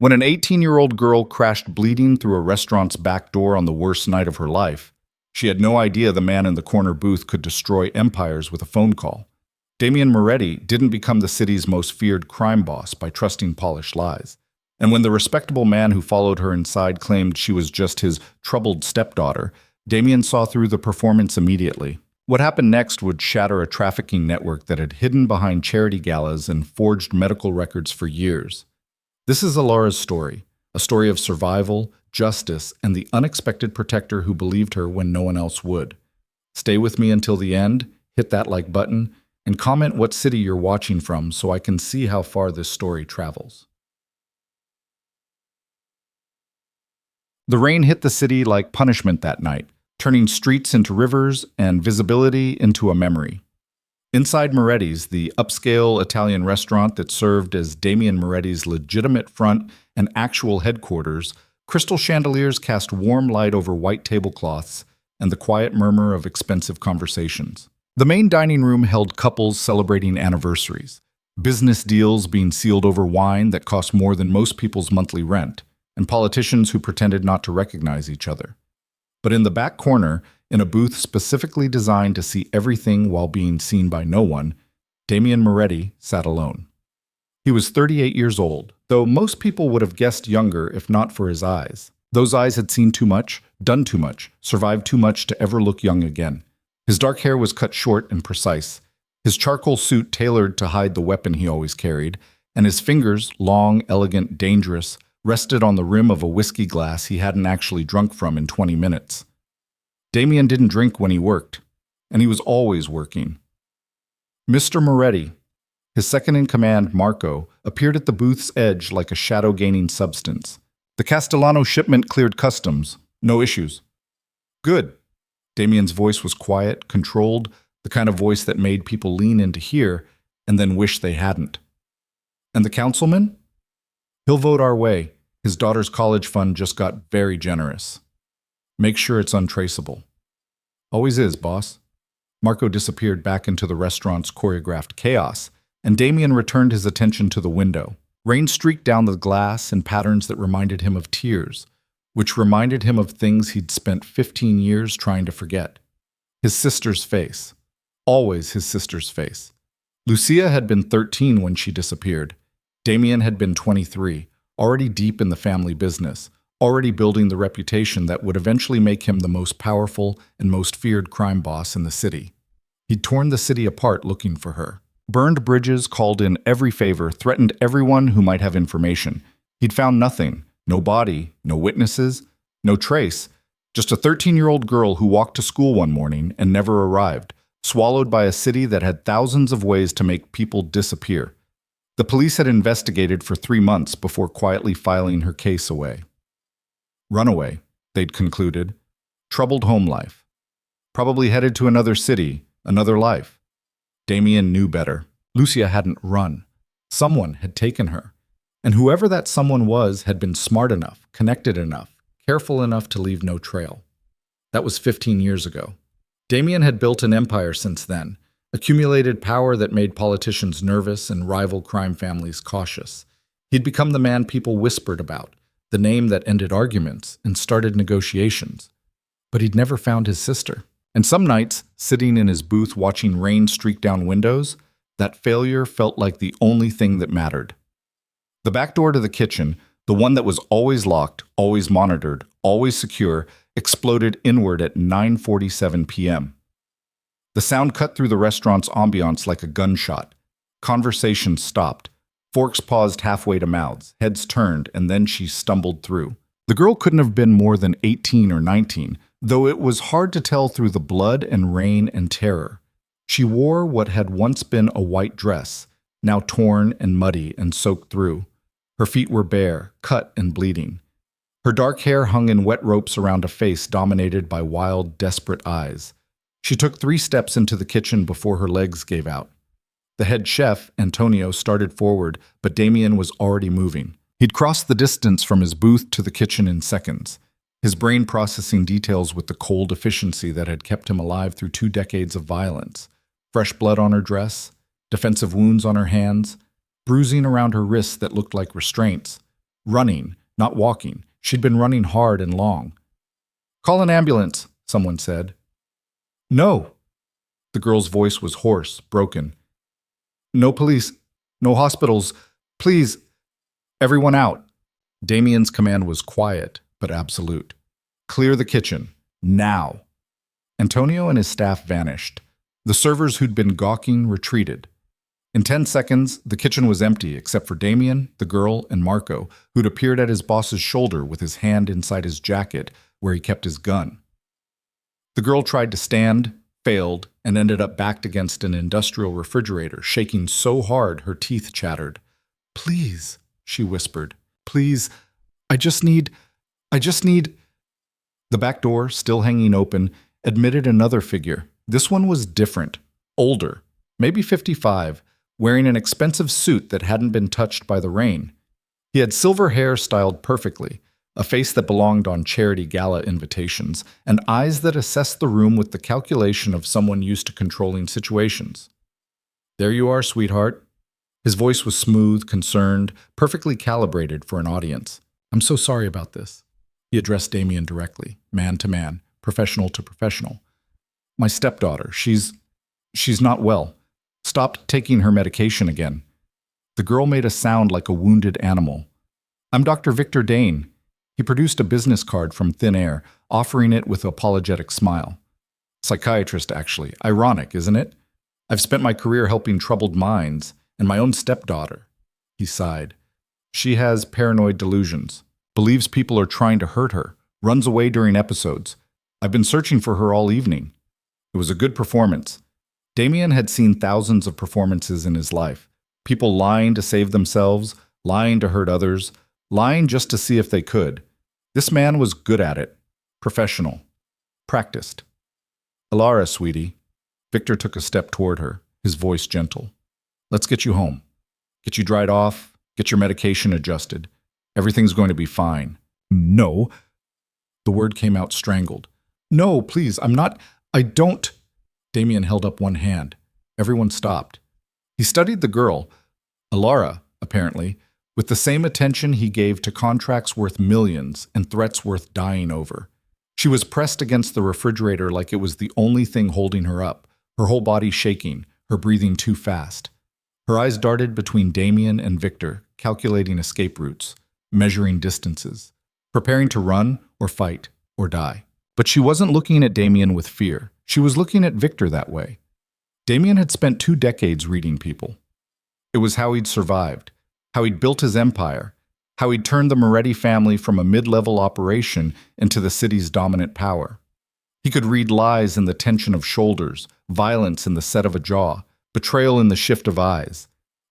When an 18-year-old girl crashed bleeding through a restaurant's back door on the worst night of her life, she had no idea the man in the corner booth could destroy empires with a phone call. Damian Moretti didn't become the city's most feared crime boss by trusting polished lies. And when the respectable man who followed her inside claimed she was just his troubled stepdaughter, Damian saw through the performance immediately. What happened next would shatter a trafficking network that had hidden behind charity galas and forged medical records for years. This is Alara's story, a story of survival, justice, and the unexpected protector who believed her when no one else would. Stay with me until the end, hit that like button, and comment what city you're watching from so I can see how far this story travels. The rain hit the city like punishment that night, turning streets into rivers and visibility into a memory. Inside Moretti's, the upscale Italian restaurant that served as Damian Moretti's legitimate front and actual headquarters, crystal chandeliers cast warm light over white tablecloths and the quiet murmur of expensive conversations. The main dining room held couples celebrating anniversaries, business deals being sealed over wine that cost more than most people's monthly rent, and politicians who pretended not to recognize each other. But in the back corner, in a booth specifically designed to see everything while being seen by no one, Damian Moretti sat alone. He was 38 years old, though most people would have guessed younger if not for his eyes. Those eyes had seen too much, done too much, survived too much to ever look young again. His dark hair was cut short and precise, his charcoal suit tailored to hide the weapon he always carried, and his fingers, long, elegant, dangerous, rested on the rim of a whiskey glass he hadn't actually drunk from in 20 minutes. Damian didn't drink when he worked, and he was always working. Mr. Moretti, his second-in-command, Marco, appeared at the booth's edge like a shadow-gaining substance. The Castellano shipment cleared customs. No issues. Good. Damian's voice was quiet, controlled, the kind of voice that made people lean in to hear and then wish they hadn't. And the councilman? He'll vote our way. His daughter's college fund just got very generous. Make sure it's untraceable. Always is, boss. Marco disappeared back into the restaurant's choreographed chaos, and Damian returned his attention to the window. Rain streaked down the glass in patterns that reminded him of tears, which reminded him of things he'd spent 15 years trying to forget. His sister's face. Always his sister's face. Lucia had been 13 when she disappeared. Damian had been 23, already deep in the family business, already building the reputation that would eventually make him the most powerful and most feared crime boss in the city. He'd torn the city apart looking for her. Burned bridges, called in every favor, threatened everyone who might have information. He'd found nothing. No body, no witnesses, no trace. Just a 13-year-old girl who walked to school one morning and never arrived, swallowed by a city that had thousands of ways to make people disappear. The police had investigated for 3 months before quietly filing her case away. Runaway, they'd concluded. Troubled home life. Probably headed to another city, another life. Damian knew better. Lucia hadn't run. Someone had taken her. And whoever that someone was had been smart enough, connected enough, careful enough to leave no trail. That was 15 years ago. Damian had built an empire since then, accumulated power that made politicians nervous and rival crime families cautious. He'd become the man people whispered about, the name that ended arguments and started negotiations. But he'd never found his sister. And some nights, sitting in his booth watching rain streak down windows, that failure felt like the only thing that mattered. The back door to the kitchen, the one that was always locked, always monitored, always secure, exploded inward at 9:47 p.m. The sound cut through the restaurant's ambiance like a gunshot. Conversation stopped. Forks paused halfway to mouths, heads turned, and then she stumbled through. The girl couldn't have been more than 18 or 19, though it was hard to tell through the blood and rain and terror. She wore what had once been a white dress, now torn and muddy and soaked through. Her feet were bare, cut and bleeding. Her dark hair hung in wet ropes around a face dominated by wild, desperate eyes. She took 3 steps into the kitchen before her legs gave out. The head chef, Antonio, started forward, but Damian was already moving. He'd crossed the distance from his booth to the kitchen in seconds, his brain processing details with the cold efficiency that had kept him alive through 2 decades of violence. Fresh blood on her dress, defensive wounds on her hands, bruising around her wrists that looked like restraints. Running, not walking. She'd been running hard and long. "Call an ambulance," someone said. "No." The girl's voice was hoarse, broken. "No police. No hospitals. Please. Everyone out." Damien's command was quiet, but absolute. "Clear the kitchen. Now." Antonio and his staff vanished. The servers who'd been gawking retreated. In 10 seconds, the kitchen was empty except for Damien, the girl, and Marco, who'd appeared at his boss's shoulder with his hand inside his jacket where he kept his gun. The girl tried to stand, failed, and ended up backed against an industrial refrigerator, shaking so hard her teeth chattered. "Please," she whispered. "Please, I just need... The back door, still hanging open, admitted another figure. This one was different, older, maybe 55, wearing an expensive suit that hadn't been touched by the rain. He had silver hair styled perfectly, a face that belonged on charity gala invitations, and eyes that assessed the room with the calculation of someone used to controlling situations. "There you are, sweetheart." His voice was smooth, concerned, perfectly calibrated for an audience. "I'm so sorry about this." He addressed Damien directly, man to man, professional to professional. "My stepdaughter, she's not well. Stopped taking her medication again." The girl made a sound like a wounded animal. "I'm Dr. Victor Dane." He produced a business card from thin air, offering it with an apologetic smile. "Psychiatrist, actually. Ironic, isn't it? I've spent my career helping troubled minds, and my own stepdaughter." He sighed. "She has paranoid delusions, believes people are trying to hurt her, runs away during episodes. I've been searching for her all evening." It was a good performance. Damien had seen thousands of performances in his life. People lying to save themselves, lying to hurt others, lying just to see if they could. This man was good at it. Professional. Practiced. "Alara, sweetie." Victor took a step toward her, his voice gentle. "Let's get you home. Get you dried off, get your medication adjusted. Everything's going to be fine." "No." The word came out strangled. "No, please, I don't." Damien held up one hand. Everyone stopped. He studied the girl, Alara, apparently, with the same attention he gave to contracts worth millions and threats worth dying over. She was pressed against the refrigerator like it was the only thing holding her up, her whole body shaking, her breathing too fast. Her eyes darted between Damien and Victor, calculating escape routes, measuring distances, preparing to run or fight or die. But she wasn't looking at Damien with fear. She was looking at Victor that way. Damien had spent 2 decades reading people. It was how he'd survived, how he'd built his empire, how he'd turned the Moretti family from a mid-level operation into the city's dominant power. He could read lies in the tension of shoulders, violence in the set of a jaw, betrayal in the shift of eyes.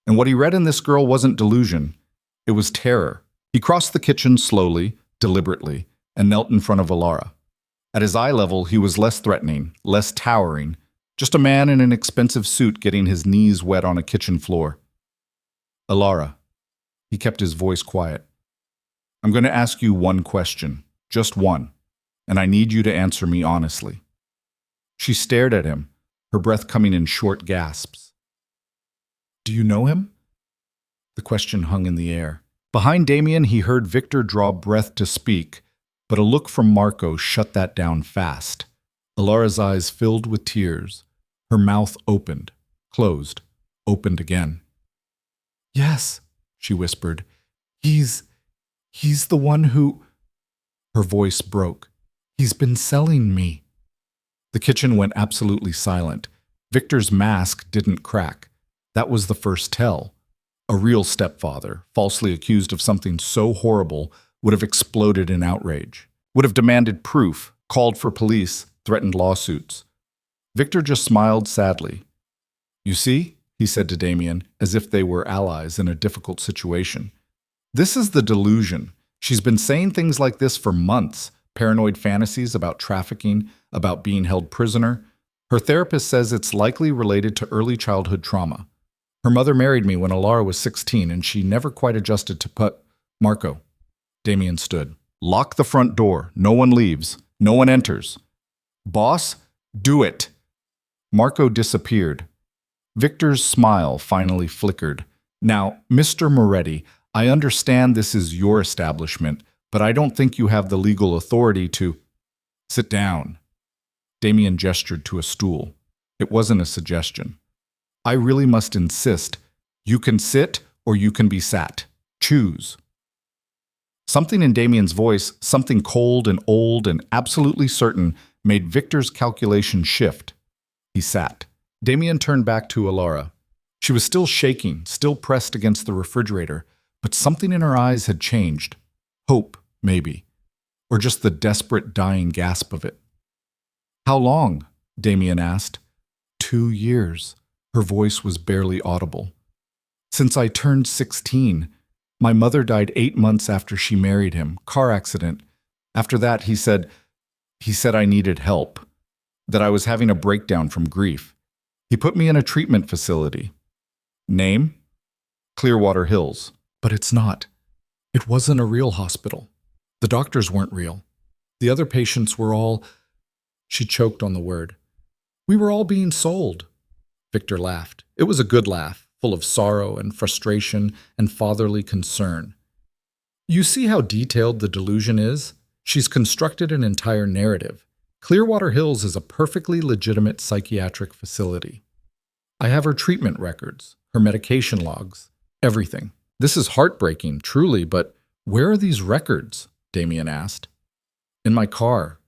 And what he read in this girl wasn't delusion. It was terror. He crossed the kitchen slowly, deliberately, and knelt in front of Alara. At his eye level, he was less threatening, less towering, just a man in an expensive suit getting his knees wet on a kitchen floor. "Alara." He kept his voice quiet. "I'm going to ask you one question, just one, and I need you to answer me honestly." She stared at him, her breath coming in short gasps. "Do you know him?" The question hung in the air. Behind Damien, he heard Victor draw breath to speak, but a look from Marco shut that down fast. Alara's eyes filled with tears. Her mouth opened, closed, opened again. "Yes," she whispered. He's the one who..." Her voice broke. "He's been selling me." The kitchen went absolutely silent. Victor's mask didn't crack. That was the first tell. A real stepfather, falsely accused of something so horrible, would have exploded in outrage, would have demanded proof, called for police, threatened lawsuits. Victor just smiled sadly. "You see," he said to Damien, as if they were allies in a difficult situation. "This is the delusion. She's been saying things like this for months, paranoid fantasies about trafficking, about being held prisoner. Her therapist says it's likely related to early childhood trauma. Her mother married me when Alara was 16, and she never quite adjusted to Marco." Damien stood. "Lock the front door. No one leaves. No one enters." "Boss, do it." Marco disappeared. Victor's smile finally flickered. "Now, Mr. Moretti, I understand this is your establishment, but I don't think you have the legal authority to sit down. Damien gestured to a stool. It wasn't a suggestion. I really must insist. You can sit or you can be sat. Choose. Something in Damien's voice, something cold and old and absolutely certain, made Victor's calculation shift. He sat. Damien turned back to Alara. She was still shaking, still pressed against the refrigerator, but something in her eyes had changed. Hope, maybe. Or just the desperate dying gasp of it. How long? Damien asked. 2 years. Her voice was barely audible. Since I turned 16. My mother died 8 months after she married him. Car accident. After that, he said I needed help. That I was having a breakdown from grief. He put me in a treatment facility. Name? Clearwater Hills. But it's not. It wasn't a real hospital. The doctors weren't real. The other patients were all... She choked on the word. We were all being sold. Victor laughed. It was a good laugh, full of sorrow and frustration and fatherly concern. You see how detailed the delusion is? She's constructed an entire narrative. Clearwater Hills is a perfectly legitimate psychiatric facility. I have her treatment records, her medication logs, everything. This is heartbreaking, truly, but where are these records? Damien asked. In my car.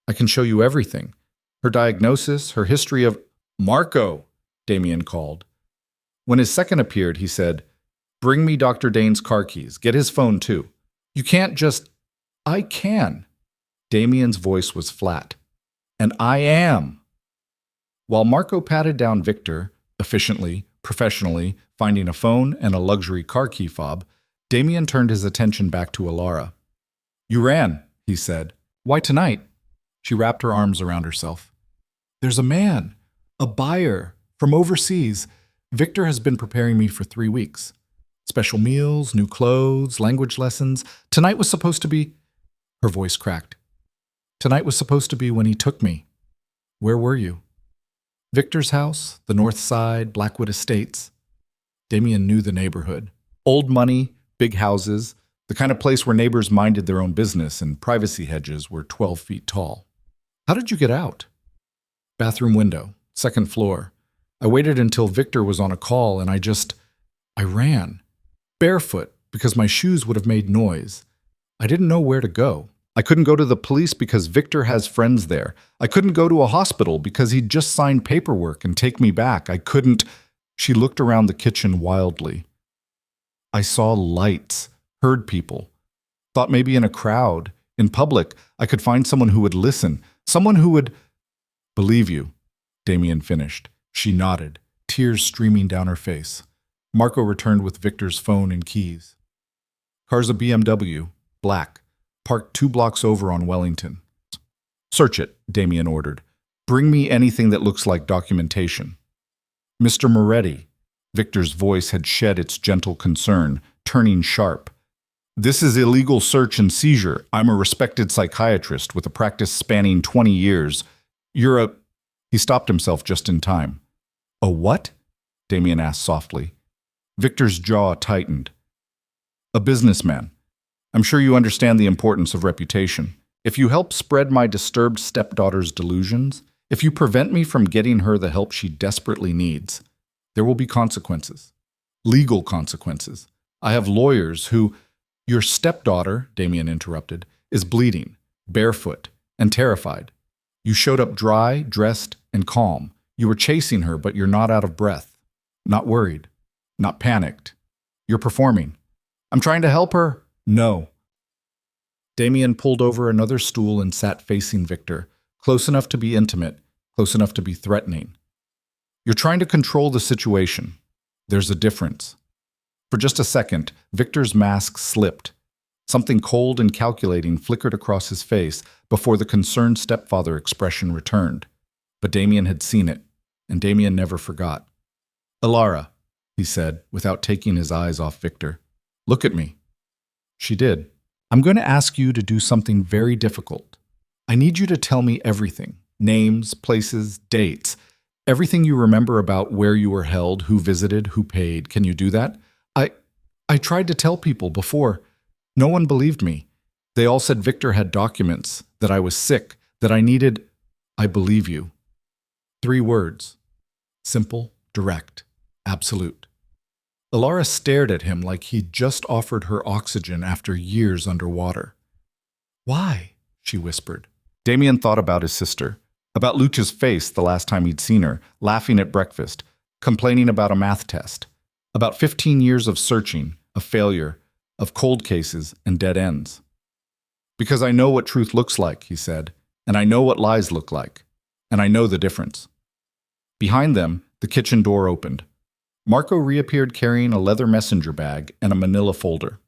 I can show you everything. Her diagnosis, her history of... Marco, Damien called. When his second appeared, he said, Bring me Dr. Dane's car keys. Get his phone, too. You can't just... I can. Damien's voice was flat. And I am. While Marco patted down Victor, efficiently, professionally, finding a phone and a luxury car key fob, Damien turned his attention back to Alara. You ran, he said. Why tonight? She wrapped her arms around herself. There's a man, a buyer, from overseas. Victor has been preparing me for 3 weeks. Special meals, new clothes, language lessons. Tonight was supposed to be... Her voice cracked. Tonight was supposed to be when he took me. Where were you? Victor's house, the North Side, Blackwood Estates. Damien knew the neighborhood. Old money, big houses, the kind of place where neighbors minded their own business and privacy hedges were 12 feet tall. How did you get out? Bathroom window, 2nd floor. I waited until Victor was on a call and I ran. Barefoot, because my shoes would have made noise. I didn't know where to go. I couldn't go to the police because Victor has friends there. I couldn't go to a hospital because he'd just signed paperwork and take me back. I couldn't... She looked around the kitchen wildly. I saw lights, heard people. Thought maybe in a crowd, in public, I could find someone who would listen, someone who would... Believe you, Damien finished. She nodded, tears streaming down her face. Marco returned with Victor's phone and keys. Car's a BMW, black, parked 2 blocks over on Wellington. Search it, Damien ordered. Bring me anything that looks like documentation. Mr. Moretti, Victor's voice had shed its gentle concern, turning sharp. This is illegal search and seizure. I'm a respected psychiatrist with a practice spanning 20 years. You're a... He stopped himself just in time. A what? Damien asked softly. Victor's jaw tightened. A businessman. I'm sure you understand the importance of reputation. If you help spread my disturbed stepdaughter's delusions, if you prevent me from getting her the help she desperately needs, there will be consequences. Legal consequences. I have lawyers who... Your stepdaughter, Damien interrupted, is bleeding, barefoot, and terrified. You showed up dry, dressed, and calm. You were chasing her, but you're not out of breath. Not worried. Not panicked. You're performing. I'm trying to help her. No. Damien pulled over another stool and sat facing Victor, close enough to be intimate, close enough to be threatening. You're trying to control the situation. There's a difference. For just a second, Victor's mask slipped. Something cold and calculating flickered across his face before the concerned stepfather expression returned. But Damien had seen it, and Damien never forgot. Alara, he said, without taking his eyes off Victor. Look at me. She did. I'm going to ask you to do something very difficult. I need you to tell me everything. Names, places, dates. Everything you remember about where you were held, who visited, who paid. Can you do that? I tried to tell people before. No one believed me. They all said Victor had documents, that I was sick, that I needed. I believe you. 3 words. Simple, direct, absolute. Alara stared at him like he'd just offered her oxygen after years underwater. Why? She whispered. Damien thought about his sister, about Lucha's face the last time he'd seen her, laughing at breakfast, complaining about a math test, about 15 years of searching, of failure, of cold cases and dead ends. Because I know what truth looks like, he said, and I know what lies look like, and I know the difference. Behind them, the kitchen door opened. Marco reappeared carrying a leather messenger bag and a manila folder.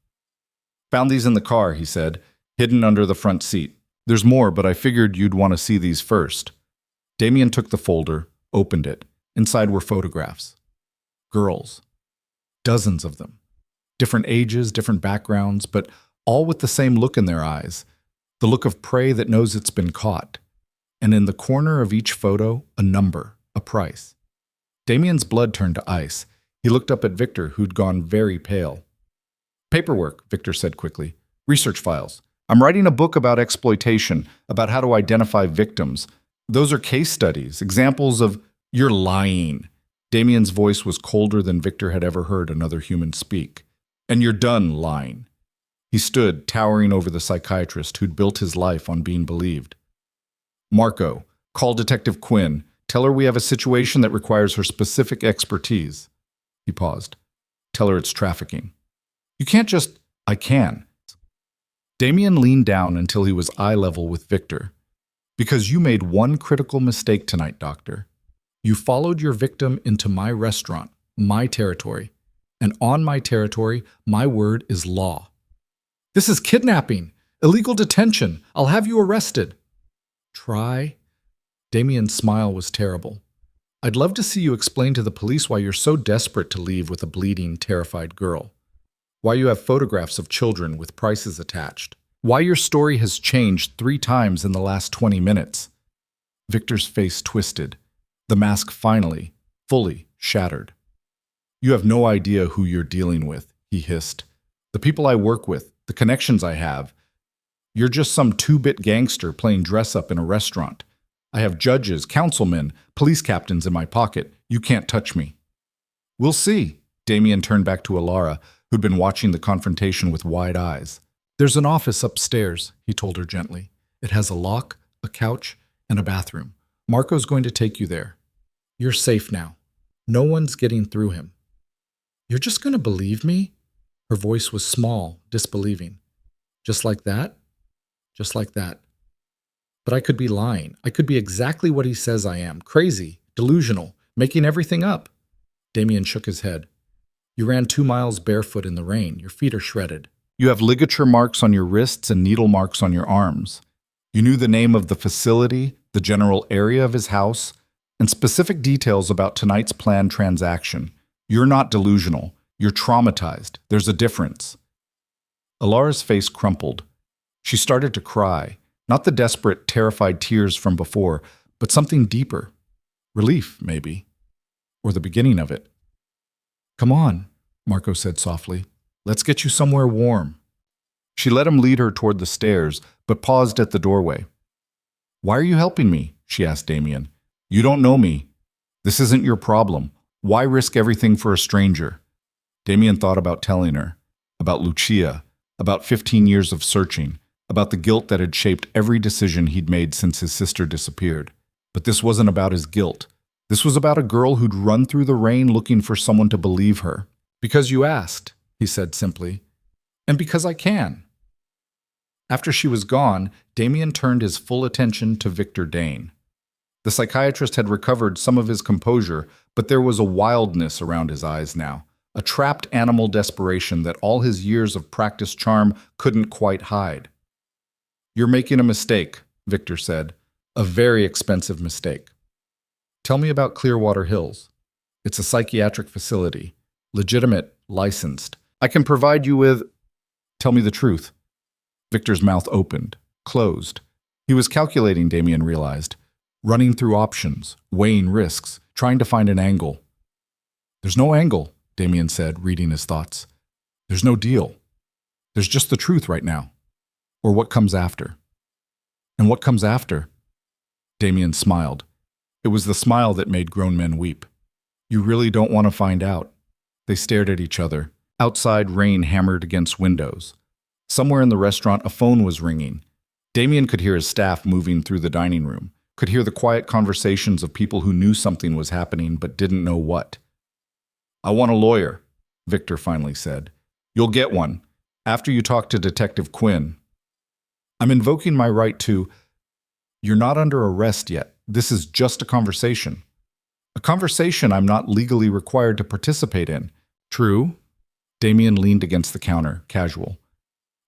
Found these in the car, he said, hidden under the front seat. There's more, but I figured you'd want to see these first. Damien took the folder, opened it. Inside were photographs. Girls. Dozens of them. Different ages, different backgrounds, but all with the same look in their eyes. The look of prey that knows it's been caught. And in the corner of each photo, a number, a price. Damien's blood turned to ice. He looked up at Victor, who'd gone very pale. Paperwork, Victor said quickly. Research files. I'm writing a book about exploitation, about how to identify victims. Those are case studies, examples of... You're lying. Damien's voice was colder than Victor had ever heard another human speak. And you're done lying. He stood, towering over the psychiatrist who'd built his life on being believed. Marco, call Detective Quinn. Tell her we have a situation that requires her specific expertise. He paused. Tell her it's trafficking. You can't just... I can. Damien leaned down until he was eye level with Victor. Because you made one critical mistake tonight, Doctor. You followed your victim into my restaurant, my territory. And on my territory, my word is law. This is kidnapping, illegal detention. I'll have you arrested. Try. Damien's smile was terrible. I'd love to see you explain to the police why you're so desperate to leave with a bleeding, terrified girl. Why you have photographs of children with prices attached. Why your story has changed 3 times in the last 20 minutes. Victor's face twisted. The mask finally, fully shattered. You have no idea who you're dealing with, he hissed. The people I work with, the connections I have. You're just some 2-bit gangster playing dress-up in a restaurant. I have judges, councilmen, police captains in my pocket. You can't touch me. We'll see. Damien turned back to Alara, who'd been watching the confrontation with wide eyes. There's an office upstairs, he told her gently. It has a lock, a couch, and a bathroom. Marco's going to take you there. You're safe now. No one's getting through him. You're just going to believe me? Her voice was small, disbelieving. Just like that? Just like that. But I could be lying. I could be exactly what he says I am. Crazy, delusional, making everything up. Damien shook his head. You ran 2 miles barefoot in the rain. Your feet are shredded. You have ligature marks on your wrists and needle marks on your arms. You knew the name of the facility, the general area of his house, and specific details about tonight's planned transaction. You're not delusional. You're traumatized. There's a difference. Alara's face crumpled. She started to cry. Not the desperate, terrified tears from before, but something deeper. Relief, maybe. Or the beginning of it. Come on, Marco said softly. Let's get you somewhere warm. She let him lead her toward the stairs, but paused at the doorway. Why are you helping me? She asked Damien. You don't know me. This isn't your problem. Why risk everything for a stranger? Damien thought about telling her, about Lucia, about 15 years of searching, about the guilt that had shaped every decision he'd made since his sister disappeared. But this wasn't about his guilt. This was about a girl who'd run through the rain looking for someone to believe her. Because you asked, he said simply, and because I can. After she was gone, Damien turned his full attention to Victor Dane. The psychiatrist had recovered some of his composure, but there was a wildness around his eyes now, a trapped animal desperation that all his years of practiced charm couldn't quite hide. You're making a mistake, Victor said, a very expensive mistake. Tell me about Clearwater Hills. It's a psychiatric facility, legitimate, licensed. I can provide you with... Tell me the truth. Victor's mouth opened, closed. He was calculating, Damien realized, running through options, weighing risks, trying to find an angle. There's no angle, Damien said, reading his thoughts. There's no deal. There's just the truth right now. Or what comes after. And what comes after? Damien smiled. It was the smile that made grown men weep. You really don't want to find out. They stared at each other. Outside, rain hammered against windows. Somewhere in the restaurant, a phone was ringing. Damien could hear his staff moving through the dining room, could hear the quiet conversations of people who knew something was happening but didn't know what. I want a lawyer, Victor finally said. You'll get one, after you talk to Detective Quinn. I'm invoking my right to... You're not under arrest yet. This is just a conversation. A conversation I'm not legally required to participate in. True? Damien leaned against the counter, casual.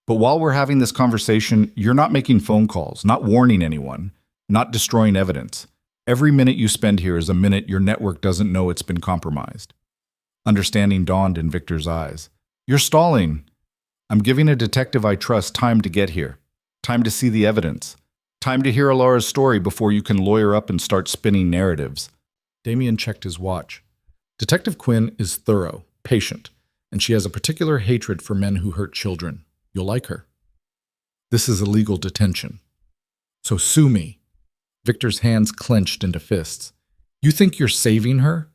But while we're having this conversation, you're not making phone calls, not warning anyone, not destroying evidence. Every minute you spend here is a minute your network doesn't know it's been compromised. Understanding dawned in Victor's eyes. You're stalling. I'm giving a detective I trust time to get here, time to see the evidence, time to hear Alara's story before you can lawyer up and start spinning narratives. Damien checked his watch. Detective Quinn is thorough, patient, and she has a particular hatred for men who hurt children. You'll like her. This is illegal detention. So sue me. Victor's hands clenched into fists. You think you're saving her?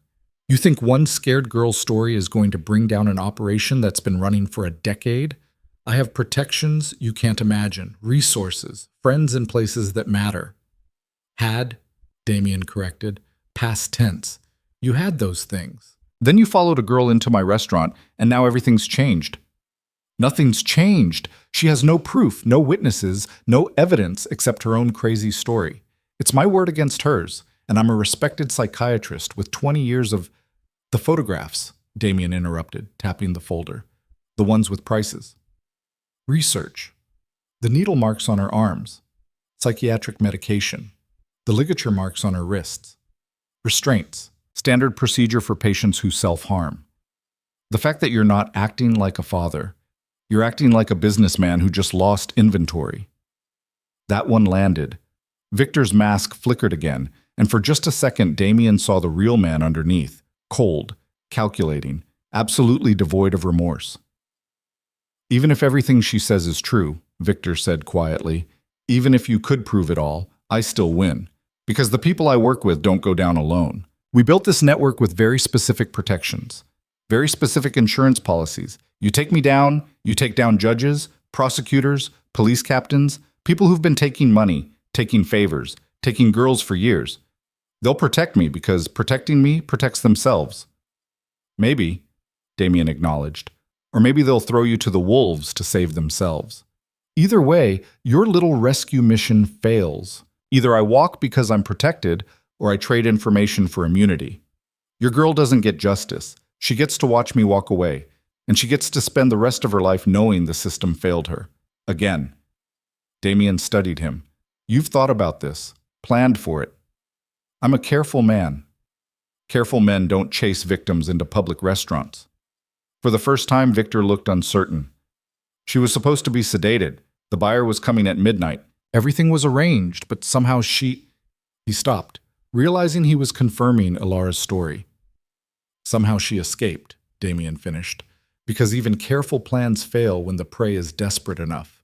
You think one scared girl's story is going to bring down an operation that's been running for a decade? I have protections you can't imagine, resources, friends in places that matter. Had, Damien corrected, past tense. You had those things. Then you followed a girl into my restaurant, and now everything's changed. Nothing's changed. She has no proof, no witnesses, no evidence except her own crazy story. It's my word against hers, and I'm a respected psychiatrist with 20 years of... The photographs, Damien interrupted, tapping the folder. The ones with prices. Research. The needle marks on her arms. Psychiatric medication. The ligature marks on her wrists. Restraints. Standard procedure for patients who self-harm. The fact that you're not acting like a father. You're acting like a businessman who just lost inventory. That one landed. Victor's mask flickered again, and for just a second Damien saw the real man underneath, cold, calculating, absolutely devoid of remorse. Even if everything she says is true, Victor said quietly, even if you could prove it all, I still win. Because the people I work with don't go down alone. We built this network with very specific protections, very specific insurance policies. You take me down, you take down judges, prosecutors, police captains, people who've been taking money, taking favors, taking girls for years. They'll protect me because protecting me protects themselves. Maybe, Damien acknowledged, or maybe they'll throw you to the wolves to save themselves. Either way, your little rescue mission fails. Either I walk because I'm protected, or I trade information for immunity. Your girl doesn't get justice. She gets to watch me walk away, and she gets to spend the rest of her life knowing the system failed her. Again. Damien studied him. You've thought about this, planned for it. I'm a careful man. Careful men don't chase victims into public restaurants. For the first time, Victor looked uncertain. She was supposed to be sedated. The buyer was coming at midnight. Everything was arranged, but somehow she... He stopped, realizing he was confirming Alara's story. Somehow she escaped, Damien finished, because even careful plans fail when the prey is desperate enough.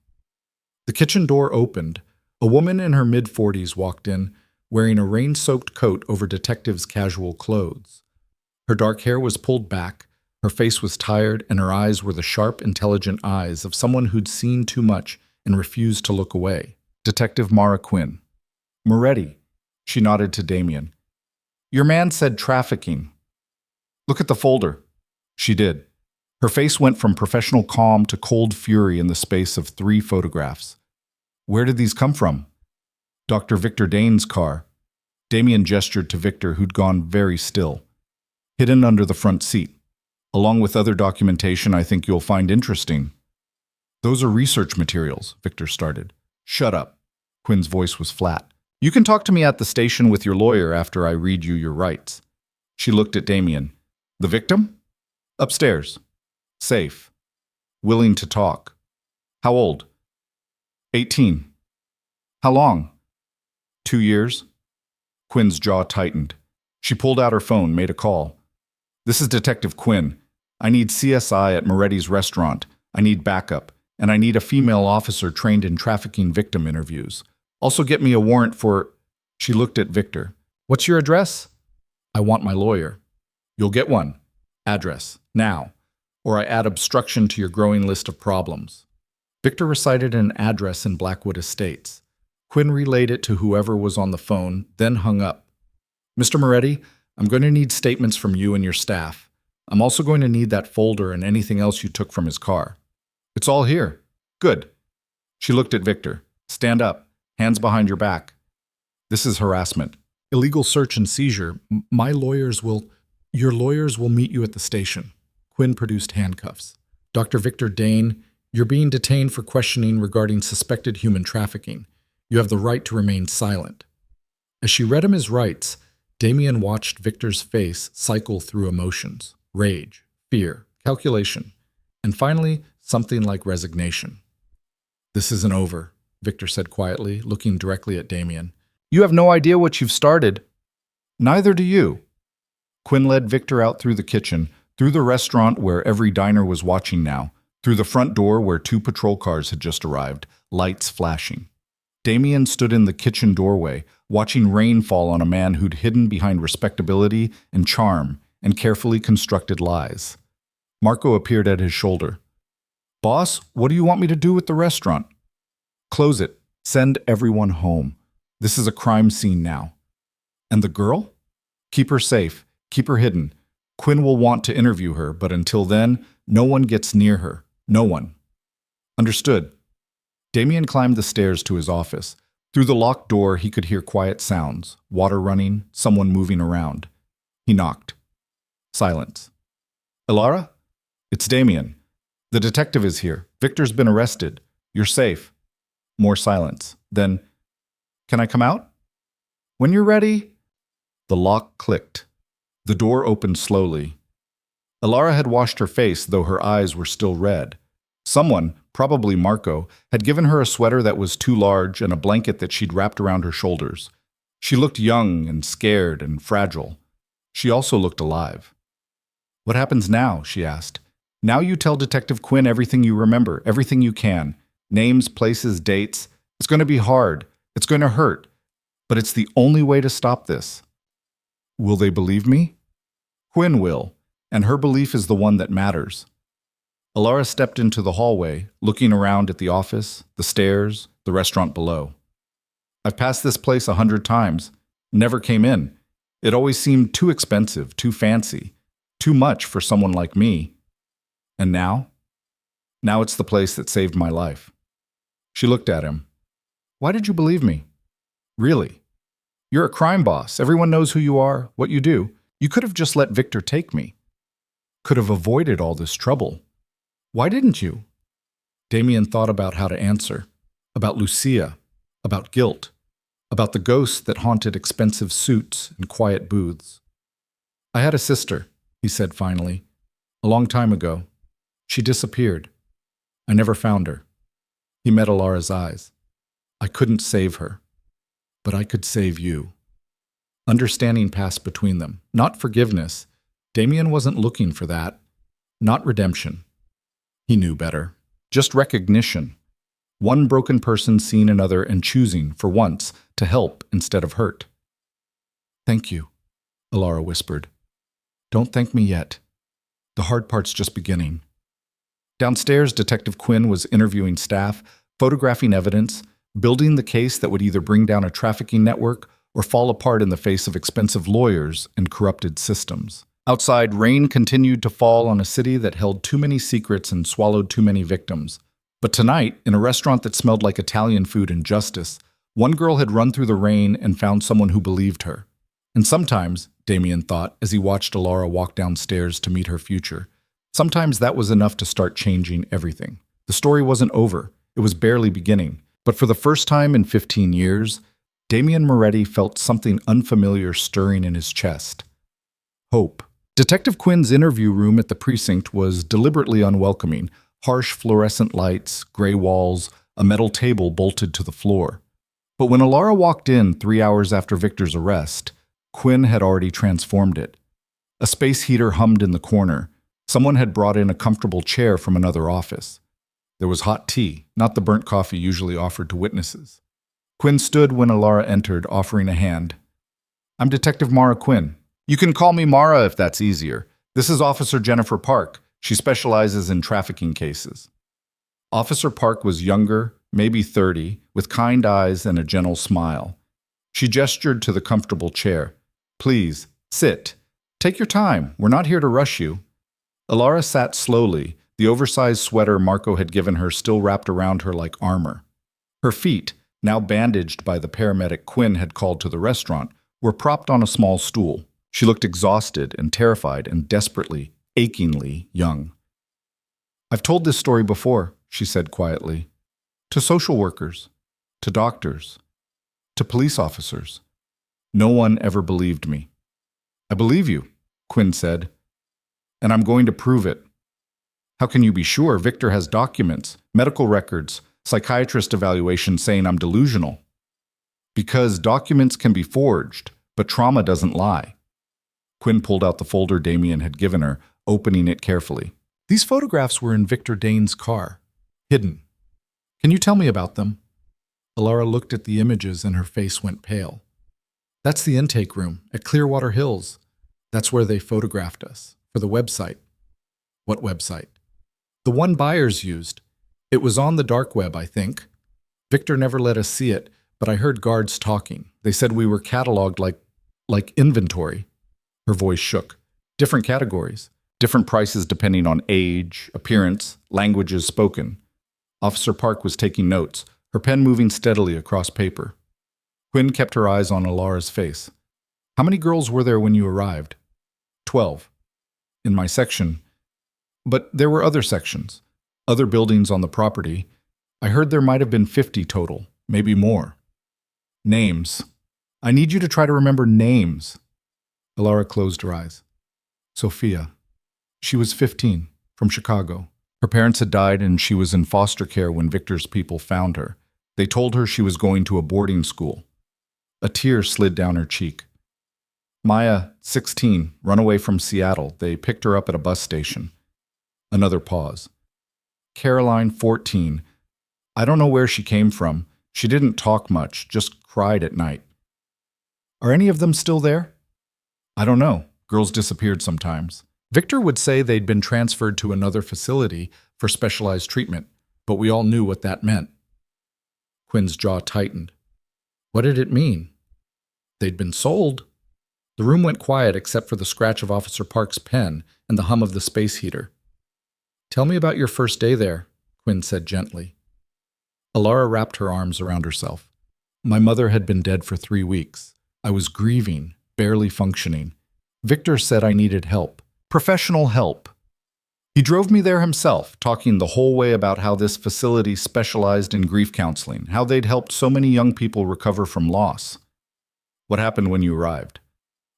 The kitchen door opened. A woman in her mid-40s walked in, wearing a rain-soaked coat over Detective's casual clothes. Her dark hair was pulled back, her face was tired, and her eyes were the sharp, intelligent eyes of someone who'd seen too much and refused to look away. Detective Mara Quinn. Moretti. She nodded to Damien. Your man said trafficking. Look at the folder. She did. Her face went from professional calm to cold fury in the space of 3 photographs. Where did these come from? Dr. Victor Dane's car. Damien gestured to Victor, who'd gone very still. Hidden under the front seat. Along with other documentation I think you'll find interesting. Those are research materials, Victor started. Shut up. Quinn's voice was flat. You can talk to me at the station with your lawyer after I read you your rights. She looked at Damien. The victim? Upstairs. Safe. Willing to talk. How old? 18. How long? 2 years. Quinn's jaw tightened. She pulled out her phone, made a call. This is Detective Quinn. I need CSI at Moretti's restaurant. I need backup. And I need a female officer trained in trafficking victim interviews. Also get me a warrant for... She looked at Victor. What's your address? I want my lawyer. You'll get one. Address. Now. Or I add obstruction to your growing list of problems. Victor recited an address in Blackwood Estates. Quinn relayed it to whoever was on the phone, then hung up. Mr. Moretti, I'm going to need statements from you and your staff. I'm also going to need that folder and anything else you took from his car. It's all here. Good. She looked at Victor. Stand up. Hands behind your back. This is harassment. Illegal search and seizure. Your lawyers will meet you at the station. Quinn produced handcuffs. Dr. Victor Dane, you're being detained for questioning regarding suspected human trafficking. You have the right to remain silent. As she read him his rights, Damien watched Victor's face cycle through emotions. Rage, fear, calculation, and finally, something like resignation. This isn't over, Victor said quietly, looking directly at Damien. You have no idea what you've started. Neither do you. Quinn led Victor out through the kitchen, through the restaurant where every diner was watching now, through the front door where 2 patrol cars had just arrived, lights flashing. Damien stood in the kitchen doorway, watching rain fall on a man who'd hidden behind respectability and charm and carefully constructed lies. Marco appeared at his shoulder. Boss, what do you want me to do with the restaurant? Close it. Send everyone home. This is a crime scene now. And the girl? Keep her safe. Keep her hidden. Quinn will want to interview her, but until then, no one gets near her. No one. Understood. Damien climbed the stairs to his office. Through the locked door, he could hear quiet sounds, water running, someone moving around. He knocked. Silence. Elara? It's Damien. The detective is here. Victor's been arrested. You're safe. More silence. Then, can I come out? When you're ready. The lock clicked. The door opened slowly. Elara had washed her face, though her eyes were still red. Someone, probably Marco, had given her a sweater that was too large and a blanket that she'd wrapped around her shoulders. She looked young and scared and fragile. She also looked alive. What happens now? She asked. Now you tell Detective Quinn everything you remember, everything you can. Names, places, dates. It's going to be hard. It's going to hurt. But it's the only way to stop this. Will they believe me? Quinn will, and her belief is the one that matters. Elara stepped into the hallway, looking around at the office, the stairs, the restaurant below. I've passed this place 100 times. Never came in. It always seemed too expensive, too fancy, too much for someone like me. And now? Now it's the place that saved my life. She looked at him. Why did you believe me? Really? You're a crime boss. Everyone knows who you are, what you do. You could have just let Victor take me. Could have avoided all this trouble. Why didn't you? Damien thought about how to answer. About Lucia. About guilt. About the ghosts that haunted expensive suits and quiet booths. I had a sister, he said finally. A long time ago. She disappeared. I never found her. He met Elara's eyes. I couldn't save her. But I could save you. Understanding passed between them. Not forgiveness. Damien wasn't looking for that. Not redemption. He knew better. Just recognition. One broken person seeing another and choosing, for once, to help instead of hurt. Thank you, Elara whispered. Don't thank me yet. The hard part's just beginning. Downstairs, Detective Quinn was interviewing staff, photographing evidence, building the case that would either bring down a trafficking network or fall apart in the face of expensive lawyers and corrupted systems. Outside, rain continued to fall on a city that held too many secrets and swallowed too many victims. But tonight, in a restaurant that smelled like Italian food and justice, one girl had run through the rain and found someone who believed her. And sometimes, Damien thought as he watched Elara walk downstairs to meet her future, sometimes that was enough to start changing everything. The story wasn't over. It was barely beginning. But for the first time in 15 years, Damien Moretti felt something unfamiliar stirring in his chest. Hope. Detective Quinn's interview room at the precinct was deliberately unwelcoming. Harsh fluorescent lights, gray walls, a metal table bolted to the floor. But when Elara walked in 3 hours after Victor's arrest, Quinn had already transformed it. A space heater hummed in the corner. Someone had brought in a comfortable chair from another office. There was hot tea, not the burnt coffee usually offered to witnesses. Quinn stood when Alara entered, offering a hand. "I'm Detective Mara Quinn. You can call me Mara if that's easier. This is Officer Jennifer Park. She specializes in trafficking cases." Officer Park was younger, maybe 30, with kind eyes and a gentle smile. She gestured to the comfortable chair. "Please, sit. Take your time. We're not here to rush you." Alara sat slowly, the oversized sweater Marco had given her still wrapped around her like armor. Her feet, now bandaged by the paramedic Quinn had called to the restaurant, were propped on a small stool. She looked exhausted and terrified and desperately, achingly young. "I've told this story before," she said quietly. "To social workers, to doctors, to police officers. No one ever believed me." "I believe you," Quinn said, "and I'm going to prove it." "How can you be sure? Victor has documents, medical records, psychiatrist evaluation saying I'm delusional." "Because documents can be forged, but trauma doesn't lie." Quinn pulled out the folder Damien had given her, opening it carefully. "These photographs were in Victor Dane's car, hidden. Can you tell me about them?" Alara looked at the images and her face went pale. "That's the intake room at Clearwater Hills. That's where they photographed us, for the website." "What website?" "The one buyers used. It was on the dark web, I think. Victor never let us see it, but I heard guards talking. They said we were cataloged like inventory." Her voice shook. "Different categories, different prices depending on age, appearance, languages spoken." Officer Park was taking notes, her pen moving steadily across paper. Quinn kept her eyes on Alara's face. "How many girls were there when you arrived?" 12. "In my section. But there were other sections, other buildings on the property. I heard there might have been 50 total, maybe more." "Names. I need you to try to remember names." Alara closed her eyes. "Sophia. She was 15, from Chicago. Her parents had died and she was in foster care when Victor's people found her. They told her she was going to a boarding school." A tear slid down her cheek. "Maya, 16, run away from Seattle. They picked her up at a bus station." Another pause. "Caroline, 14. I don't know where she came from. She didn't talk much, just cried at night." "Are any of them still there?" "I don't know. Girls disappeared sometimes. Victor would say they'd been transferred to another facility for specialized treatment, but we all knew what that meant." Quinn's jaw tightened. "What did it mean?" "They'd been sold." The room went quiet except for the scratch of Officer Park's pen and the hum of the space heater. "Tell me about your first day there," Quinn said gently. Alara wrapped her arms around herself. "My mother had been dead for 3 weeks. I was grieving, barely functioning. Victor said I needed help. Professional help. He drove me there himself, talking the whole way about how this facility specialized in grief counseling, how they'd helped so many young people recover from loss." "What happened when you arrived?"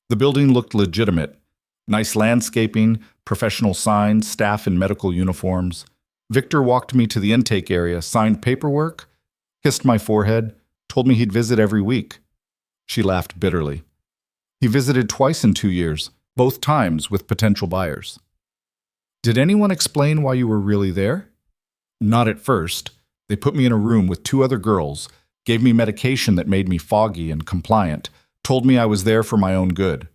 "The building looked legitimate. Nice landscaping, professional signs, staff in medical uniforms. Victor walked me to the intake area, signed paperwork, kissed my forehead, told me he'd visit every week." She laughed bitterly. "He visited twice in 2 years, both times with potential buyers." "Did anyone explain why you were really there?" "Not at first. They put me in a room with 2 other girls, gave me medication that made me foggy and compliant, told me I was there for my own good.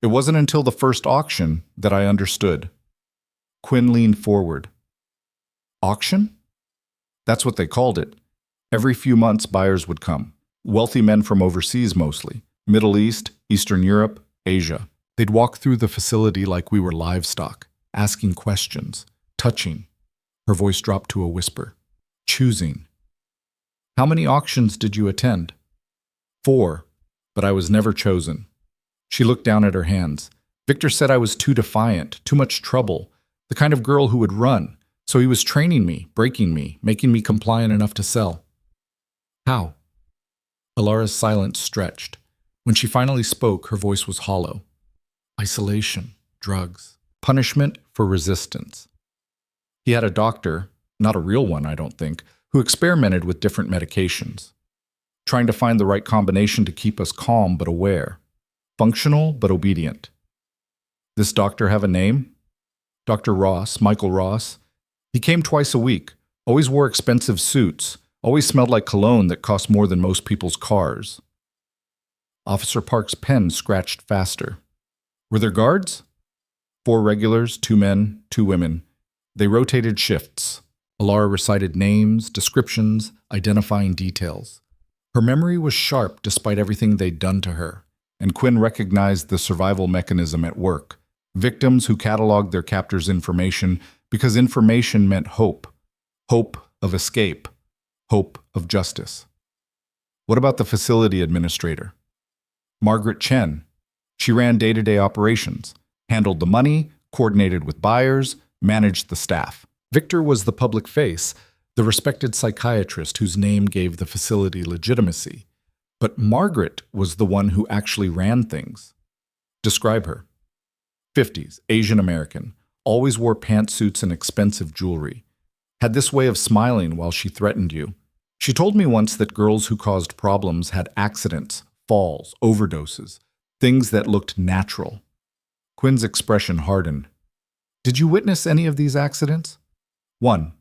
It wasn't until the first auction that I understood." Quinn leaned forward. "Auction?" "That's what they called it. Every few months buyers would come. Wealthy men from overseas mostly. Middle East, Eastern Europe, Asia. They'd walk through the facility like we were livestock, asking questions, touching." Her voice dropped to a whisper. "Choosing." "How many auctions did you attend?" 4, but I was never chosen." She looked down at her hands. "Victor said I was too defiant, too much trouble, the kind of girl who would run, so he was training me, breaking me, making me compliant enough to sell." "How?" Alara's silence stretched. When she finally spoke, her voice was hollow. "Isolation, drugs, punishment for resistance. He had a doctor, not a real one, I don't think, who experimented with different medications, trying to find the right combination to keep us calm but aware, functional but obedient." "This doctor have a name?" Dr. Ross, Michael Ross. He came twice a week, always wore expensive suits, always smelled like cologne that cost more than most people's cars. Officer Park's pen scratched faster. Were there guards? 4 regulars, 2 men, 2 women. They rotated shifts. Alara recited names, descriptions, identifying details. Her memory was sharp despite everything they'd done to her, and Quinn recognized the survival mechanism at work. Victims who cataloged their captors' information because information meant hope. Hope of escape. Hope of justice. What about the facility administrator? Margaret Chen. She ran day-to-day operations, handled the money, coordinated with buyers, managed the staff. Victor was the public face, the respected psychiatrist whose name gave the facility legitimacy. But Margaret was the one who actually ran things. Describe her. 50s, Asian American, always wore pantsuits and expensive jewelry. Had this way of smiling while she threatened you. She told me once that girls who caused problems had accidents, falls, overdoses, things that looked natural. Quinn's expression hardened. Did you witness any of these accidents? 1.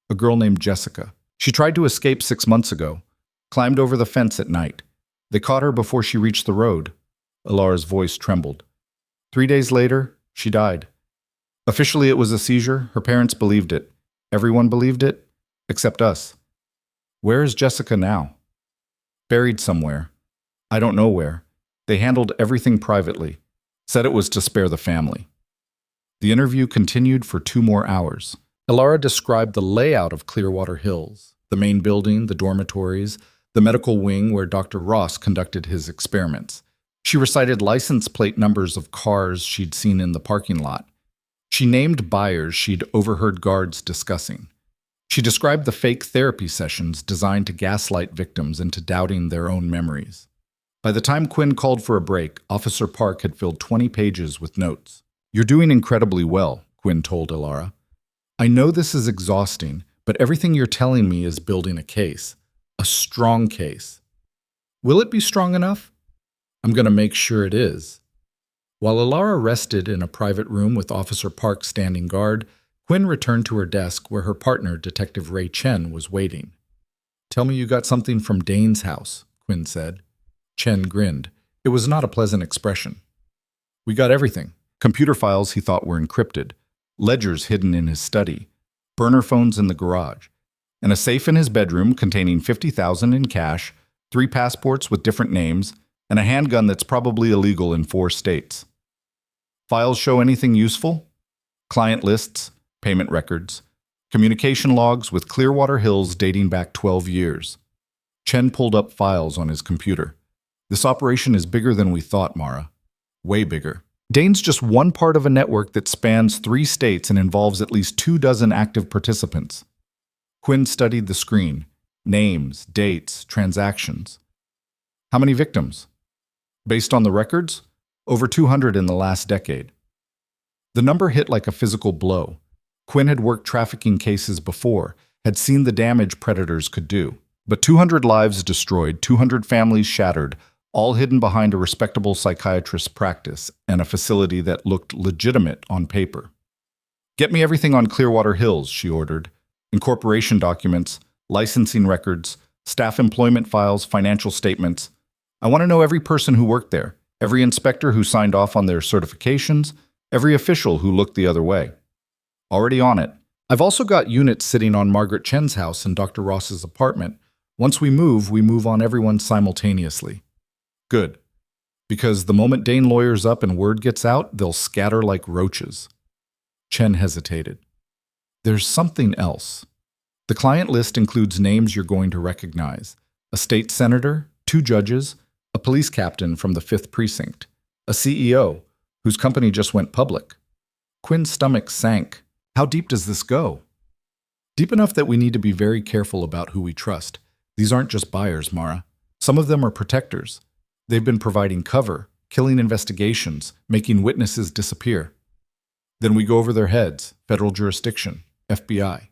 A girl named Jessica. She tried to escape 6 months ago, climbed over the fence at night. They caught her before she reached the road. Alara's voice trembled. 3 days later, she died. Officially, it was a seizure. Her parents believed it. Everyone believed it, except us. Where is Jessica now? Buried somewhere. I don't know where. They handled everything privately. Said it was to spare the family. The interview continued for 2 more hours. Alara described the layout of Clearwater Hills, the main building, the dormitories, the medical wing where Dr. Ross conducted his experiments. She recited license plate numbers of cars she'd seen in the parking lot. She named buyers she'd overheard guards discussing. She described the fake therapy sessions designed to gaslight victims into doubting their own memories. By the time Quinn called for a break, Officer Park had filled 20 pages with notes. You're doing incredibly well, Quinn told Alara. I know this is exhausting, but everything you're telling me is building a case. A strong case. Will it be strong enough? I'm going to make sure it is. While Alara rested in a private room with Officer Park standing guard, Quinn returned to her desk where her partner, Detective Ray Chen, was waiting. Tell me you got something from Dane's house, Quinn said. Chen grinned. It was not a pleasant expression. We got everything. Computer files he thought were encrypted, ledgers hidden in his study, burner phones in the garage, and a safe in his bedroom containing $50,000 in cash, 3 passports with different names, and a handgun that's probably illegal in 4 states. Files show anything useful? Client lists, payment records, communication logs with Clearwater Hills dating back 12 years. Chen pulled up files on his computer. This operation is bigger than we thought, Mara. Way bigger. Dane's just one part of a network that spans 3 states and involves at least 24 active participants. Quinn studied the screen. Names, dates, transactions. How many victims? Based on the records, over 200 in the last decade. The number hit like a physical blow. Quinn had worked trafficking cases before, had seen the damage predators could do. But 200 lives destroyed, 200 families shattered, all hidden behind a respectable psychiatrist's practice and a facility that looked legitimate on paper. Get me everything on Clearwater Hills, she ordered. Incorporation documents, licensing records, staff employment files, financial statements. I want to know every person who worked there, every inspector who signed off on their certifications, every official who looked the other way. Already on it. I've also got units sitting on Margaret Chen's house and Dr. Ross's apartment. Once we move on everyone simultaneously. Good. Because the moment Dane lawyers up and word gets out, they'll scatter like roaches. Chen hesitated. There's something else. The client list includes names you're going to recognize. A state senator, 2 judges, a police captain from the 5th precinct, a CEO whose company just went public. Quinn's stomach sank. How deep does this go? Deep enough that we need to be very careful about who we trust. These aren't just buyers, Mara. Some of them are protectors. They've been providing cover, killing investigations, making witnesses disappear. Then we go over their heads, federal jurisdiction, FBI.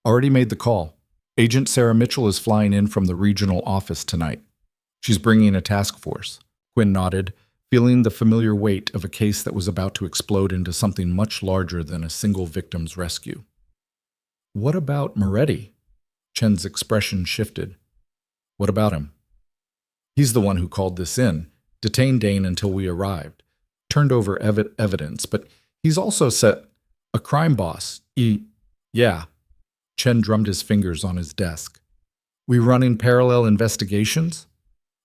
Already made the call. Agent Sarah Mitchell is flying in from the regional office tonight. She's bringing a task force. Quinn nodded, feeling the familiar weight of a case that was about to explode into something much larger than a single victim's rescue. What about Moretti? Chen's expression shifted. What about him? He's the one who called this in, detained Dane until we arrived, turned over evidence, but he's also set a crime boss. Yeah. Chen drummed his fingers on his desk. We running parallel investigations?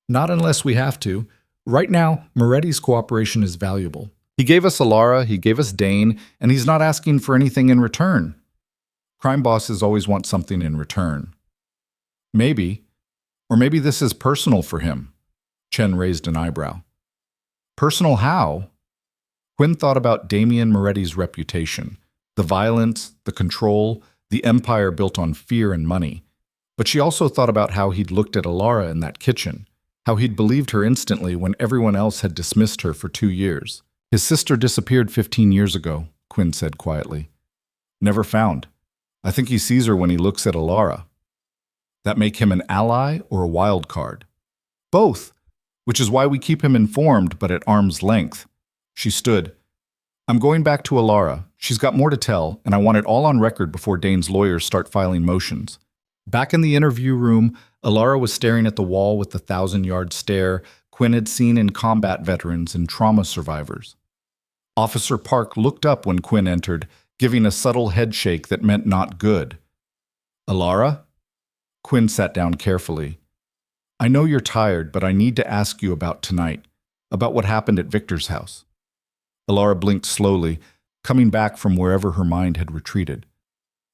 Not unless we have to. Right now, Moretti's cooperation is valuable. He gave us Alara, he gave us Dane, and he's not asking for anything in return. Crime bosses always want something in return. Maybe. Or maybe this is personal for him. Chen raised an eyebrow. Personal how? Quinn thought about Damian Moretti's reputation, the violence, the control, the empire built on fear and money. But she also thought about how he'd looked at Alara in that kitchen, how he'd believed her instantly when everyone else had dismissed her for 2 years. His sister disappeared 15 years ago, Quinn said quietly. Never found. I think he sees her when he looks at Alara. That make him an ally or a wild card? Both, which is why we keep him informed but at arm's length. She stood. I'm going back to Alara. She's got more to tell, and I want it all on record before Dane's lawyers start filing motions. Back in the interview room, Alara was staring at the wall with the 1,000-yard stare Quinn had seen in combat veterans and trauma survivors. Officer Park looked up when Quinn entered, giving a subtle headshake that meant not good. Alara? Quinn sat down carefully. I know you're tired, but I need to ask you about tonight, about what happened at Victor's house. Alara blinked slowly, coming back from wherever her mind had retreated.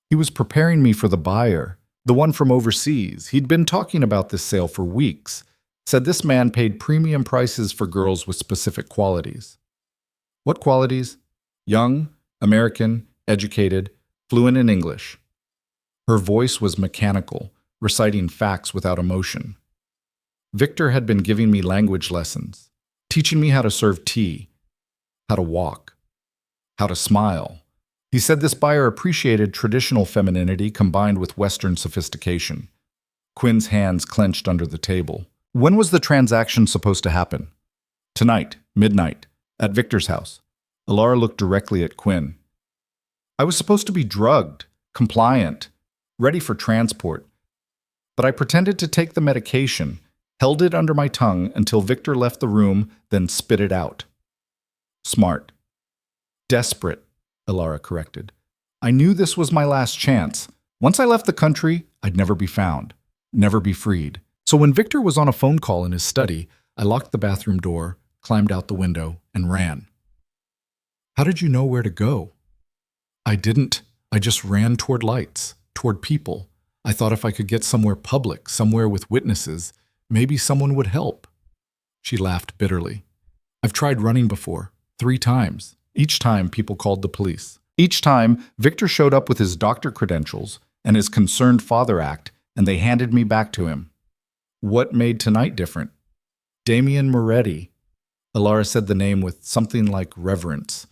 He was preparing me for the buyer, the one from overseas. He'd been talking about this sale for weeks, said this man paid premium prices for girls with specific qualities. What qualities? Young, American, educated, fluent in English. Her voice was mechanical, reciting facts without emotion. Victor had been giving me language lessons, teaching me how to serve tea, how to walk, how to smile. He said this buyer appreciated traditional femininity combined with Western sophistication. Quinn's hands clenched under the table. When was the transaction supposed to happen? Tonight, midnight, at Victor's house. Alara looked directly at Quinn. I was supposed to be drugged, compliant, ready for transport. But I pretended to take the medication, held it under my tongue until Victor left the room, then spit it out. Smart. Desperate, Alara corrected. I knew this was my last chance. Once I left the country, I'd never be found, never be freed. So when Victor was on a phone call in his study, I locked the bathroom door, climbed out the window, and ran. How did you know where to go? I didn't. I just ran toward lights, toward people. I thought if I could get somewhere public, somewhere with witnesses, maybe someone would help. She laughed bitterly. I've tried running before, 3 times. Each time people called the police. Each time Victor showed up with his doctor credentials and his Concerned Father Act, and they handed me back to him. What made tonight different? Damian Moretti. Alara said the name with something like reverence.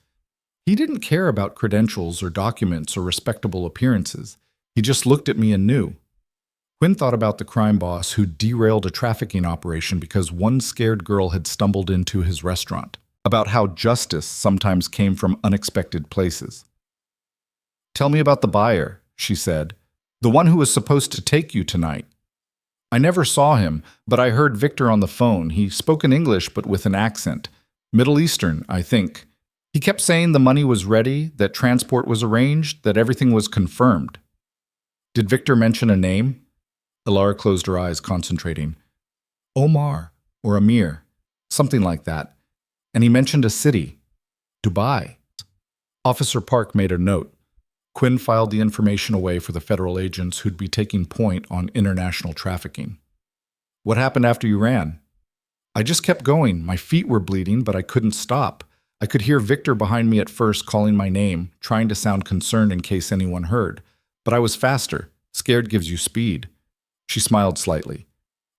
He didn't care about credentials or documents or respectable appearances. He just looked at me and knew. Quinn thought about the crime boss who derailed a trafficking operation because one scared girl had stumbled into his restaurant, about how justice sometimes came from unexpected places. Tell me about the buyer, she said, the one who was supposed to take you tonight. I never saw him, but I heard Victor on the phone. He spoke in English but with an accent. Middle Eastern, I think. He kept saying the money was ready, that transport was arranged, that everything was confirmed. Did Victor mention a name? Alara closed her eyes, concentrating. Omar or Amir, something like that. And he mentioned a city, Dubai. Officer Park made a note. Quinn filed the information away for the federal agents who'd be taking point on international trafficking. What happened after you ran? I just kept going. My feet were bleeding, but I couldn't stop. I could hear Victor behind me at first calling my name, trying to sound concerned in case anyone heard. But I was faster. Scared gives you speed. She smiled slightly.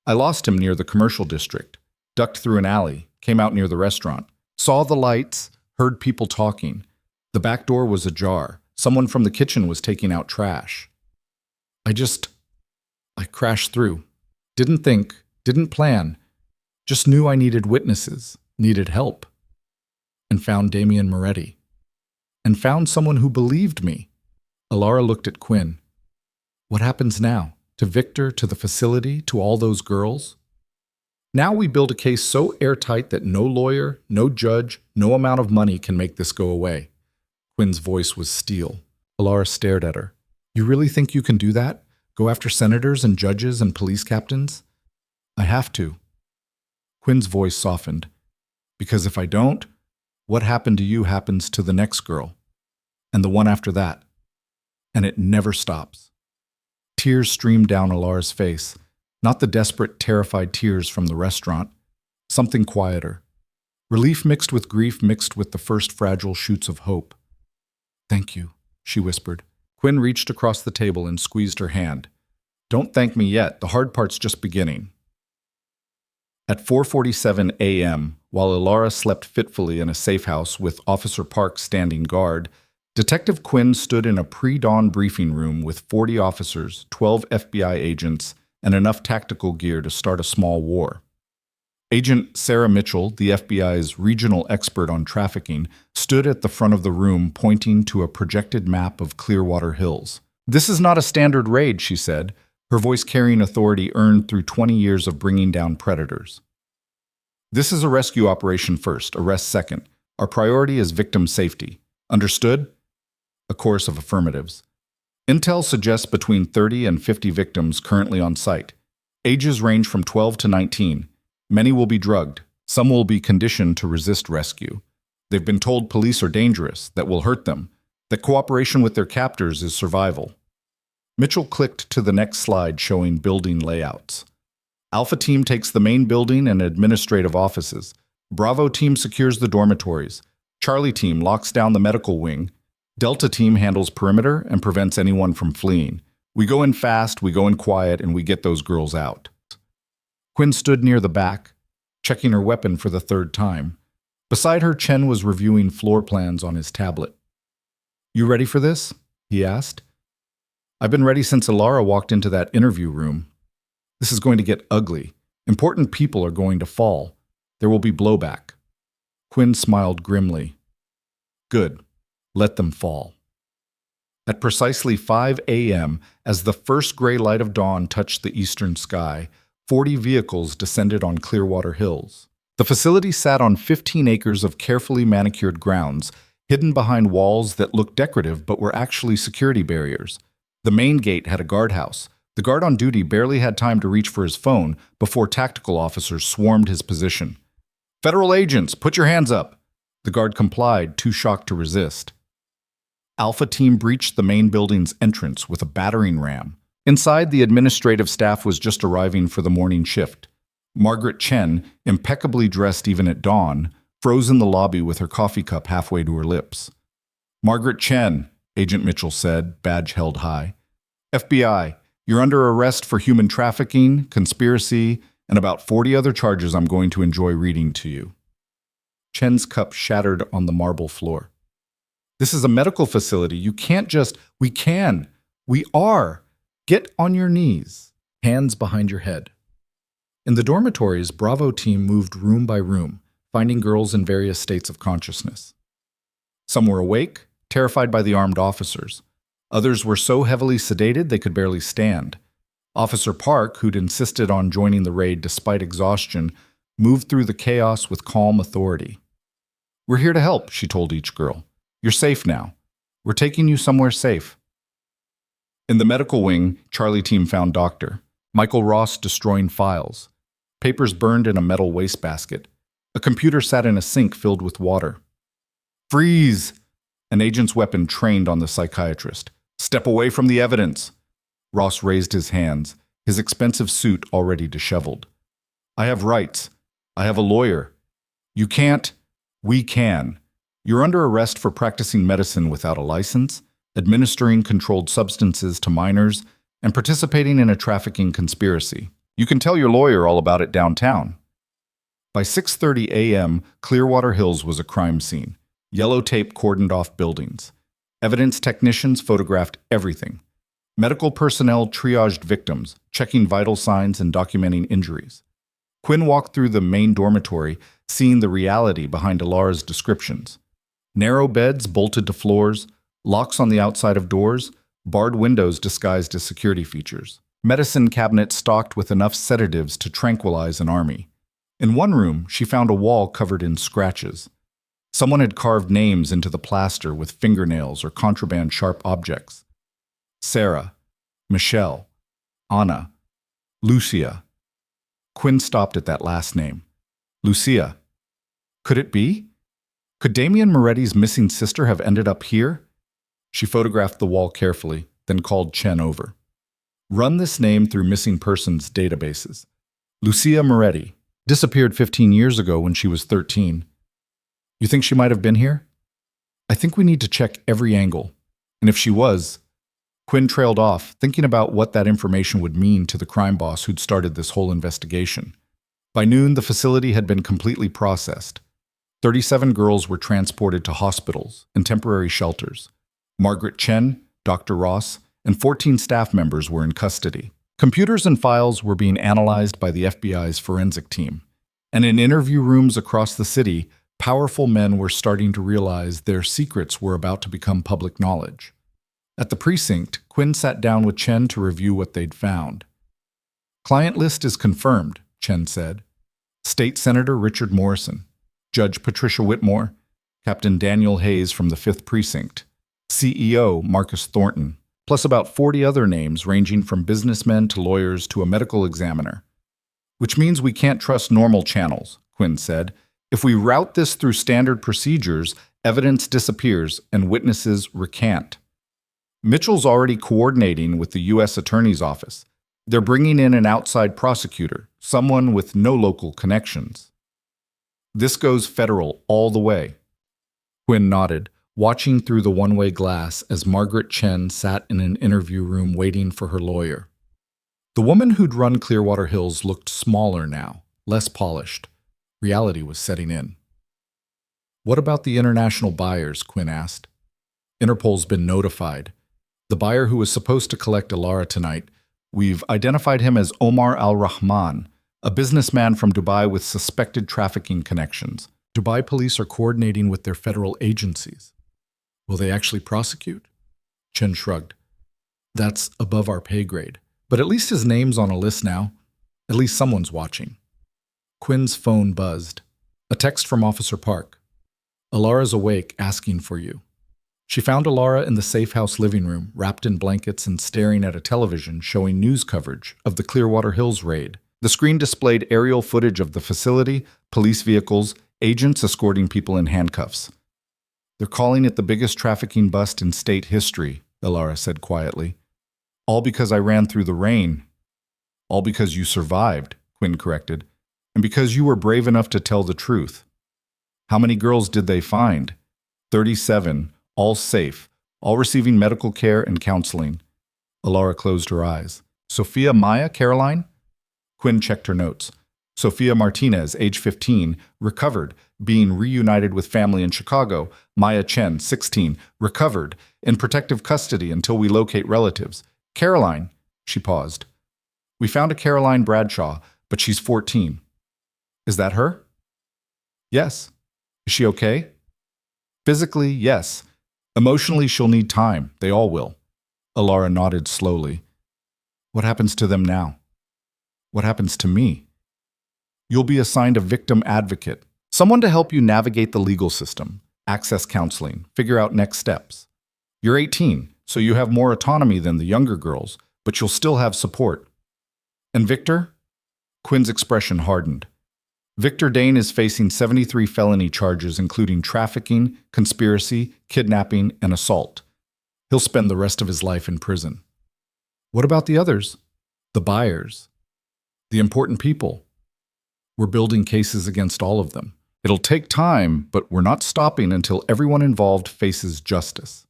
I lost him near the commercial district, ducked through an alley, came out near the restaurant, saw the lights, heard people talking. The back door was ajar. Someone from the kitchen was taking out trash. I crashed through. Didn't think, didn't plan, just knew I needed witnesses. needed help, and found Damian Moretti, and found someone who believed me. Alara looked at Quinn. What happens now? To Victor, to the facility, to all those girls? Now we build a case so airtight that no lawyer, no judge, no amount of money can make this go away. Quinn's voice was steel. Alara stared at her. You really think you can do that? Go after senators and judges and police captains? I have to. Quinn's voice softened. Because if I don't, what happened to you happens to the next girl, and the one after that. And it never stops. Tears streamed down Alara's face, not the desperate, terrified tears from the restaurant, something quieter. Relief mixed with grief mixed with the first fragile shoots of hope. Thank you, she whispered. Quinn reached across the table and squeezed her hand. Don't thank me yet, the hard part's just beginning. At 4:47 a.m., while Alara slept fitfully in a safe house with Officer Park standing guard, Detective Quinn stood in a pre-dawn briefing room with 40 officers, 12 FBI agents, and enough tactical gear to start a small war. Agent Sarah Mitchell, the FBI's regional expert on trafficking, stood at the front of the room pointing to a projected map of Clearwater Hills. This is not a standard raid, she said, her voice carrying authority earned through 20 years of bringing down predators. This is a rescue operation first, arrest second. Our priority is victim safety. Understood? A chorus of affirmatives. Intel suggests between 30 and 50 victims currently on site. Ages range from 12 to 19. Many will be drugged. Some will be conditioned to resist rescue. They've been told police are dangerous, that will hurt them, that cooperation with their captors is survival. Mitchell clicked to the next slide showing building layouts. Alpha Team takes the main building and administrative offices. Bravo Team secures the dormitories. Charlie Team locks down the medical wing. Delta Team handles perimeter and prevents anyone from fleeing. We go in fast, we go in quiet, and we get those girls out. Quinn stood near the back, checking her weapon for the third time. Beside her, Chen was reviewing floor plans on his tablet. You ready for this? He asked. I've been ready since Alara walked into that interview room. This is going to get ugly. Important people are going to fall. There will be blowback. Quinn smiled grimly. Good. Let them fall. At precisely 5 a.m., as the first gray light of dawn touched the eastern sky, 40 vehicles descended on Clearwater Hills. The facility sat on 15 acres of carefully manicured grounds, hidden behind walls that looked decorative but were actually security barriers. The main gate had a guardhouse. The guard on duty barely had time to reach for his phone before tactical officers swarmed his position. Federal agents, put your hands up! The guard complied, too shocked to resist. Alpha Team breached the main building's entrance with a battering ram. Inside, the administrative staff was just arriving for the morning shift. Margaret Chen, impeccably dressed even at dawn, froze in the lobby with her coffee cup halfway to her lips. Margaret Chen, Agent Mitchell said, badge held high. FBI, you're under arrest for human trafficking, conspiracy, and about 40 other charges I'm going to enjoy reading to you. Chen's cup shattered on the marble floor. This is a medical facility. You can't just... We can. We are. Get on your knees. Hands behind your head. In the dormitories, Bravo Team moved room by room, finding girls in various states of consciousness. Some were awake, terrified by the armed officers. Others were so heavily sedated they could barely stand. Officer Park, who'd insisted on joining the raid despite exhaustion, moved through the chaos with calm authority. We're here to help, she told each girl. You're safe now. We're taking you somewhere safe. In the medical wing, Charlie Team found Dr. Michael Ross destroying files. Papers burned in a metal wastebasket. A computer sat in a sink filled with water. Freeze! An agent's weapon trained on the psychiatrist. Step away from the evidence. Ross raised his hands, his expensive suit already disheveled. I have rights. I have a lawyer. You can't. We can. You're under arrest for practicing medicine without a license, administering controlled substances to minors, and participating in a trafficking conspiracy. You can tell your lawyer all about it downtown. By 6:30 a.m., Clearwater Hills was a crime scene. Yellow tape cordoned off buildings. Evidence technicians photographed everything. Medical personnel triaged victims, checking vital signs and documenting injuries. Quinn walked through the main dormitory, seeing the reality behind Alara's descriptions. Narrow beds bolted to floors, locks on the outside of doors, barred windows disguised as security features. Medicine cabinets stocked with enough sedatives to tranquilize an army. In one room, she found a wall covered in scratches. Someone had carved names into the plaster with fingernails or contraband sharp objects. Sarah, Michelle, Anna, Lucia. Quinn stopped at that last name. Lucia. Could it be? Could Damien Moretti's missing sister have ended up here? She photographed the wall carefully, then called Chen over. Run this name through missing persons databases. Lucia Moretti. Disappeared 15 years ago when she was 13. You think she might have been here? I think we need to check every angle. And if she was... Quinn trailed off, thinking about what that information would mean to the crime boss who'd started this whole investigation. By noon, the facility had been completely processed. 37 girls were transported to hospitals and temporary shelters. Margaret Chen, Dr. Ross, and 14 staff members were in custody. Computers and files were being analyzed by the FBI's forensic team. And in interview rooms across the city, powerful men were starting to realize their secrets were about to become public knowledge. At the precinct, Quinn sat down with Chen to review what they'd found. Client list is confirmed, Chen said. State Senator Richard Morrison, Judge Patricia Whitmore, Captain Daniel Hayes from the 5th Precinct, CEO Marcus Thornton, plus about 40 other names ranging from businessmen to lawyers to a medical examiner. Which means we can't trust normal channels, Quinn said. If we route this through standard procedures, evidence disappears and witnesses recant. Mitchell's already coordinating with the U.S. Attorney's Office. They're bringing in an outside prosecutor, someone with no local connections. This goes federal all the way. Quinn nodded, watching through the one-way glass as Margaret Chen sat in an interview room waiting for her lawyer. The woman who'd run Clearwater Hills looked smaller now, less polished. Reality was setting in. What about the international buyers? Quinn asked. Interpol's been notified. The buyer who was supposed to collect Alara tonight, we've identified him as Omar Al-Rahman, a businessman from Dubai with suspected trafficking connections. Dubai police are coordinating with their federal agencies. Will they actually prosecute? Chen shrugged. That's above our pay grade. But at least his name's on a list now. At least someone's watching. Quinn's phone buzzed. A text from Officer Park. Alara's awake, asking for you. She found Alara in the safe house living room, wrapped in blankets and staring at a television showing news coverage of the Clearwater Hills raid. The screen displayed aerial footage of the facility, police vehicles, agents escorting people in handcuffs. They're calling it the biggest trafficking bust in state history, Alara said quietly. All because I ran through the rain. All because you survived, Quinn corrected, and because you were brave enough to tell the truth. How many girls did they find? 37. All safe, all receiving medical care and counseling. Alara closed her eyes. Sophia Maya Caroline? Quinn checked her notes. Sophia Martinez, age 15, recovered, being reunited with family in Chicago. Maya Chen, 16, recovered, in protective custody until we locate relatives. Caroline, she paused. We found a Caroline Bradshaw, but she's 14. Is that her? Yes. Is she okay? Physically, yes. Emotionally, she'll need time. They all will. Alara nodded slowly. What happens to them now? What happens to me? You'll be assigned a victim advocate, someone to help you navigate the legal system, access counseling, figure out next steps. You're 18, so you have more autonomy than the younger girls, but you'll still have support. And Victor? Quinn's expression hardened. Victor Dane is facing 73 felony charges, including trafficking, conspiracy, kidnapping, and assault. He'll spend the rest of his life in prison. What about the others? The buyers? The important people? We're building cases against all of them. It'll take time, but we're not stopping until everyone involved faces justice.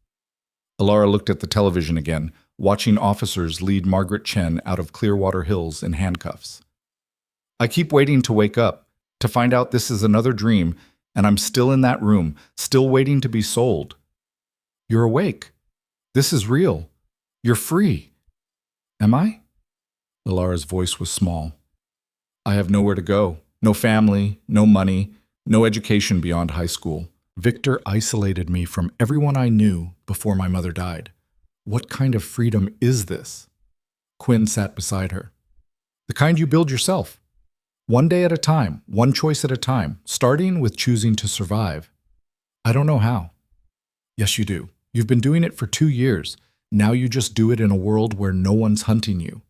Alara looked at the television again, watching officers lead Margaret Chen out of Clearwater Hills in handcuffs. I keep waiting to wake up, to find out this is another dream, and I'm still in that room, still waiting to be sold. You're awake. This is real. You're free. Am I? Alara's voice was small. I have nowhere to go. No family, no money. No education beyond high school. Victor isolated me from everyone I knew before my mother died. What kind of freedom is this? Quinn sat beside her. The kind you build yourself. One day at a time, one choice at a time, starting with choosing to survive. I don't know how. Yes, you do. You've been doing it for 2 years. Now you just do it in a world where no one's hunting you.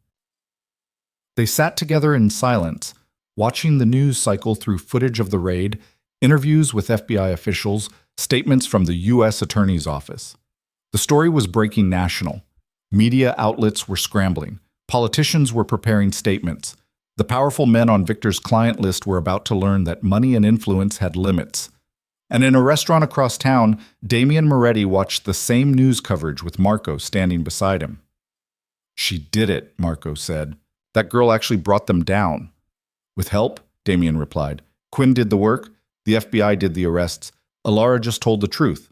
They sat together in silence, watching the news cycle through footage of the raid, interviews with FBI officials, statements from the U.S. Attorney's Office. The story was breaking national. Media outlets were scrambling. Politicians were preparing statements. The powerful men on Victor's client list were about to learn that money and influence had limits. And in a restaurant across town, Damian Moretti watched the same news coverage with Marco standing beside him. She did it, Marco said. That girl actually brought them down. With help, Damian replied. Quinn did the work. The FBI did the arrests. Alara just told the truth.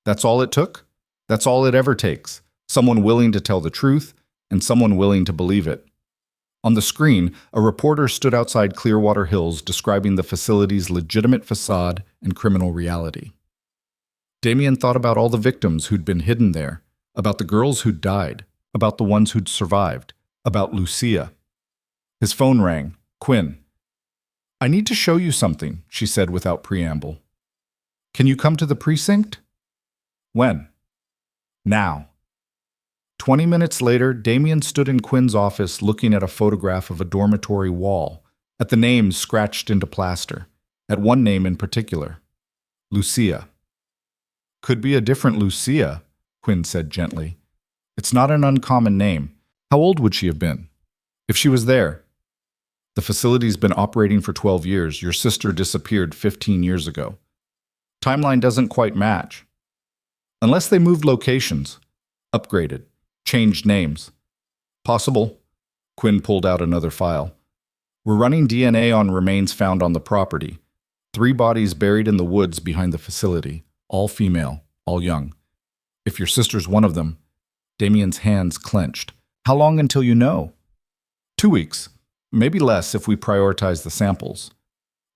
That's all it took? That's all it ever takes. Someone willing to tell the truth and someone willing to believe it. On the screen, a reporter stood outside Clearwater Hills describing the facility's legitimate facade and criminal reality. Damian thought about all the victims who'd been hidden there, about the girls who'd died, about the ones who'd survived, about Lucia. His phone rang. Quinn. I need to show you something, she said without preamble. Can you come to the precinct? When? Now. 20 minutes later, Damian stood in Quinn's office looking at a photograph of a dormitory wall, at the names scratched into plaster, at one name in particular, Lucia. Could be a different Lucia, Quinn said gently. It's not an uncommon name. How old would she have been? If she was there. The facility's been operating for 12 years. Your sister disappeared 15 years ago. Timeline doesn't quite match. Unless they moved locations, upgraded, changed names. Possible. Quinn pulled out another file. We're running DNA on remains found on the property. 3 bodies buried in the woods behind the facility, all female, all young. If your sister's one of them, Damian's hands clenched. How long until you know? 2 weeks. Maybe less if we prioritize the samples.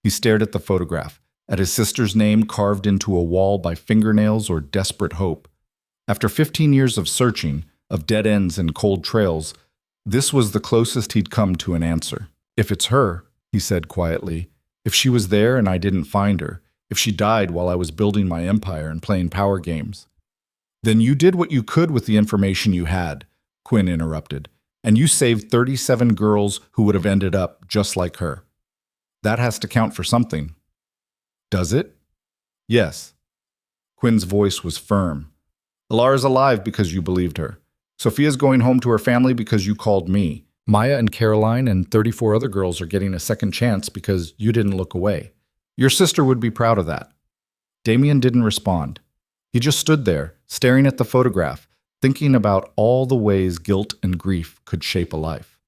He stared at the photograph, at his sister's name carved into a wall by fingernails or desperate hope. After 15 years of searching, of dead ends and cold trails, this was the closest he'd come to an answer. If it's her, he said quietly, if she was there and I didn't find her, if she died while I was building my empire and playing power games. Then you did what you could with the information you had, Quinn interrupted, and you saved 37 girls who would have ended up just like her. That has to count for something. Does it? Yes. Quinn's voice was firm. Alara's alive because you believed her. Sophia's going home to her family because you called me. Maya and Caroline and 34 other girls are getting a second chance because you didn't look away. Your sister would be proud of that. Damian didn't respond. He just stood there, staring at the photograph, thinking about all the ways guilt and grief could shape a life.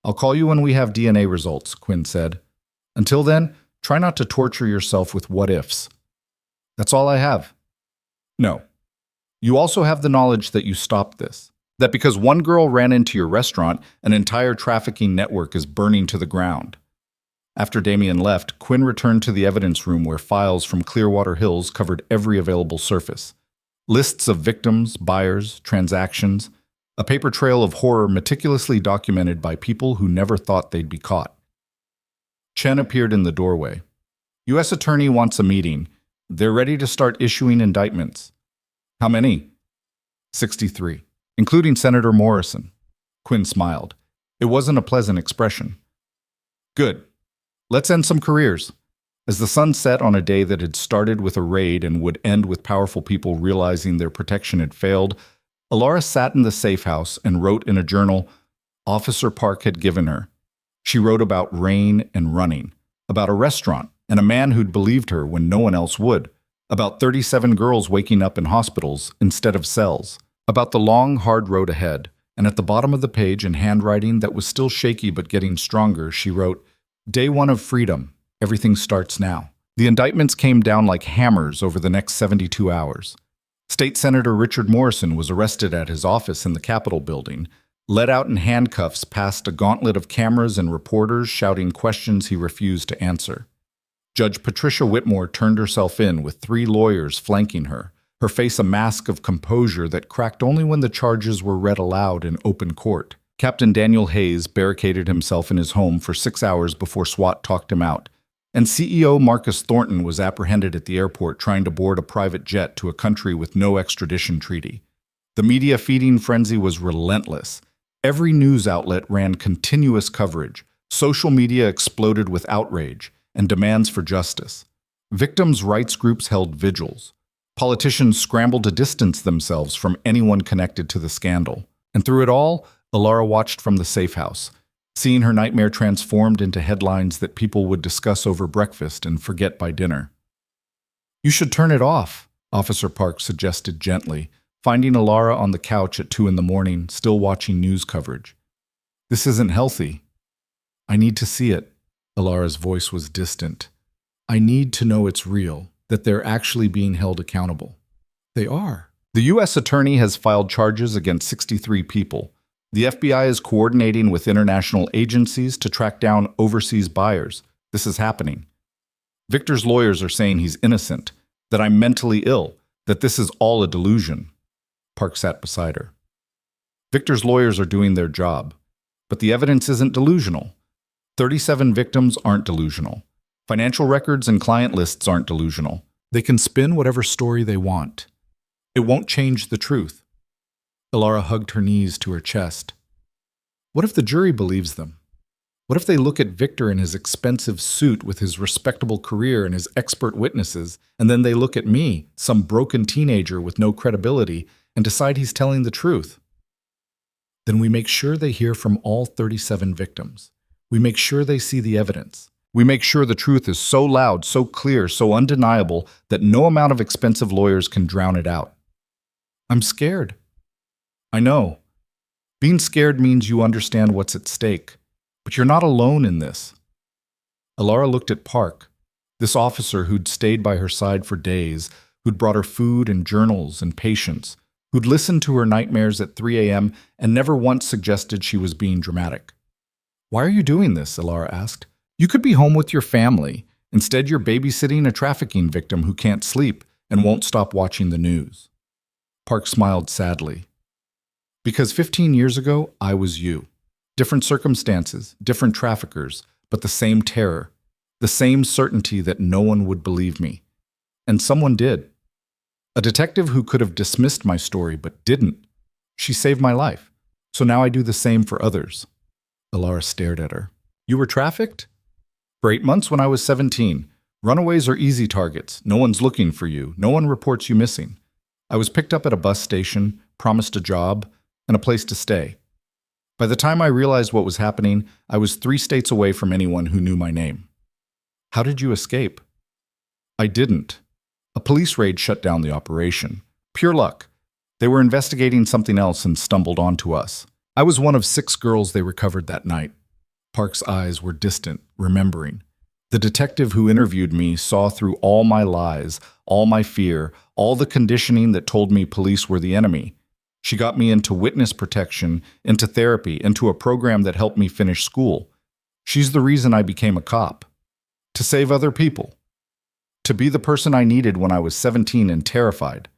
I'll call you when we have DNA results, Quinn said. Until then, try not to torture yourself with what-ifs. That's all I have. No. You also have the knowledge that you stopped this. That because one girl ran into your restaurant, an entire trafficking network is burning to the ground. After Damian left, Quinn returned to the evidence room where files from Clearwater Hills covered every available surface. Lists of victims, buyers, transactions, a paper trail of horror meticulously documented by people who never thought they'd be caught. Chen appeared in the doorway. U.S. Attorney wants a meeting. They're ready to start issuing indictments. How many? 63, including Senator Morrison. Quinn smiled. It wasn't a pleasant expression. Good. Let's end some careers. As the sun set on a day that had started with a raid and would end with powerful people realizing their protection had failed, Alara sat in the safe house and wrote in a journal Officer Park had given her. She wrote about rain and running, about a restaurant and a man who'd believed her when no one else would, about 37 girls waking up in hospitals instead of cells, about the long, hard road ahead, and at the bottom of the page in handwriting that was still shaky but getting stronger, she wrote, Day 1 of freedom. Everything starts now. The indictments came down like hammers over the next 72 hours. State Senator Richard Morrison was arrested at his office in the Capitol building, led out in handcuffs past a gauntlet of cameras and reporters shouting questions he refused to answer. Judge Patricia Whitmore turned herself in with 3 lawyers flanking her, her face a mask of composure that cracked only when the charges were read aloud in open court. Captain Daniel Hayes barricaded himself in his home for 6 hours before SWAT talked him out, and CEO Marcus Thornton was apprehended at the airport trying to board a private jet to a country with no extradition treaty. The media feeding frenzy was relentless. Every news outlet ran continuous coverage. Social media exploded with outrage and demands for justice. Victims' rights groups held vigils. Politicians scrambled to distance themselves from anyone connected to the scandal. And through it all, Alara watched from the safe house, seeing her nightmare transformed into headlines that people would discuss over breakfast and forget by dinner. "You should turn it off," Officer Park suggested gently, finding Alara on the couch at 2 in the morning, still watching news coverage. "This isn't healthy." "I need to see it." Alara's voice was distant. "I need to know it's real, that they're actually being held accountable." "They are." The U.S. Attorney has filed charges against 63 people. The FBI is coordinating with international agencies to track down overseas buyers. This is happening. Victor's lawyers are saying he's innocent, that I'm mentally ill, that this is all a delusion. Park sat beside her. Victor's lawyers are doing their job, but the evidence isn't delusional. 37 victims aren't delusional. Financial records and client lists aren't delusional. They can spin whatever story they want. It won't change the truth. Alara hugged her knees to her chest. What if the jury believes them? What if they look at Victor in his expensive suit with his respectable career and his expert witnesses, and then they look at me, some broken teenager with no credibility, and decide he's telling the truth? Then we make sure they hear from all 37 victims. We make sure they see the evidence. We make sure the truth is so loud, so clear, so undeniable that no amount of expensive lawyers can drown it out. I'm scared. I know. Being scared means you understand what's at stake, but you're not alone in this. Alara looked at Park, this officer who'd stayed by her side for days, who'd brought her food and journals and patience, who'd listened to her nightmares at 3 a.m. and never once suggested she was being dramatic. Why are you doing this? Alara asked. You could be home with your family. Instead, you're babysitting a trafficking victim who can't sleep and won't stop watching the news. Park smiled sadly. Because 15 years ago, I was you. Different circumstances, different traffickers, but the same terror, the same certainty that no one would believe me. And someone did. A detective who could have dismissed my story but didn't. She saved my life. So now I do the same for others. Alara stared at her. You were trafficked? For 8 months when I was 17. Runaways are easy targets. No one's looking for you. No one reports you missing. I was picked up at a bus station, promised a job, and a place to stay. By the time I realized what was happening, I was 3 states away from anyone who knew my name. How did you escape? I didn't. A police raid shut down the operation. Pure luck. They were investigating something else and stumbled onto us. I was one of 6 girls they recovered that night. Park's eyes were distant, remembering. The detective who interviewed me saw through all my lies, all my fear, all the conditioning that told me police were the enemy. She got me into witness protection, into therapy, into a program that helped me finish school. She's the reason I became a cop. To save other people. To be the person I needed when I was 17 and terrified.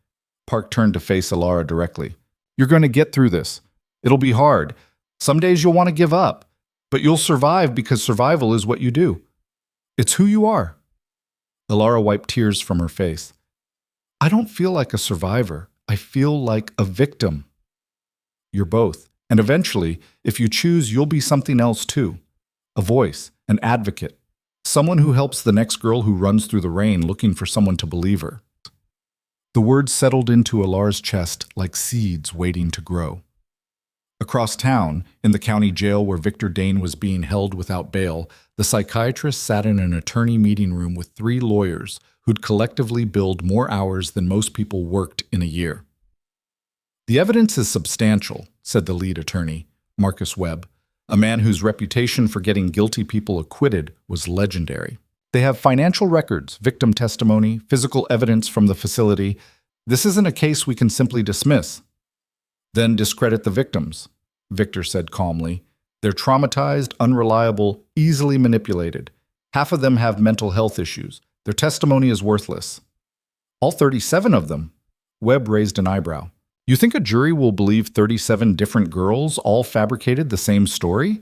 Park turned to face Alara directly. You're going to get through this. It'll be hard. Some days you'll want to give up. But you'll survive because survival is what you do. It's who you are. Alara wiped tears from her face. I don't feel like a survivor. I feel like a victim. You're both. And eventually, if you choose, you'll be something else too. A voice, an advocate, someone who helps the next girl who runs through the rain looking for someone to believe her. The words settled into Alara's chest like seeds waiting to grow. Across town, in the county jail where Victor Dane was being held without bail, the psychiatrist sat in an attorney meeting room with 3 lawyers who'd collectively billed more hours than most people worked in a year. The evidence is substantial, said the lead attorney, Marcus Webb, a man whose reputation for getting guilty people acquitted was legendary. They have financial records, victim testimony, physical evidence from the facility. This isn't a case we can simply dismiss. Then discredit the victims, Victor said calmly. They're traumatized, unreliable, easily manipulated. Half of them have mental health issues. Their testimony is worthless. All 37 of them? Webb raised an eyebrow. You think a jury will believe 37 different girls all fabricated the same story?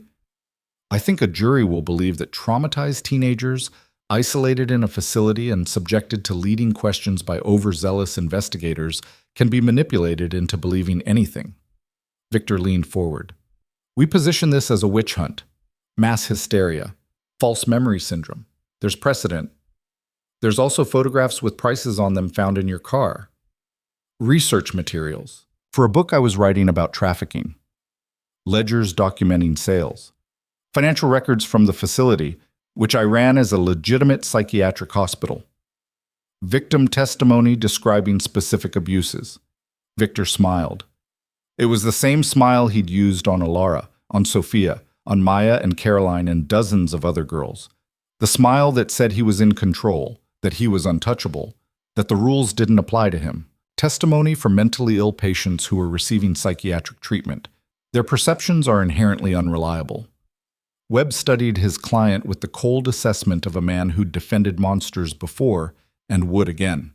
I think a jury will believe that traumatized teenagers, isolated in a facility and subjected to leading questions by overzealous investigators, can be manipulated into believing anything. Victor leaned forward. We position this as a witch hunt, mass hysteria, false memory syndrome. There's precedent. There's also photographs with prices on them found in your car. Research materials for a book I was writing about trafficking. Ledgers documenting sales. Financial records from the facility, which I ran as a legitimate psychiatric hospital. Victim testimony describing specific abuses. Victor smiled. It was the same smile he'd used on Alara, on Sophia, on Maya and Caroline and dozens of other girls. The smile that said he was in control, that he was untouchable, that the rules didn't apply to him. Testimony from mentally ill patients who were receiving psychiatric treatment. Their perceptions are inherently unreliable. Webb studied his client with the cold assessment of a man who'd defended monsters before and would again.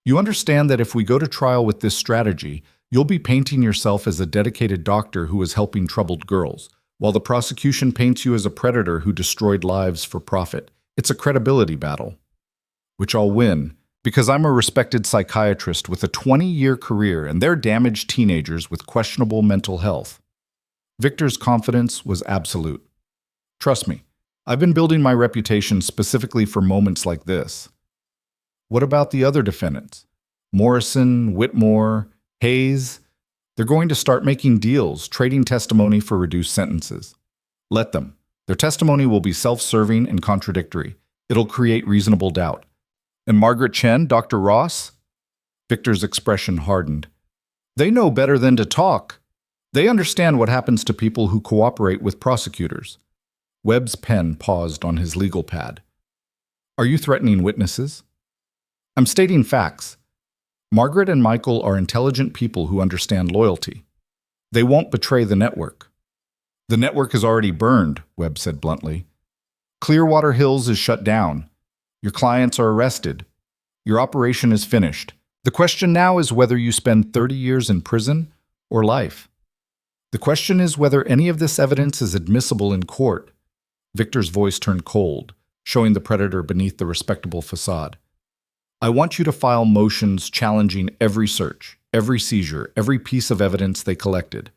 You understand that if we go to trial with this strategy, you'll be painting yourself as a dedicated doctor who is helping troubled girls, while the prosecution paints you as a predator who destroyed lives for profit. It's a credibility battle, which I'll win, because I'm a respected psychiatrist with a 20-year career and they're damaged teenagers with questionable mental health. Victor's confidence was absolute. Trust me, I've been building my reputation specifically for moments like this. What about the other defendants? Morrison, Whitmore, Hayes? They're going to start making deals, trading testimony for reduced sentences. Let them. Their testimony will be self-serving and contradictory. It'll create reasonable doubt. And Margaret Chen, Dr. Ross? Victor's expression hardened. They know better than to talk. They understand what happens to people who cooperate with prosecutors. Webb's pen paused on his legal pad. Are you threatening witnesses? I'm stating facts. Margaret and Michael are intelligent people who understand loyalty. They won't betray the network. The network is already burned, Webb said bluntly. Clearwater Hills is shut down. Your clients are arrested. Your operation is finished. The question now is whether you spend 30 years in prison or life. The question is whether any of this evidence is admissible in court. Victor's voice turned cold, showing the predator beneath the respectable facade. I want you to file motions challenging every search, every seizure, every piece of evidence they collected.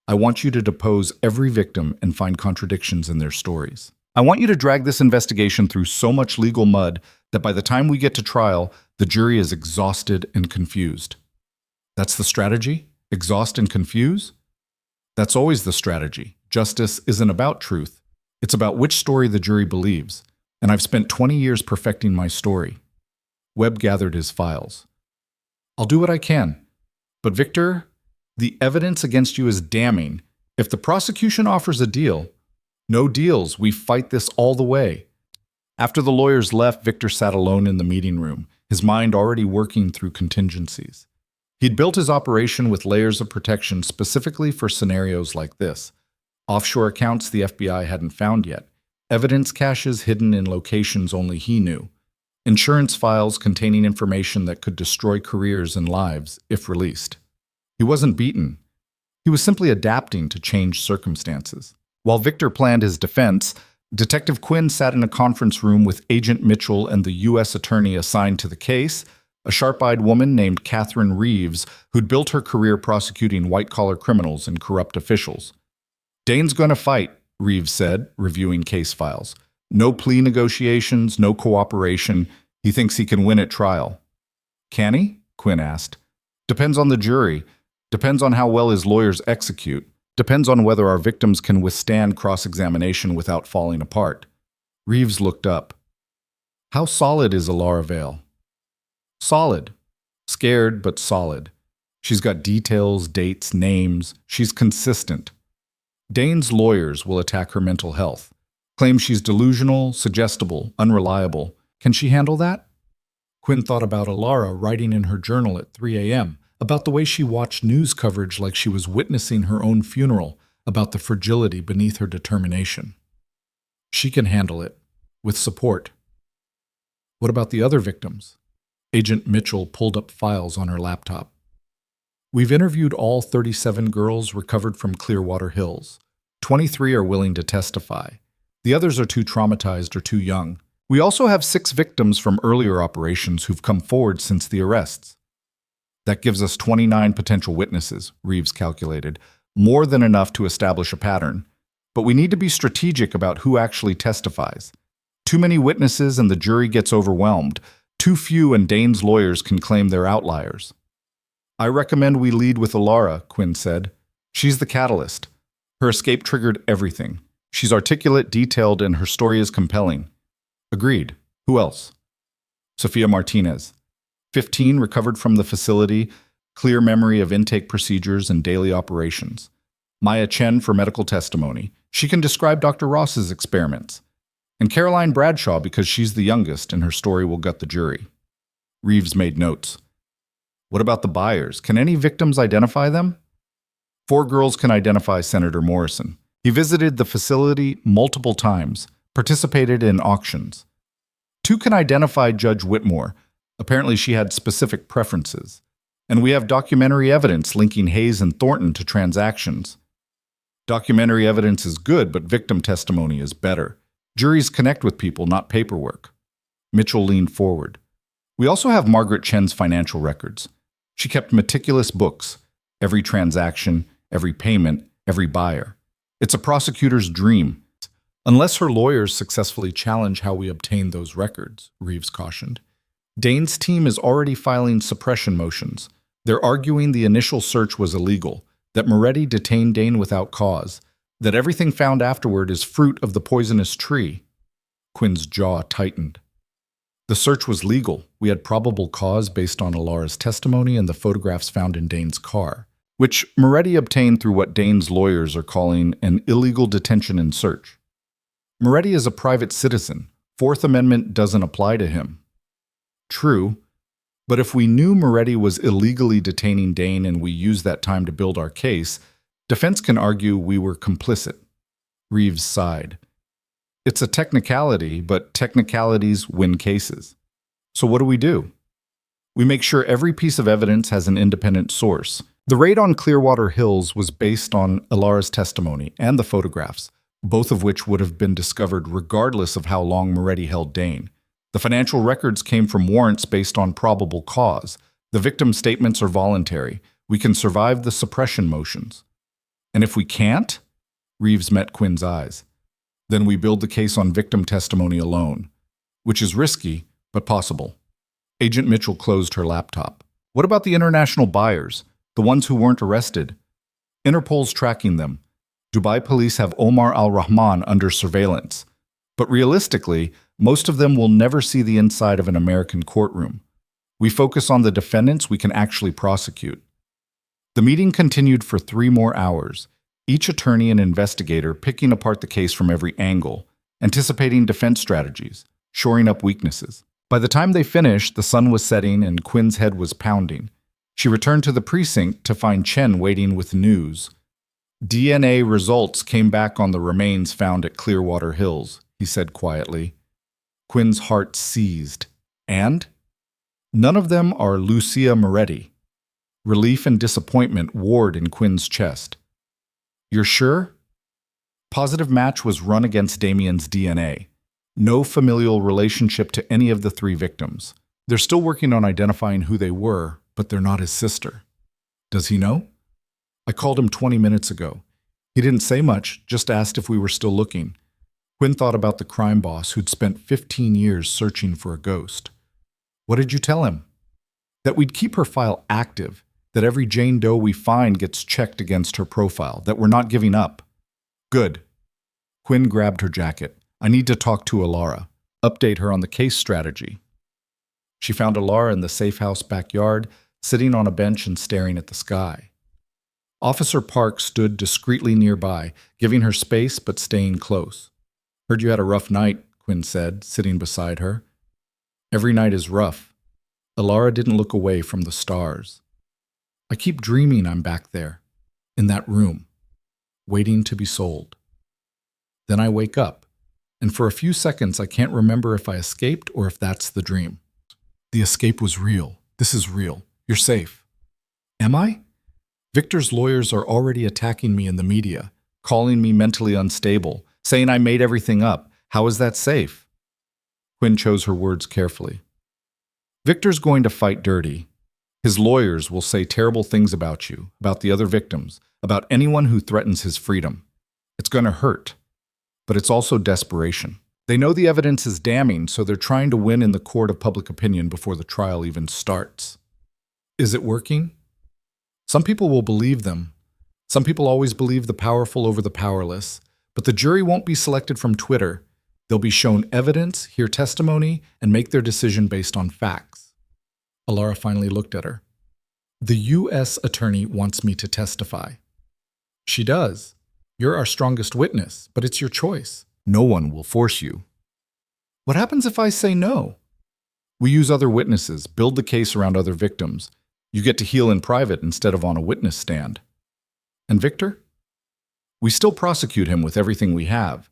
I want you to depose every victim and find contradictions in their stories. I want you to drag this investigation through so much legal mud that by the time we get to trial, the jury is exhausted and confused. That's the strategy? Exhaust and confuse? That's always the strategy. Justice isn't about truth. It's about which story the jury believes. And I've spent 20 years perfecting my story. Webb gathered his files. I'll do what I can. But Victor, the evidence against you is damning. If the prosecution offers a deal, no deals, we fight this all the way. After the lawyers left, Victor sat alone in the meeting room, his mind already working through contingencies. He'd built his operation with layers of protection specifically for scenarios like this. Offshore accounts the FBI hadn't found yet, evidence caches hidden in locations only he knew, insurance files containing information that could destroy careers and lives if released. He wasn't beaten. He was simply adapting to changed circumstances. While Victor planned his defense, Detective Quinn sat in a conference room with Agent Mitchell and the U.S. attorney assigned to the case, a sharp-eyed woman named Catherine Reeves, who'd built her career prosecuting white-collar criminals and corrupt officials. Dane's going to fight, Reeves said, reviewing case files. No plea negotiations, no cooperation. He thinks he can win at trial. Can he? Quinn asked. Depends on the jury. Depends on how well his lawyers execute. Depends on whether our victims can withstand cross-examination without falling apart. Reeves looked up. How solid is Alara Vale? Solid. Scared, but solid. She's got details, dates, names. She's consistent. Dane's lawyers will attack her mental health. Claim she's delusional, suggestible, unreliable. Can she handle that? Quinn thought about Alara writing in her journal at 3 a.m., about the way she watched news coverage like she was witnessing her own funeral, about the fragility beneath her determination. She can handle it. with support. What about the other victims? Agent Mitchell pulled up files on her laptop. We've interviewed all 37 girls recovered from Clearwater Hills. 23 are willing to testify. The others are too traumatized or too young. We also have 6 victims from earlier operations who've come forward since the arrests. That gives us 29 potential witnesses, Reeves calculated, more than enough to establish a pattern. But we need to be strategic about who actually testifies. Too many witnesses and the jury gets overwhelmed. Too few and Dane's lawyers can claim they're outliers. I recommend we lead with Alara, Quinn said. She's the catalyst. Her escape triggered everything. She's articulate, detailed, and her story is compelling. Agreed. Who else? Sophia Martinez. 15, recovered from the facility, clear memory of intake procedures and daily operations. Maya Chen for medical testimony. She can describe Dr. Ross's experiments. And Caroline Bradshaw because she's the youngest and her story will gut the jury. Reeves made notes. What about the buyers? Can any victims identify them? 4 girls can identify Senator Morrison. He visited the facility multiple times, participated in auctions. 2 can identify Judge Whitmore. Apparently she had specific preferences. And we have documentary evidence linking Hayes and Thornton to transactions. Documentary evidence is good, but victim testimony is better. Juries connect with people, not paperwork. Mitchell leaned forward. We also have Margaret Chen's financial records. She kept meticulous books, every transaction, every payment, every buyer. It's a prosecutor's dream. Unless her lawyers successfully challenge how we obtained those records, Reeves cautioned. Dane's team is already filing suppression motions. They're arguing the initial search was illegal, that Moretti detained Dane without cause, that everything found afterward is fruit of the poisonous tree. Quinn's jaw tightened. The search was legal. We had probable cause based on Alara's testimony and the photographs found in Dane's car, which Moretti obtained through what Dane's lawyers are calling an illegal detention and search. Moretti is a private citizen. Fourth Amendment doesn't apply to him. True, but if we knew Moretti was illegally detaining Dane and we used that time to build our case, defense can argue we were complicit. Reeves sighed. It's a technicality, but technicalities win cases. So what do? We make sure every piece of evidence has an independent source. The raid on Clearwater Hills was based on Alara's testimony and the photographs, both of which would have been discovered regardless of how long Moretti held Dane. The financial records came from warrants based on probable cause. The victim's statements are voluntary. We can survive the suppression motions. And if we can't? Reeves met Quinn's eyes. Then we build the case on victim testimony alone, which is risky, but possible. Agent Mitchell closed her laptop. What about the international buyers, the ones who weren't arrested? Interpol's tracking them. Dubai police have Omar al-Rahman under surveillance. But realistically, most of them will never see the inside of an American courtroom. We focus on the defendants we can actually prosecute. The meeting continued for 3 more hours, each attorney and investigator picking apart the case from every angle, anticipating defense strategies, shoring up weaknesses. By the time they finished, the sun was setting and Quinn's head was pounding. She returned to the precinct to find Chen waiting with news. DNA results came back on the remains found at Clearwater Hills, he said quietly. Quinn's heart seized. And? None of them are Lucia Moretti. Relief and disappointment warred in Quinn's chest. You're sure? Positive match was run against Damien's DNA. No familial relationship to any of the 3 victims. They're still working on identifying who they were, but they're not his sister. Does he know? I called him 20 minutes ago. He didn't say much, just asked if we were still looking. Quinn thought about the crime boss who'd spent 15 years searching for a ghost. What did you tell him? That we'd keep her file active, that every Jane Doe we find gets checked against her profile, that we're not giving up. Good. Quinn grabbed her jacket. I need to talk to Alara. Update her on the case strategy. She found Alara in the safe house backyard, sitting on a bench and staring at the sky. Officer Park stood discreetly nearby, giving her space but staying close. Heard you had a rough night, Quinn said, sitting beside her. Every night is rough. Alara didn't look away from the stars. I keep dreaming I'm back there, in that room, waiting to be sold. Then I wake up, and for a few seconds I can't remember if I escaped or if that's the dream. The escape was real. This is real. You're safe. Am I? Victor's lawyers are already attacking me in the media, calling me mentally unstable, saying I made everything up. How is that safe? Quinn chose her words carefully. Victor's going to fight dirty. His lawyers will say terrible things about you, about the other victims, about anyone who threatens his freedom. It's going to hurt, but it's also desperation. They know the evidence is damning, so they're trying to win in the court of public opinion before the trial even starts. Is it working? Some people will believe them. Some people always believe the powerful over the powerless, but the jury won't be selected from Twitter. They'll be shown evidence, hear testimony, and make their decision based on facts. Alara finally looked at her. The U.S. attorney wants me to testify. She does. You're our strongest witness, but it's your choice. No one will force you. What happens if I say no? We use other witnesses, build the case around other victims. You get to heal in private instead of on a witness stand. And Victor? We still prosecute him with everything we have,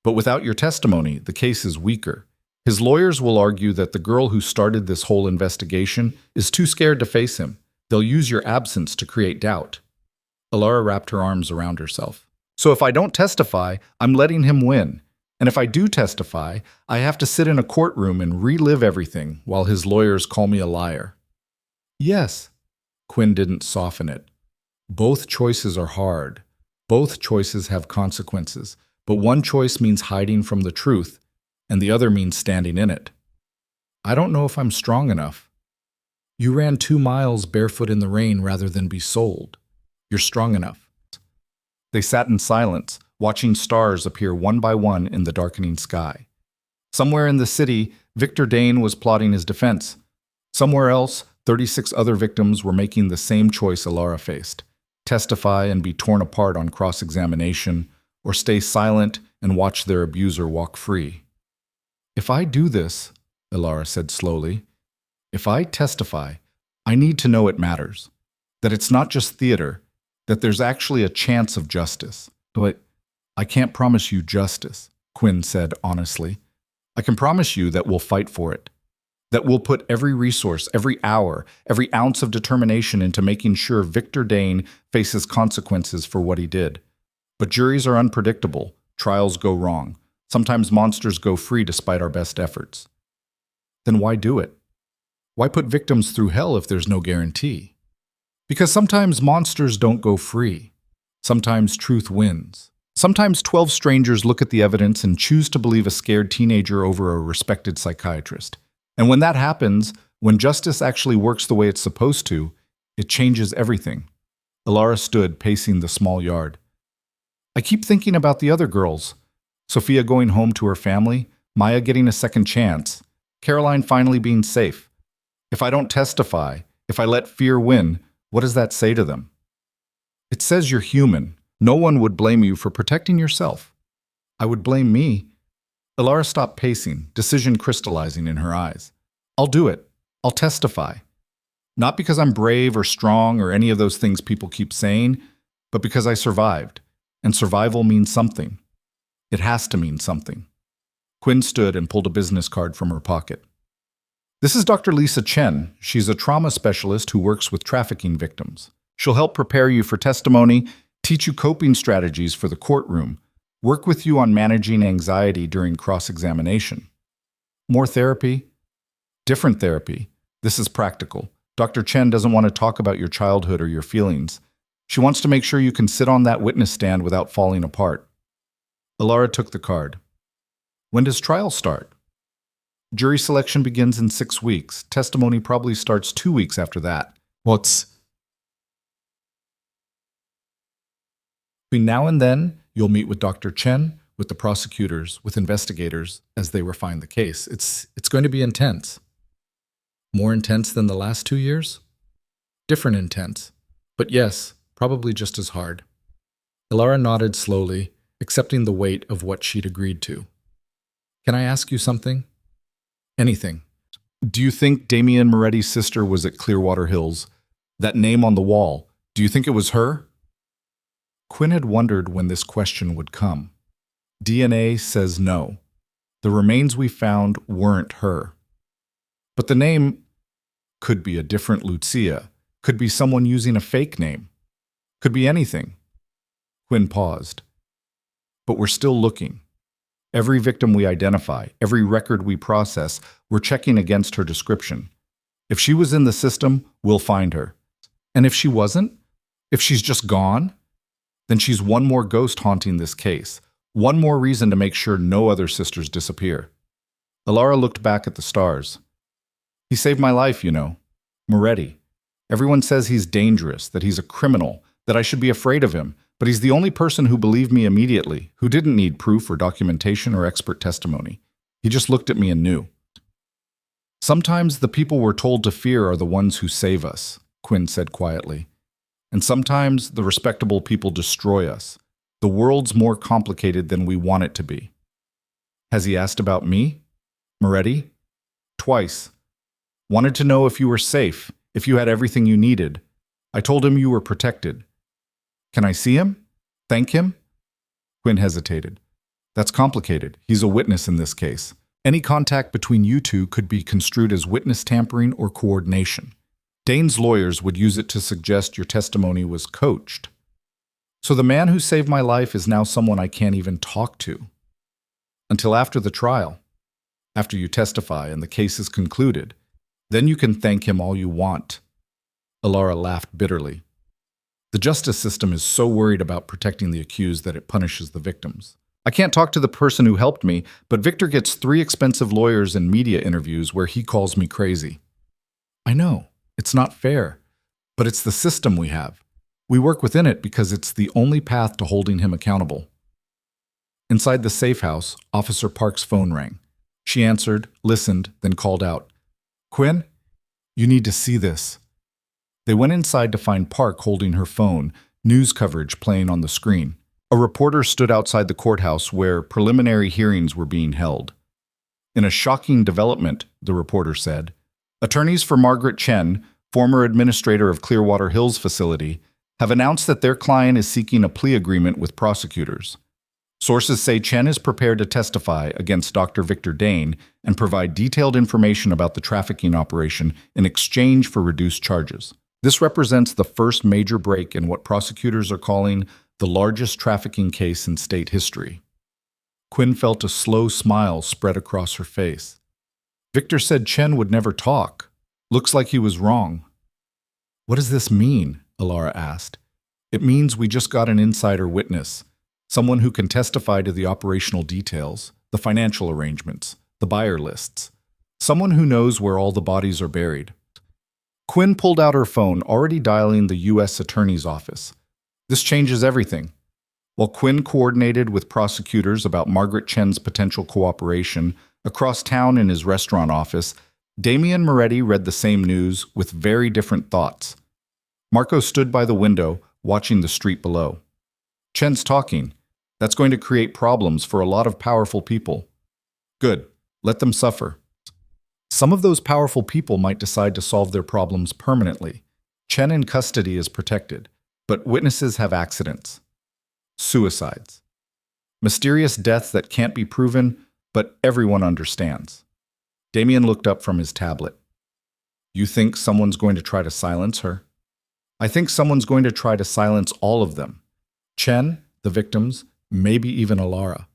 but without your testimony, the case is weaker. His lawyers will argue that the girl who started this whole investigation is too scared to face him. They'll use your absence to create doubt. Alara wrapped her arms around herself. So if I don't testify, I'm letting him win. And if I do testify, I have to sit in a courtroom and relive everything while his lawyers call me a liar. Yes. Quinn didn't soften it. Both choices are hard. Both choices have consequences, but one choice means hiding from the truth, and the other means standing in it. I don't know if I'm strong enough. You ran 2 miles barefoot in the rain rather than be sold. You're strong enough. They sat in silence, watching stars appear one by one in the darkening sky. Somewhere in the city, Victor Dane was plotting his defense. Somewhere else, 36 other victims were making the same choice Alara faced: testify and be torn apart on cross-examination, or stay silent and watch their abuser walk free. If I do this, Alara said slowly, if I testify, I need to know it matters, that it's not just theater, that there's actually a chance of justice. But I can't promise you justice, Quinn said honestly. I can promise you that we'll fight for it, that we'll put every resource, every hour, every ounce of determination into making sure Victor Dane faces consequences for what he did. But juries are unpredictable. Trials go wrong. Sometimes monsters go free despite our best efforts. Then why do it? Why put victims through hell if there's no guarantee? Because sometimes monsters don't go free. Sometimes truth wins. Sometimes 12 strangers look at the evidence and choose to believe a scared teenager over a respected psychiatrist. And when that happens, when justice actually works the way it's supposed to, it changes everything. Alara stood, pacing the small yard. I keep thinking about the other girls. Sophia going home to her family, Maya getting a second chance, Caroline finally being safe. If I don't testify, if I let fear win, what does that say to them? It says you're human. No one would blame you for protecting yourself. I would blame me. Alara stopped pacing, decision crystallizing in her eyes. I'll do it. I'll testify. Not because I'm brave or strong or any of those things people keep saying, but because I survived. And survival means something. It has to mean something. Quinn stood and pulled a business card from her pocket. This is Dr. Lisa Chen. She's a trauma specialist who works with trafficking victims. She'll help prepare you for testimony, teach you coping strategies for the courtroom, work with you on managing anxiety during cross-examination. More therapy? Different therapy. This is practical. Dr. Chen doesn't want to talk about your childhood or your feelings. She wants to make sure you can sit on that witness stand without falling apart. Alara took the card. When does trial start? Jury selection begins in 6 weeks. Testimony probably starts 2 weeks after that. Between now and then, you'll meet with Dr. Chen, with the prosecutors, with investigators, as they refine the case. It's going to be intense. More intense than the last 2 years? Different intense. But yes, probably just as hard. Alara nodded slowly, accepting the weight of what she'd agreed to. Can I ask you something? Anything. Do you think Damian Moretti's sister was at Clearwater Hills? That name on the wall, do you think it was her? Quinn had wondered when this question would come. DNA says no. The remains we found weren't her. But the name could be a different Lucia, could be someone using a fake name, could be anything. Quinn paused. But we're still looking. Every victim we identify, every record we process, we're checking against her description. If she was in the system, we'll find her. And if she wasn't, if she's just gone, then she's one more ghost haunting this case, one more reason to make sure no other sisters disappear. Alara looked back at the stars. He saved my life, you know. Moretti. Everyone says he's dangerous, that he's a criminal, that I should be afraid of him, but he's the only person who believed me immediately, who didn't need proof or documentation or expert testimony. He just looked at me and knew. Sometimes the people we're told to fear are the ones who save us, Quinn said quietly. And sometimes the respectable people destroy us. The world's more complicated than we want it to be. Has he asked about me? Moretti? Twice. Wanted to know if you were safe, if you had everything you needed. I told him you were protected. Can I see him? Thank him? Quinn hesitated. That's complicated. He's a witness in this case. Any contact between you two could be construed as witness tampering or coordination. Dane's lawyers would use it to suggest your testimony was coached. So the man who saved my life is now someone I can't even talk to. Until after the trial. After you testify and the case is concluded. Then you can thank him all you want. Alara laughed bitterly. The justice system is so worried about protecting the accused that it punishes the victims. I can't talk to the person who helped me, but Victor gets 3 expensive lawyers and media interviews where he calls me crazy. I know, it's not fair, but it's the system we have. We work within it because it's the only path to holding him accountable. Inside the safe house, Officer Park's phone rang. She answered, listened, then called out, Quinn, you need to see this. They went inside to find Park holding her phone, news coverage playing on the screen. A reporter stood outside the courthouse where preliminary hearings were being held. In a shocking development, the reporter said, attorneys for Margaret Chen, former administrator of Clearwater Hills facility, have announced that their client is seeking a plea agreement with prosecutors. Sources say Chen is prepared to testify against Dr. Victor Dane and provide detailed information about the trafficking operation in exchange for reduced charges. This represents the first major break in what prosecutors are calling the largest trafficking case in state history. Quinn felt a slow smile spread across her face. Victor said Chen would never talk. Looks like he was wrong. What does this mean? Alara asked. It means we just got an insider witness, someone who can testify to the operational details, the financial arrangements, the buyer lists, someone who knows where all the bodies are buried. Quinn pulled out her phone, already dialing the U.S. Attorney's Office. This changes everything. While Quinn coordinated with prosecutors about Margaret Chen's potential cooperation, across town in his restaurant office, Damian Moretti read the same news with very different thoughts. Marco stood by the window, watching the street below. Chen's talking. That's going to create problems for a lot of powerful people. Good. Let them suffer. Some of those powerful people might decide to solve their problems permanently. Chen in custody is protected, but witnesses have accidents. Suicides. Mysterious deaths that can't be proven, but everyone understands. Damien looked up from his tablet. You think someone's going to try to silence her? I think someone's going to try to silence all of them. Chen, the victims, maybe even Alara.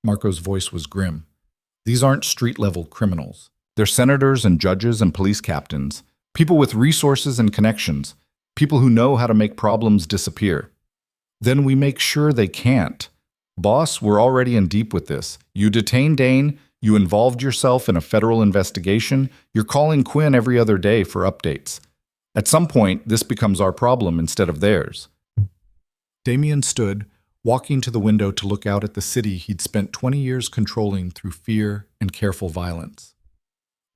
Marco's voice was grim. These aren't street-level criminals. They're senators and judges and police captains, people with resources and connections, people who know how to make problems disappear. Then we make sure they can't. Boss, we're already in deep with this. You detained Dane, you involved yourself in a federal investigation, you're calling Quinn every other day for updates. At some point, this becomes our problem instead of theirs. Damien stood, walking to the window to look out at the city he'd spent 20 years controlling through fear and careful violence.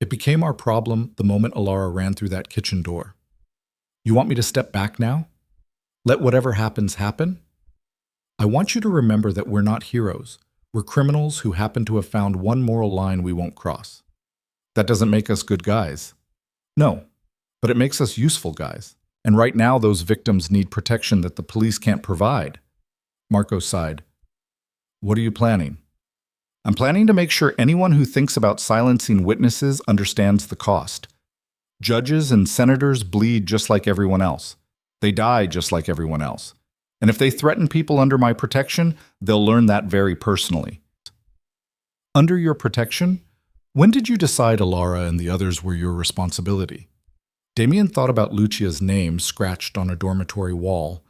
It became our problem the moment Alara ran through that kitchen door. You want me to step back now? Let whatever happens happen? I want you to remember that we're not heroes. We're criminals who happen to have found one moral line we won't cross. That doesn't make us good guys. No, but it makes us useful guys. And right now those victims need protection that the police can't provide. Marco sighed. What are you planning? I'm planning to make sure anyone who thinks about silencing witnesses understands the cost. Judges and senators bleed just like everyone else. They die just like everyone else. And if they threaten people under my protection, they'll learn that very personally. Under your protection? When did you decide Alara and the others were your responsibility? Damien thought about Lucia's name scratched on a dormitory wall,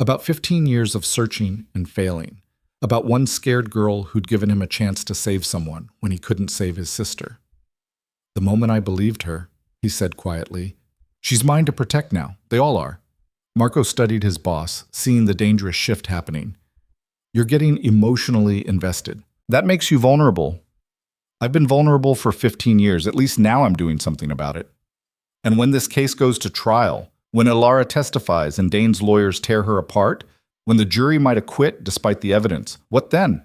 about 15 years of searching and failing, about one scared girl who'd given him a chance to save someone when he couldn't save his sister. The moment I believed her, he said quietly, she's mine to protect now. They all are. Marco studied his boss, seeing the dangerous shift happening. You're getting emotionally invested. That makes you vulnerable. I've been vulnerable for 15 years. At least now I'm doing something about it. And when this case goes to trial, when Alara testifies and Dane's lawyers tear her apart, when the jury might acquit despite the evidence, what then?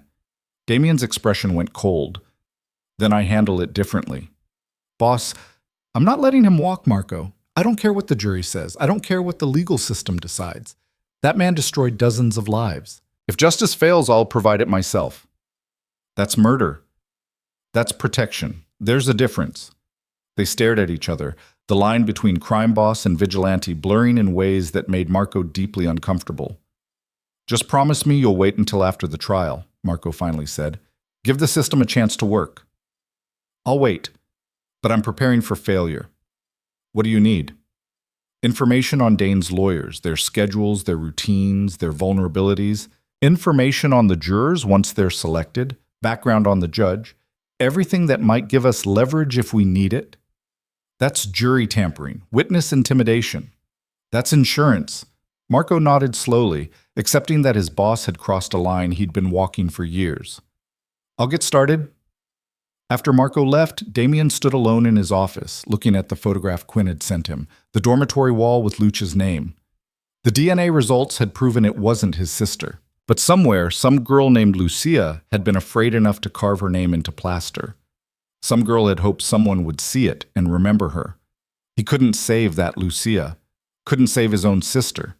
Damien's expression went cold. Then I handle it differently. Boss, I'm not letting him walk, Marco. I don't care what the jury says. I don't care what the legal system decides. That man destroyed dozens of lives. If justice fails, I'll provide it myself. That's murder. That's protection. There's a difference. They stared at each other, the line between crime boss and vigilante blurring in ways that made Marco deeply uncomfortable. Just promise me you'll wait until after the trial, Marco finally said. Give the system a chance to work. I'll wait, but I'm preparing for failure. What do you need? Information on Dane's lawyers, their schedules, their routines, their vulnerabilities. Information on the jurors once they're selected. Background on the judge. Everything that might give us leverage if we need it. That's jury tampering, witness intimidation. That's insurance. Marco nodded slowly, accepting that his boss had crossed a line he'd been walking for years. I'll get started. After Marco left, Damien stood alone in his office, looking at the photograph Quinn had sent him, the dormitory wall with Lucia's name. The DNA results had proven it wasn't his sister. But somewhere, some girl named Lucia had been afraid enough to carve her name into plaster. Some girl had hoped someone would see it and remember her. He couldn't save that Lucia, couldn't save his own sister.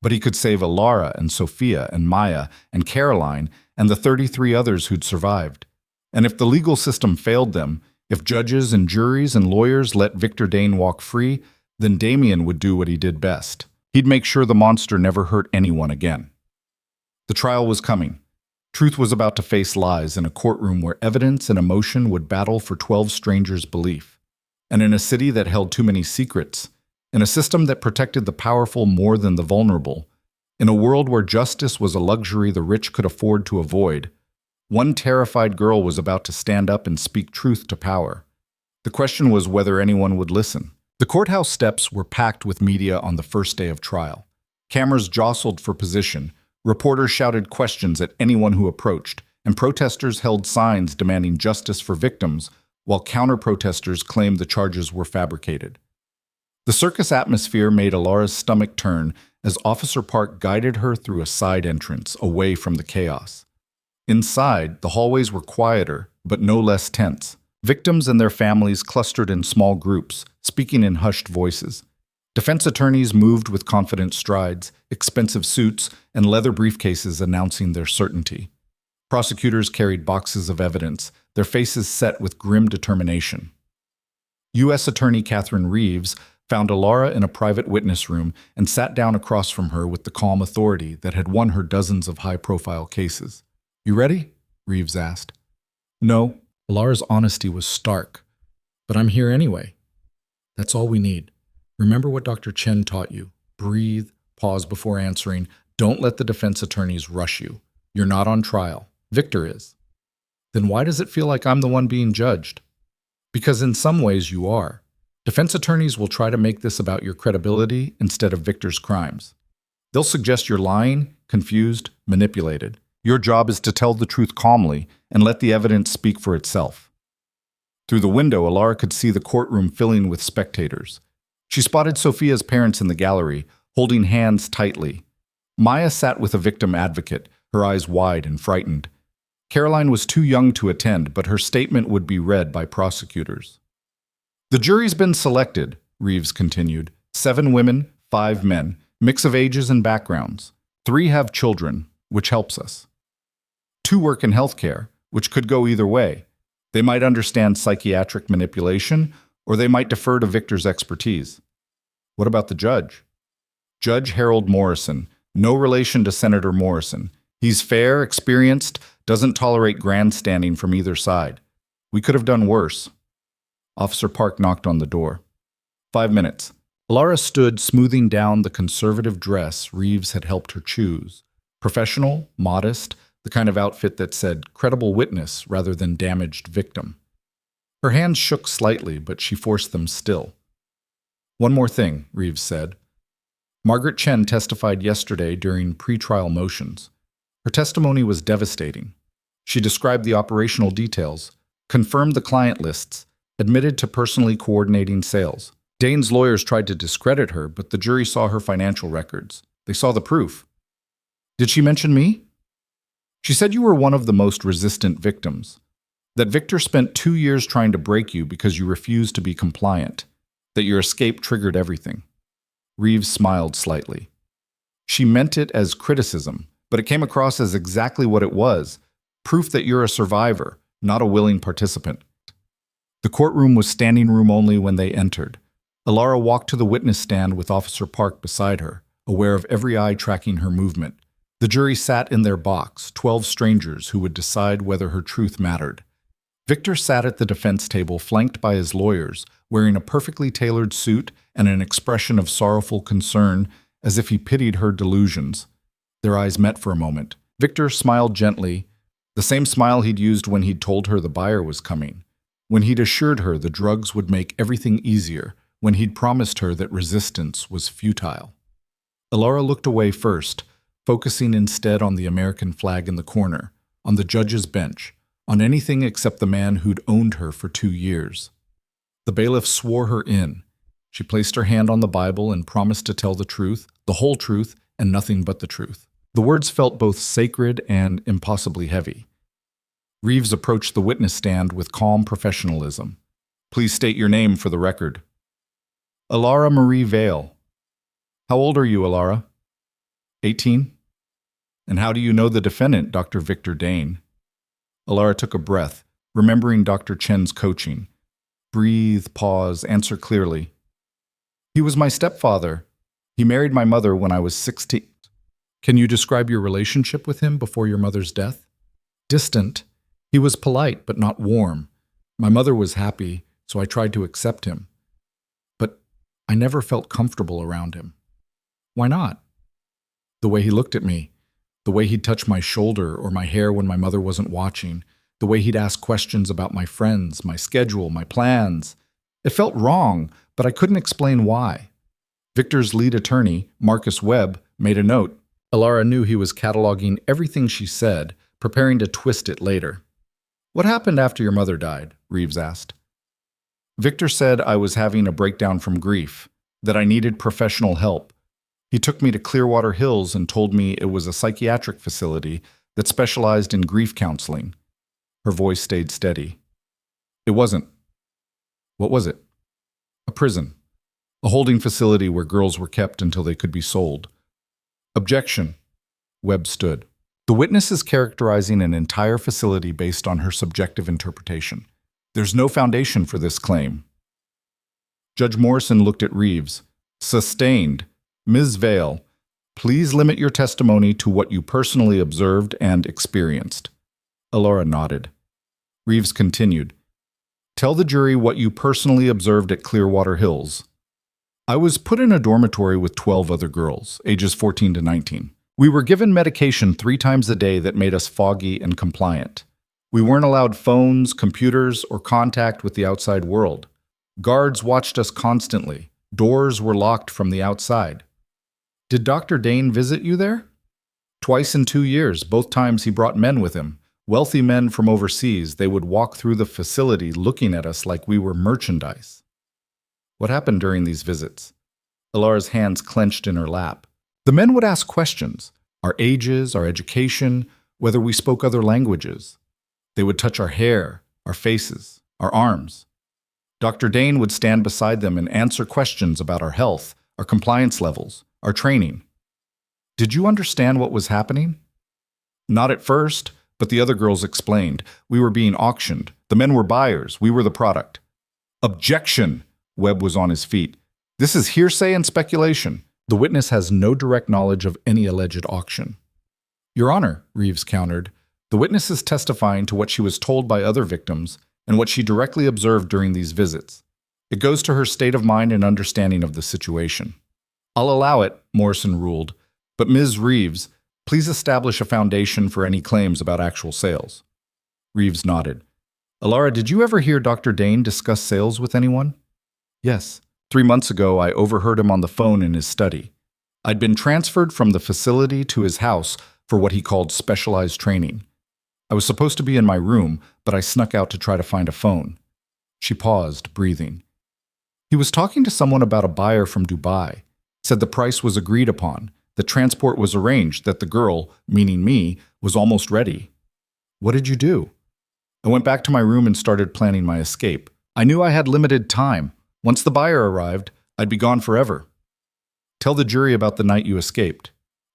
But he could save Alara and Sophia and Maya and Caroline and the 33 others who'd survived. And if the legal system failed them, if judges and juries and lawyers let Victor Dane walk free, then Damien would do what he did best. He'd make sure the monster never hurt anyone again. The trial was coming. Truth was about to face lies in a courtroom where evidence and emotion would battle for 12 strangers' belief. And in a city that held too many secrets, in a system that protected the powerful more than the vulnerable, in a world where justice was a luxury the rich could afford to avoid, one terrified girl was about to stand up and speak truth to power. The question was whether anyone would listen. The courthouse steps were packed with media on the first day of trial. Cameras jostled for position. Reporters shouted questions at anyone who approached, and protesters held signs demanding justice for victims, while counter-protesters claimed the charges were fabricated. The circus atmosphere made Alara's stomach turn as Officer Park guided her through a side entrance, away from the chaos. Inside, the hallways were quieter, but no less tense. Victims and their families clustered in small groups, speaking in hushed voices. Defense attorneys moved with confident strides, expensive suits, and leather briefcases announcing their certainty. Prosecutors carried boxes of evidence, their faces set with grim determination. U.S. Attorney Catherine Reeves found Alara in a private witness room and sat down across from her with the calm authority that had won her dozens of high-profile cases. "You ready?" Reeves asked. "No." Alara's honesty was stark. "But I'm here anyway. That's all we need. Remember what Dr. Chen taught you. Breathe, pause before answering. Don't let the defense attorneys rush you. You're not on trial. Victor is." "Then why does it feel like I'm the one being judged?" "Because in some ways you are. Defense attorneys will try to make this about your credibility instead of Victor's crimes. They'll suggest you're lying, confused, manipulated. Your job is to tell the truth calmly and let the evidence speak for itself." Through the window, Alara could see the courtroom filling with spectators. She spotted Sophia's parents in the gallery, holding hands tightly. Maya sat with a victim advocate, her eyes wide and frightened. Caroline was too young to attend, but her statement would be read by prosecutors. "The jury's been selected," Reeves continued. 7 women, 5 men, mix of ages and backgrounds. 3 have children, which helps us. 2 work in healthcare. which could go either way. They might understand psychiatric manipulation, or they might defer to Victor's expertise. What about the judge? Judge Harold Morrison, no relation to Senator Morrison. He's fair, experienced, doesn't tolerate grandstanding from either side. We could have done worse. Officer Park knocked on the door. 5 minutes. Laura stood smoothing down the conservative dress Reeves had helped her choose. Professional, modest, the kind of outfit that said credible witness rather than damaged victim. Her hands shook slightly, but she forced them still. One more thing, Reeves said. Margaret Chen testified yesterday during pretrial motions. Her testimony was devastating. She described the operational details, confirmed the client lists, admitted to personally coordinating sales. Dane's lawyers tried to discredit her, but the jury saw her financial records. They saw the proof. Did she mention me? She said you were one of the most resistant victims. That Victor spent 2 years trying to break you because you refused to be compliant. That your escape triggered everything. Reeves smiled slightly. She meant it as criticism, but it came across as exactly what it was. Proof that you're a survivor, not a willing participant. The courtroom was standing room only when they entered. Alara walked to the witness stand with Officer Park beside her, aware of every eye tracking her movement. The jury sat in their box, 12 strangers who would decide whether her truth mattered. Victor sat at the defense table flanked by his lawyers, wearing a perfectly tailored suit and an expression of sorrowful concern as if he pitied her delusions. Their eyes met for a moment. Victor smiled gently, the same smile he'd used when he'd told her the buyer was coming, when he'd assured her the drugs would make everything easier, when he'd promised her that resistance was futile. Alara looked away first, focusing instead on the American flag in the corner, on the judge's bench, on anything except the man who'd owned her for 2 years. The bailiff swore her in. She placed her hand on the Bible and promised to tell the truth, the whole truth, and nothing but the truth. The words felt both sacred and impossibly heavy. Reeves approached the witness stand with calm professionalism. Please state your name for the record. Alara Marie Vale. How old are you, Alara? 18? And how do you know the defendant, Dr. Victor Dane? Alara took a breath, remembering Dr. Chen's coaching. Breathe, pause, answer clearly. He was my stepfather. He married my mother when I was 16. Can you describe your relationship with him before your mother's death? Distant. He was polite, but not warm. My mother was happy, so I tried to accept him. But I never felt comfortable around him. Why not? The way he looked at me, the way he'd touch my shoulder or my hair when my mother wasn't watching, the way he'd ask questions about my friends, my schedule, my plans. It felt wrong, but I couldn't explain why. Victor's lead attorney, Marcus Webb, made a note. Alara knew he was cataloging everything she said, preparing to twist it later. What happened after your mother died? Reeves asked. Victor said I was having a breakdown from grief, that I needed professional help. He took me to Clearwater Hills and told me it was a psychiatric facility that specialized in grief counseling. Her voice stayed steady. It wasn't. What was it? A prison. A holding facility where girls were kept until they could be sold. Objection. Webb stood. The witness is characterizing an entire facility based on her subjective interpretation. There's no foundation for this claim. Judge Morrison looked at Reeves. Sustained. Ms. Vale, please limit your testimony to what you personally observed and experienced. Alara nodded. Reeves continued. Tell the jury what you personally observed at Clearwater Hills. I was put in a dormitory with 12 other girls, ages 14 to 19. We were given medication 3 times a day that made us foggy and compliant. We weren't allowed phones, computers, or contact with the outside world. Guards watched us constantly. Doors were locked from the outside. Did Dr. Dane visit you there? Twice in 2 years, both times he brought men with him. Wealthy men from overseas. They would walk through the facility looking at us like we were merchandise. What happened during these visits? Alara's hands clenched in her lap. The men would ask questions, our ages, our education, whether we spoke other languages. They would touch our hair, our faces, our arms. Dr. Dane would stand beside them and answer questions about our health, our compliance levels, our training. Did you understand what was happening? Not at first, But the other girls explained. We were being auctioned. The men were buyers. We were the product. Objection! Webb was on his feet. This is hearsay and speculation. The witness has no direct knowledge of any alleged auction. Your Honor, Reeves countered, the witness is testifying to what she was told by other victims and what she directly observed during these visits. It goes to her state of mind and understanding of the situation. I'll allow it, Morrison ruled, but Ms. Reeves, please establish a foundation for any claims about actual sales. Reeves nodded. Alara, did you ever hear Dr. Dane discuss sales with anyone? Yes. 3 months ago, I overheard him on the phone in his study. I'd been transferred from the facility to his house for what he called specialized training. I was supposed to be in my room, but I snuck out to try to find a phone. She paused, breathing. He was talking to someone about a buyer from Dubai, said the price was agreed upon, that transport was arranged, that the girl, meaning me, was almost ready. What did you do? I went back to my room and started planning my escape. I knew I had limited time. Once the buyer arrived, I'd be gone forever. Tell the jury about the night you escaped.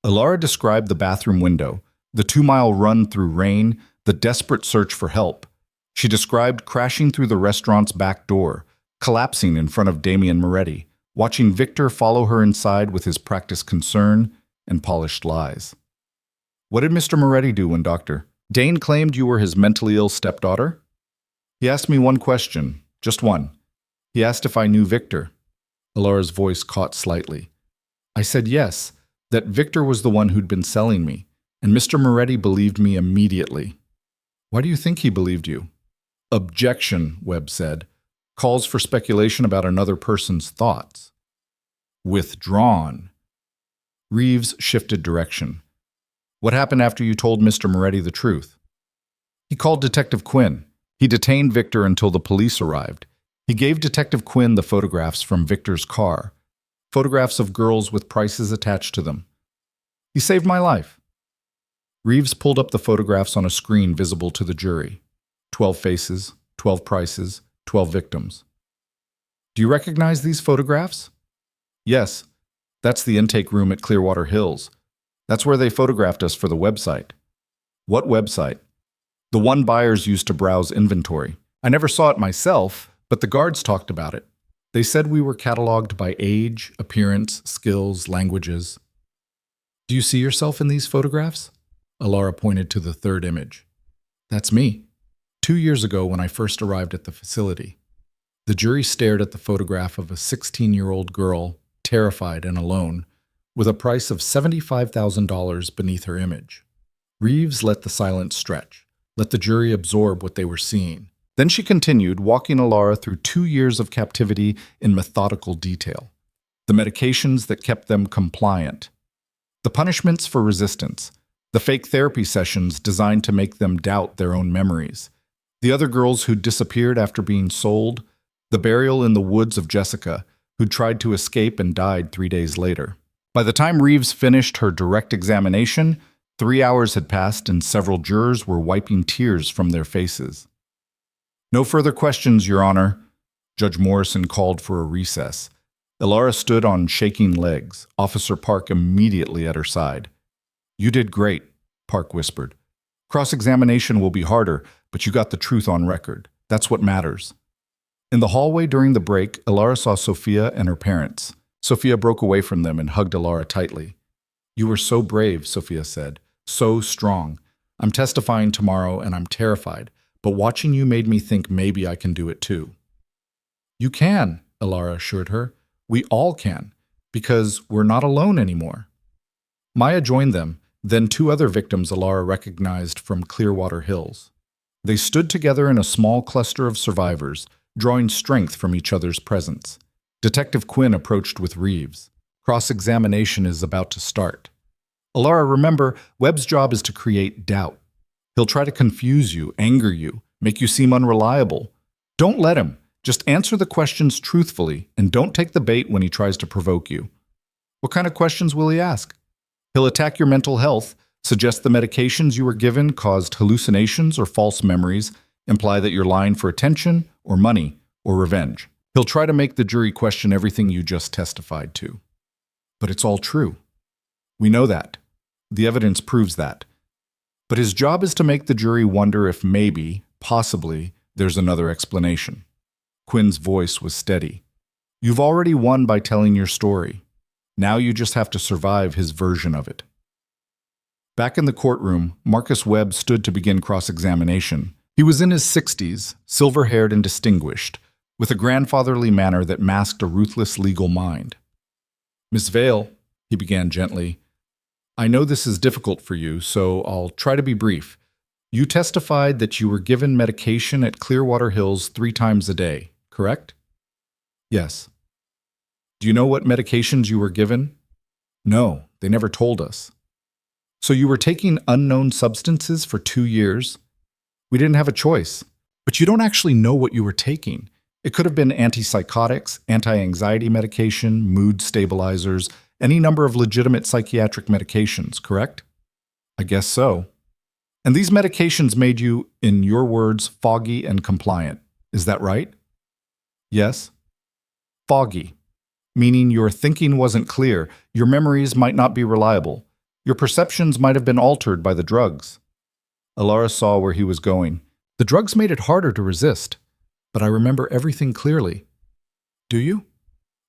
Alara described the bathroom window, the 2-mile run through rain, the desperate search for help. She described crashing through the restaurant's back door, collapsing in front of Damian Moretti, watching Victor follow her inside with his practiced concern and polished lies. What did Mr. Moretti do when Dr. Dane claimed you were his mentally ill stepdaughter? He asked me one question, just one. He asked if I knew Victor. Alara's voice caught slightly. I said yes, that Victor was the one who'd been selling me, and Mr. Moretti believed me immediately. Why do you think he believed you? Objection, Webb said. Calls for speculation about another person's thoughts. Withdrawn. Reeves shifted direction. What happened after you told Mr. Moretti the truth? He called Detective Quinn. He detained Victor until the police arrived. He gave Detective Quinn the photographs from Victor's car, photographs of girls with prices attached to them. He saved my life. Reeves pulled up the photographs on a screen visible to the jury. 12 faces, 12 prices, 12 victims. Do you recognize these photographs? Yes. That's the intake room at Clearwater Hills. That's where they photographed us for the website. What website? The one buyers used to browse inventory. I never saw it myself, but the guards talked about it. They said we were cataloged by age, appearance, skills, languages. Do you see yourself in these photographs? Alara pointed to the third image. That's me. 2 years ago when I first arrived at the facility. The jury stared at the photograph of a 16-year-old girl, terrified and alone, with a price of $75,000 beneath her image. Reeves let the silence stretch, let the jury absorb what they were seeing. Then she continued, walking Alara through 2 years of captivity in methodical detail. The medications that kept them compliant. The punishments for resistance. The fake therapy sessions designed to make them doubt their own memories. The other girls who disappeared after being sold. The burial in the woods of Jessica, who tried to escape and died 3 days later. By the time Reeves finished her direct examination, 3 hours had passed and several jurors were wiping tears from their faces. No further questions, Your Honor. Judge Morrison called for a recess. Alara stood on shaking legs, Officer Park immediately at her side. You did great, Park whispered. Cross-examination will be harder, but you got the truth on record. That's what matters. In the hallway during the break, Alara saw Sophia and her parents. Sophia broke away from them and hugged Alara tightly. You were so brave, Sophia said. So strong. I'm testifying tomorrow and I'm terrified, but watching you made me think maybe I can do it too. You can, Alara assured her. We all can, because we're not alone anymore. Maya joined them, then 2 other victims Alara recognized from Clearwater Hills. They stood together in a small cluster of survivors, drawing strength from each other's presence. Detective Quinn approached with Reeves. Cross-examination is about to start. Alara, remember, Webb's job is to create doubt. He'll try to confuse you, anger you, make you seem unreliable. Don't let him. Just answer the questions truthfully, and don't take the bait when he tries to provoke you. What kind of questions will he ask? He'll attack your mental health, suggest the medications you were given caused hallucinations or false memories, imply that you're lying for attention or money or revenge. He'll try to make the jury question everything you just testified to. But it's all true. We know that. The evidence proves that. But his job is to make the jury wonder if maybe, possibly, there's another explanation. Quinn's voice was steady. You've already won by telling your story. Now you just have to survive his version of it. Back in the courtroom, Marcus Webb stood to begin cross-examination. He was in his 60s, silver-haired and distinguished, with a grandfatherly manner that masked a ruthless legal mind. Miss Vale, he began gently, I know this is difficult for you, so I'll try to be brief. You testified that you were given medication at Clearwater Hills 3 times a day, correct? Yes. Do you know what medications you were given? No, they never told us. So you were taking unknown substances for 2 years? We didn't have a choice. But you don't actually know what you were taking. It could have been antipsychotics, anti-anxiety medication, mood stabilizers, any number of legitimate psychiatric medications, correct? I guess so. And these medications made you, in your words, foggy and compliant. Is that right? Yes. Foggy, meaning your thinking wasn't clear, your memories might not be reliable, your perceptions might have been altered by the drugs. Alara saw where he was going. The drugs made it harder to resist, but I remember everything clearly. Do you?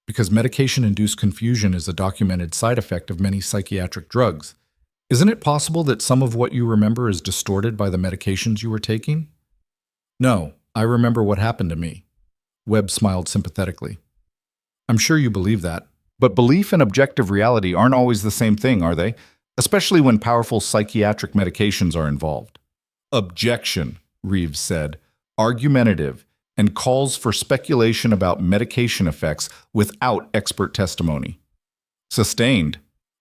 Because medication-induced confusion is a documented side effect of many psychiatric drugs. Isn't it possible that some of what you remember is distorted by the medications you were taking? No, I remember what happened to me. Webb smiled sympathetically. I'm sure you believe that. But belief and objective reality aren't always the same thing, are they? Especially when powerful psychiatric medications are involved. Objection, Reeves said, argumentative, and calls for speculation about medication effects without expert testimony. Sustained.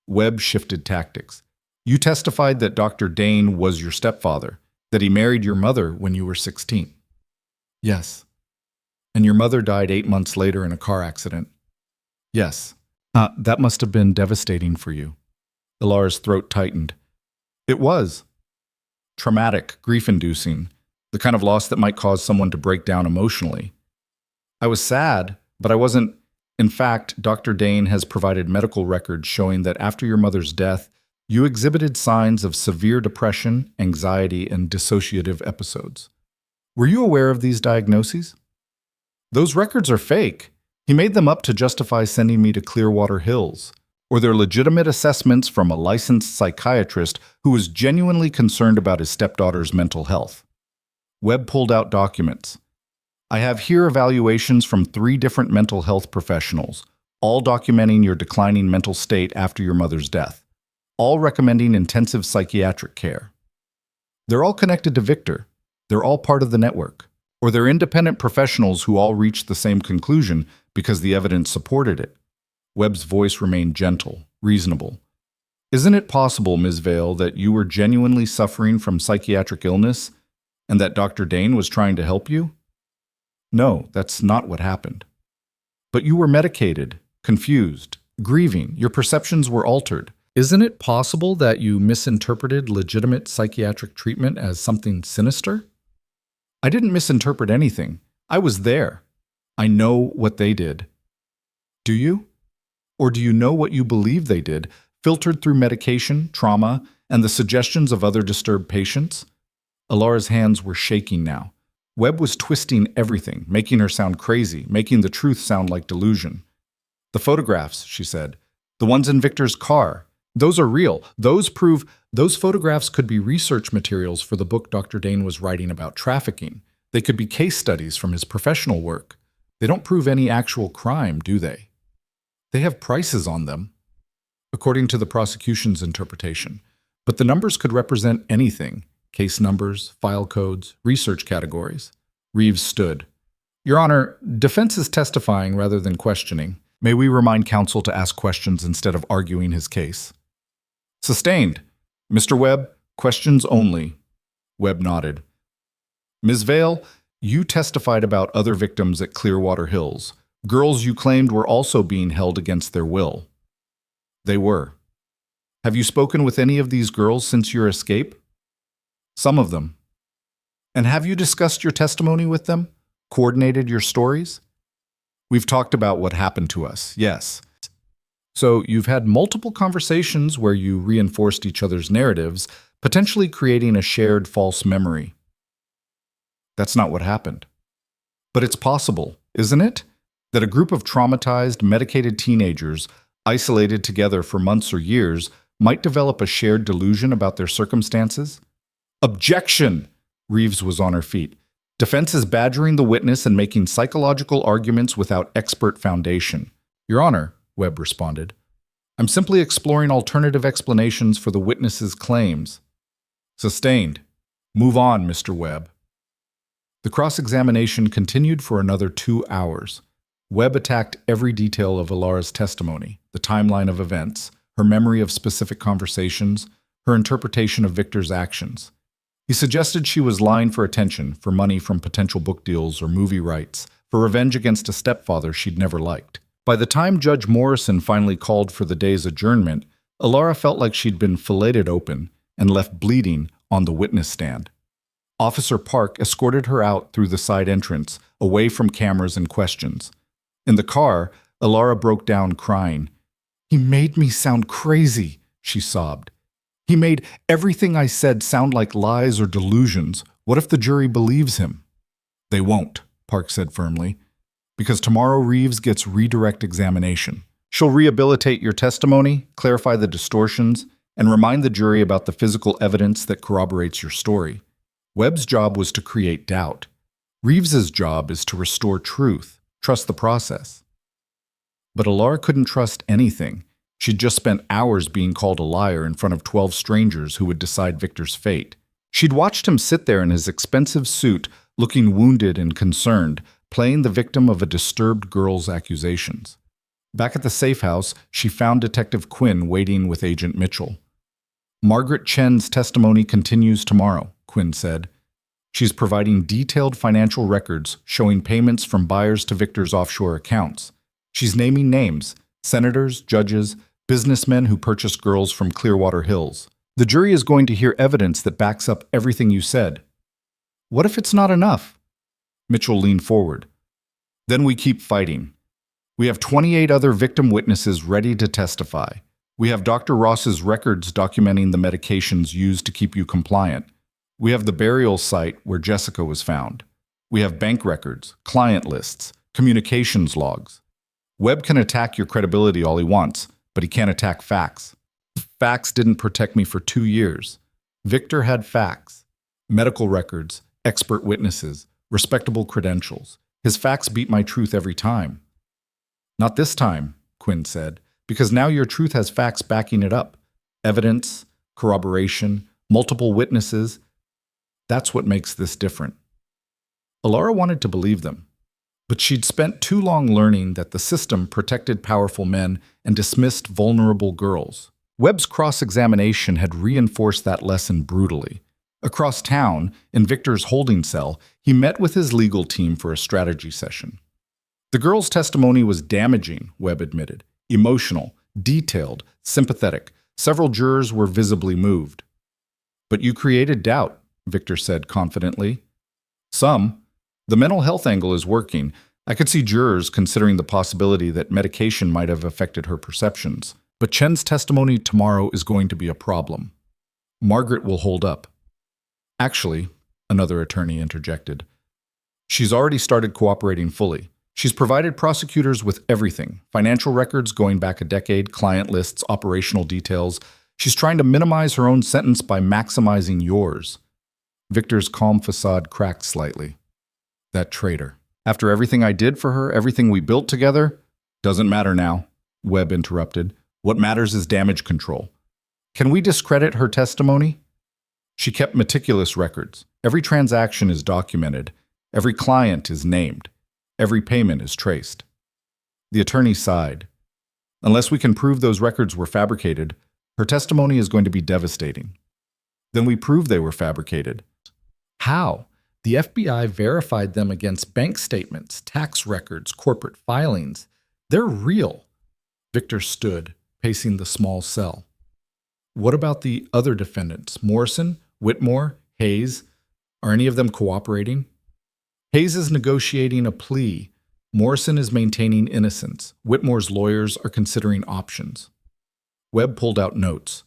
Webb shifted tactics. You testified that Dr. Dane was your stepfather, that he married your mother when you were 16. Yes. And your mother died 8 months later in a car accident. Yes. That must have been devastating for you. Ilara's throat tightened. It was. Traumatic, grief-inducing, the kind of loss that might cause someone to break down emotionally. I was sad, but I wasn't. In fact, Dr. Dane has provided medical records showing that after your mother's death, you exhibited signs of severe depression, anxiety, and dissociative episodes. Were you aware of these diagnoses? Those records are fake. He made them up to justify sending me to Clearwater Hills, or they're legitimate assessments from a licensed psychiatrist who was genuinely concerned about his stepdaughter's mental health. Webb pulled out documents. I have here evaluations from 3 different mental health professionals, all documenting your declining mental state after your mother's death, all recommending intensive psychiatric care. They're all connected to Victor. They're all part of the network. Or they're independent professionals who all reached the same conclusion because the evidence supported it. Webb's voice remained gentle, reasonable. Isn't it possible, Ms. Vale, that you were genuinely suffering from psychiatric illness and that Dr. Dane was trying to help you? No, that's not what happened. But you were medicated, confused, grieving. Your perceptions were altered. Isn't it possible that you misinterpreted legitimate psychiatric treatment as something sinister? I didn't misinterpret anything. I was there. I know what they did. Do you? Or do you know what you believe they did, filtered through medication, trauma, and the suggestions of other disturbed patients? Alara's hands were shaking now. Webb was twisting everything, making her sound crazy, making the truth sound like delusion. The photographs, she said. The ones in Victor's car. Those are real. Those prove those photographs could be research materials for the book Dr. Dane was writing about trafficking. They could be case studies from his professional work. They don't prove any actual crime, do they? They have prices on them, according to the prosecution's interpretation. But the numbers could represent anything. Case numbers, file codes, research categories. Reeves stood. Your Honor, defense is testifying rather than questioning. May we remind counsel to ask questions instead of arguing his case? Sustained. Mr. Webb, questions only. Webb nodded. Ms. Vale, you testified about other victims at Clearwater Hills. Girls you claimed were also being held against their will. They were. Have you spoken with any of these girls since your escape? Some of them. And have you discussed your testimony with them? Coordinated your stories? We've talked about what happened to us, yes. So you've had multiple conversations where you reinforced each other's narratives, potentially creating a shared false memory. That's not what happened. But it's possible, isn't it? That a group of traumatized, medicated teenagers, isolated together for months or years, might develop a shared delusion about their circumstances? Objection! Reeves was on her feet. Defense is badgering the witness and making psychological arguments without expert foundation. Your Honor, Webb responded, I'm simply exploring alternative explanations for the witness's claims. Sustained. Move on, Mr. Webb. The cross-examination continued for another 2 hours. Webb attacked every detail of Ilara's testimony, the timeline of events, her memory of specific conversations, her interpretation of Victor's actions. He suggested she was lying for attention, for money from potential book deals or movie rights, for revenge against a stepfather she'd never liked. By the time Judge Morrison finally called for the day's adjournment, Ilara felt like she'd been filleted open and left bleeding on the witness stand. Officer Park escorted her out through the side entrance, away from cameras and questions. In the car, Ilara broke down crying. He made me sound crazy, she sobbed. He made everything I said sound like lies or delusions. What if the jury believes him? They won't, Park said firmly, because tomorrow Reeves gets redirect examination. She'll rehabilitate your testimony, clarify the distortions, and remind the jury about the physical evidence that corroborates your story. Webb's job was to create doubt. Reeves's job is to restore truth, trust the process. But Ilara couldn't trust anything. She'd just spent hours being called a liar in front of 12 strangers who would decide Victor's fate. She'd watched him sit there in his expensive suit, looking wounded and concerned, playing the victim of a disturbed girl's accusations. Back at the safe house, she found Detective Quinn waiting with Agent Mitchell. Margaret Chen's testimony continues tomorrow, Quinn said. She's providing detailed financial records showing payments from buyers to Victor's offshore accounts. She's naming names, senators, judges, businessmen who purchased girls from Clearwater Hills. The jury is going to hear evidence that backs up everything you said. What if it's not enough? Mitchell leaned forward. Then we keep fighting. We have 28 other victim witnesses ready to testify. We have Dr. Ross's records documenting the medications used to keep you compliant. We have the burial site where Jessica was found. We have bank records, client lists, communications logs. Webb can attack your credibility all he wants, but he can't attack facts. Facts didn't protect me for 2 years. Victor had facts, medical records, expert witnesses, respectable credentials. His facts beat my truth every time. Not this time, Quinn said, because now your truth has facts backing it up. Evidence, corroboration, multiple witnesses. That's what makes this different. Ilara wanted to believe them, but she'd spent too long learning that the system protected powerful men and dismissed vulnerable girls. Webb's cross-examination had reinforced that lesson brutally. Across town, in Victor's holding cell, he met with his legal team for a strategy session. The girl's testimony was damaging, Webb admitted. Emotional, detailed, sympathetic. Several jurors were visibly moved. But you created doubt, Victor said confidently. Some. The mental health angle is working. I could see jurors considering the possibility that medication might have affected her perceptions. But Chen's testimony tomorrow is going to be a problem. Margaret will hold up. Actually, another attorney interjected, she's already started cooperating fully. She's provided prosecutors with everything, financial records going back a decade, client lists, operational details. She's trying to minimize her own sentence by maximizing yours. Victor's calm facade cracked slightly. That traitor. After everything I did for her, everything we built together, doesn't matter now, Webb interrupted. What matters is damage control. Can we discredit her testimony? She kept meticulous records. Every transaction is documented. Every client is named. Every payment is traced. The attorney sighed. Unless we can prove those records were fabricated, her testimony is going to be devastating. Then we prove they were fabricated. How? The FBI verified them against bank statements, tax records, corporate filings. They're real. Victor stood, pacing the small cell. What about the other defendants? Morrison, Whitmore, Hayes? Are any of them cooperating? Hayes is negotiating a plea. Morrison is maintaining innocence. Whitmore's lawyers are considering options. Webb pulled out notes.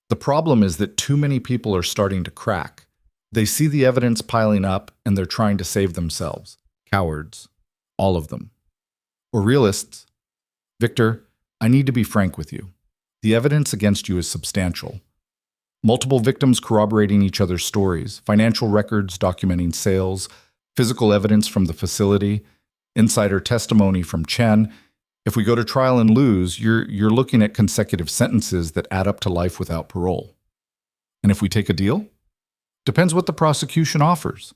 The problem is that too many people are starting to crack. They see the evidence piling up and they're trying to save themselves. Cowards. All of them. Or realists. Victor, I need to be frank with you. The evidence against you is substantial. Multiple victims corroborating each other's stories, financial records documenting sales, physical evidence from the facility, insider testimony from Chen. If we go to trial and lose, you're looking at consecutive sentences that add up to life without parole. And if we take a deal? Depends what the prosecution offers.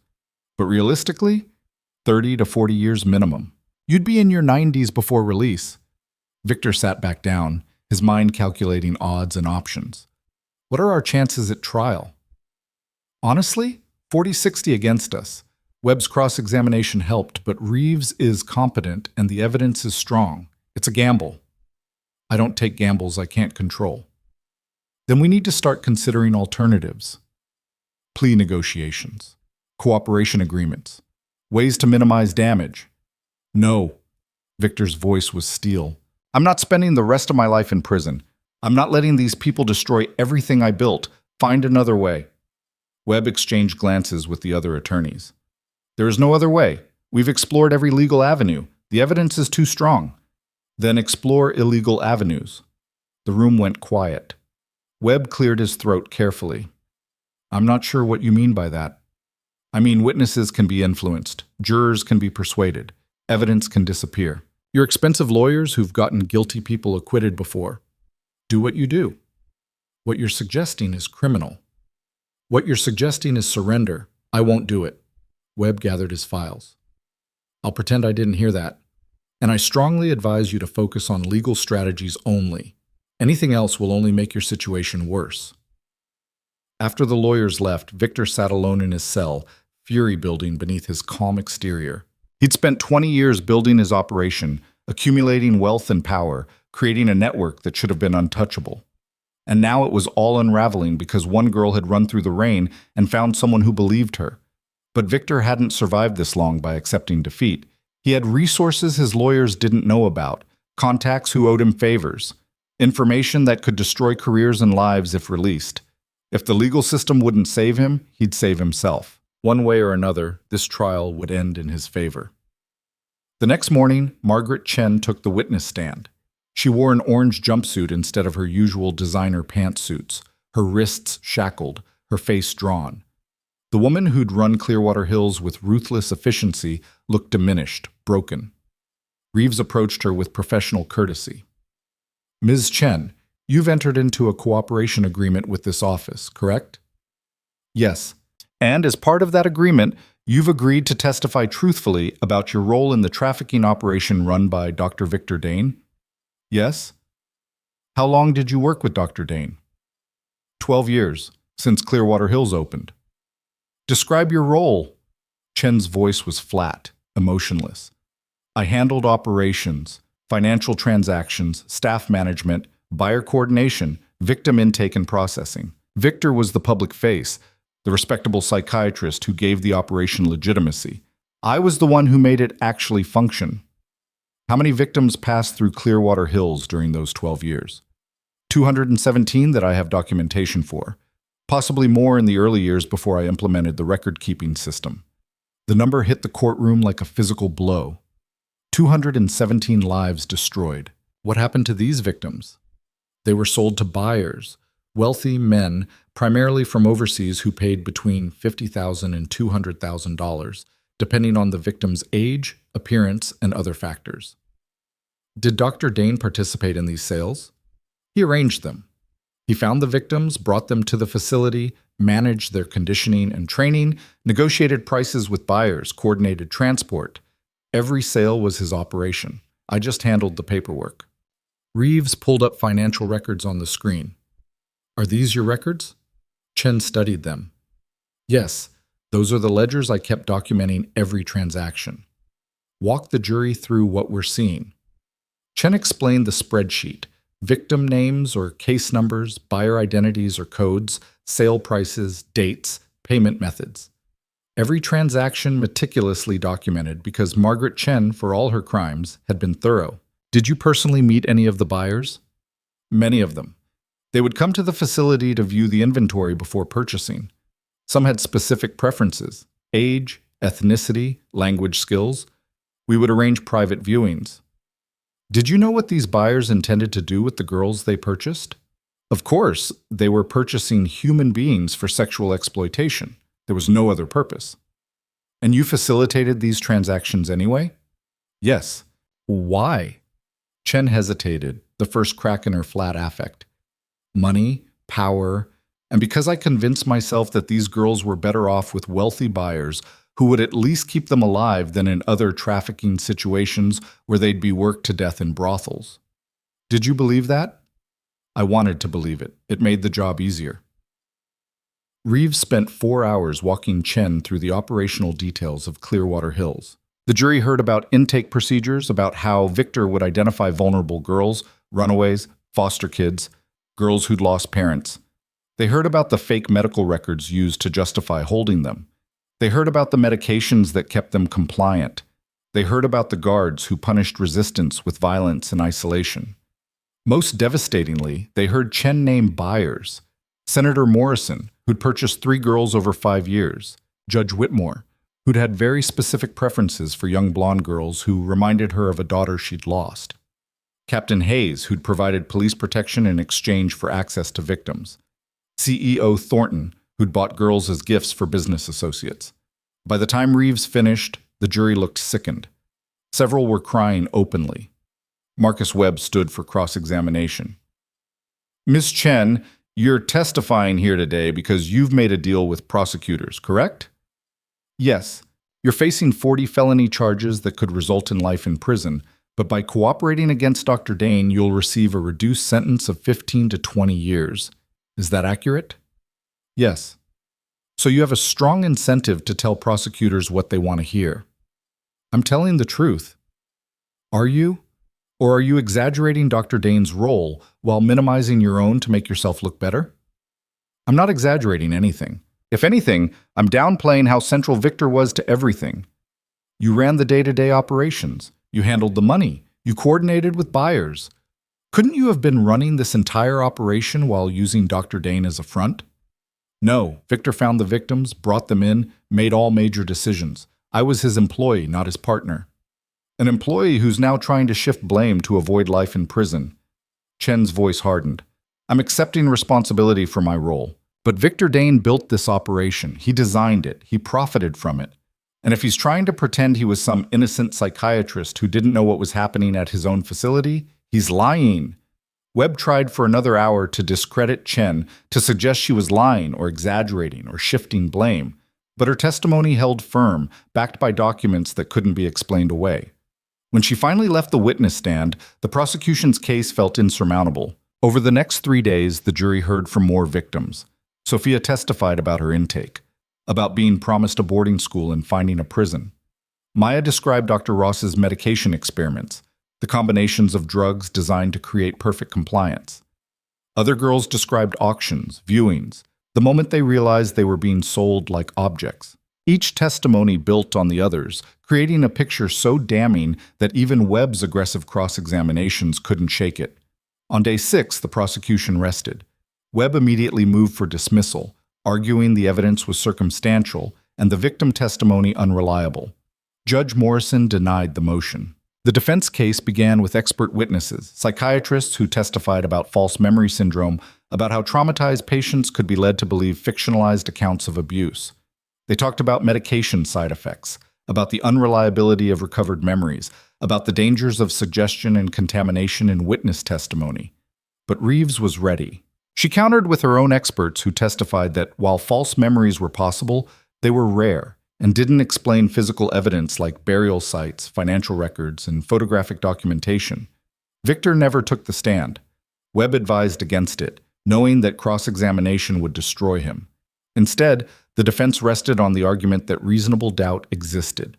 But realistically, 30 to 40 years minimum. You'd be in your 90s before release. Victor sat back down, his mind calculating odds and options. What are our chances at trial? Honestly, 40-60 against us. Webb's cross-examination helped, but Reeves is competent and the evidence is strong. It's a gamble. I don't take gambles I can't control. Then we need to start considering alternatives. Plea negotiations, cooperation agreements, ways to minimize damage. No. Victor's voice was steel. I'm not spending the rest of my life in prison. I'm not letting these people destroy everything I built. Find another way. Webb exchanged glances with the other attorneys. There is no other way. We've explored every legal avenue. The evidence is too strong. Then explore illegal avenues. The room went quiet. Webb cleared his throat carefully. I'm not sure what you mean by that. I mean, witnesses can be influenced. Jurors can be persuaded. Evidence can disappear. You're expensive lawyers who've gotten guilty people acquitted before. Do what you do. What you're suggesting is criminal. What you're suggesting is surrender. I won't do it. Webb gathered his files. I'll pretend I didn't hear that. And I strongly advise you to focus on legal strategies only. Anything else will only make your situation worse. After the lawyers left, Victor sat alone in his cell, fury building beneath his calm exterior. He'd spent 20 years building his operation, accumulating wealth and power, creating a network that should have been untouchable. And now it was all unraveling because one girl had run through the rain and found someone who believed her. But Victor hadn't survived this long by accepting defeat. He had resources his lawyers didn't know about, contacts who owed him favors, information that could destroy careers and lives if released. If the legal system wouldn't save him, he'd save himself. One way or another, this trial would end in his favor. The next morning, Margaret Chen took the witness stand. She wore an orange jumpsuit instead of her usual designer pantsuits, her wrists shackled, her face drawn. The woman who'd run Clearwater Hills with ruthless efficiency looked diminished, broken. Reeves approached her with professional courtesy. Ms. Chen, you've entered into a cooperation agreement with this office, correct? Yes. And as part of that agreement, you've agreed to testify truthfully about your role in the trafficking operation run by Dr. Victor Dane? Yes. How long did you work with Dr. Dane? 12 years, since Clearwater Hills opened. Describe your role. Chen's voice was flat, emotionless. I handled operations, financial transactions, staff management, buyer coordination, victim intake and processing. Victor was the public face, the respectable psychiatrist who gave the operation legitimacy. I was the one who made it actually function. How many victims passed through Clearwater Hills during those 12 years? 217 that I have documentation for. Possibly more in the early years before I implemented the record-keeping system. The number hit the courtroom like a physical blow. 217 lives destroyed. What happened to these victims? They were sold to buyers, wealthy men, primarily from overseas who paid between $50,000 and $200,000, depending on the victim's age, appearance, and other factors. Did Dr. Dane participate in these sales? He arranged them. He found the victims, brought them to the facility, managed their conditioning and training, negotiated prices with buyers, coordinated transport. Every sale was his operation. I just handled the paperwork. Reeves pulled up financial records on the screen. Are these your records? Chen studied them. Yes, those are the ledgers I kept documenting every transaction. Walk the jury through what we're seeing. Chen explained the spreadsheet. Victim names or case numbers, buyer identities or codes, sale prices, dates, payment methods. Every transaction meticulously documented because Margaret Chen, for all her crimes, had been thorough. Did you personally meet any of the buyers? Many of them. They would come to the facility to view the inventory before purchasing. Some had specific preferences: age, ethnicity, language skills. We would arrange private viewings. Did you know what these buyers intended to do with the girls they purchased? Of course, they were purchasing human beings for sexual exploitation. There was no other purpose. And you facilitated these transactions anyway? Yes. Why? Chen hesitated, the first crack in her flat affect. Money, power, and because I convinced myself that these girls were better off with wealthy buyers who would at least keep them alive than in other trafficking situations where they'd be worked to death in brothels. Did you believe that? I wanted to believe it. It made the job easier. Reeves spent 4 hours walking Chen through the operational details of Clearwater Hills. The jury heard about intake procedures, about how Victor would identify vulnerable girls, runaways, foster kids, girls who'd lost parents. They heard about the fake medical records used to justify holding them. They heard about the medications that kept them compliant. They heard about the guards who punished resistance with violence and isolation. Most devastatingly, they heard Chen name buyers: Senator Morrison, who'd purchased 3 girls over 5 years; Judge Whitmore, who'd had very specific preferences for young blonde girls who reminded her of a daughter she'd lost; Captain Hayes, who'd provided police protection in exchange for access to victims; CEO Thornton, who'd bought girls as gifts for business associates. By the time Reeves finished, the jury looked sickened. Several were crying openly. Marcus Webb stood for cross-examination. Ms. Chen, you're testifying here today because you've made a deal with prosecutors, correct? Yes. You're facing 40 felony charges that could result in life in prison, but by cooperating against Dr. Dane, you'll receive a reduced sentence of 15 to 20 years. Is that accurate? Yes. So you have a strong incentive to tell prosecutors what they want to hear. I'm telling the truth. Are you? Or are you exaggerating Dr. Dane's role while minimizing your own to make yourself look better? I'm not exaggerating anything. If anything, I'm downplaying how central Victor was to everything. You ran the day-to-day operations. You handled the money. You coordinated with buyers. Couldn't you have been running this entire operation while using Dr. Dane as a front? No, Victor found the victims, brought them in, made all major decisions. I was his employee, not his partner. An employee who's now trying to shift blame to avoid life in prison. Chen's voice hardened. I'm accepting responsibility for my role. But Victor Dane built this operation. He designed it. He profited from it. And if he's trying to pretend he was some innocent psychiatrist who didn't know what was happening at his own facility, he's lying. Webb tried for another hour to discredit Chen, to suggest she was lying or exaggerating or shifting blame. But her testimony held firm, backed by documents that couldn't be explained away. When she finally left the witness stand, the prosecution's case felt insurmountable. Over the next 3 days, the jury heard from more victims. Sophia testified about her intake, about being promised a boarding school and finding a prison. Maya described Dr. Ross's medication experiments, the combinations of drugs designed to create perfect compliance. Other girls described auctions, viewings, the moment they realized they were being sold like objects. Each testimony built on the others, creating a picture so damning that even Webb's aggressive cross-examinations couldn't shake it. On day 6, the prosecution rested. Webb immediately moved for dismissal, arguing the evidence was circumstantial and the victim testimony unreliable. Judge Morrison denied the motion. The defense case began with expert witnesses, psychiatrists who testified about false memory syndrome, about how traumatized patients could be led to believe fictionalized accounts of abuse. They talked about medication side effects, about the unreliability of recovered memories, about the dangers of suggestion and contamination in witness testimony. But Reeves was ready. She countered with her own experts who testified that while false memories were possible, they were rare and didn't explain physical evidence like burial sites, financial records, and photographic documentation. Victor never took the stand. Webb advised against it, knowing that cross-examination would destroy him. Instead, the defense rested on the argument that reasonable doubt existed.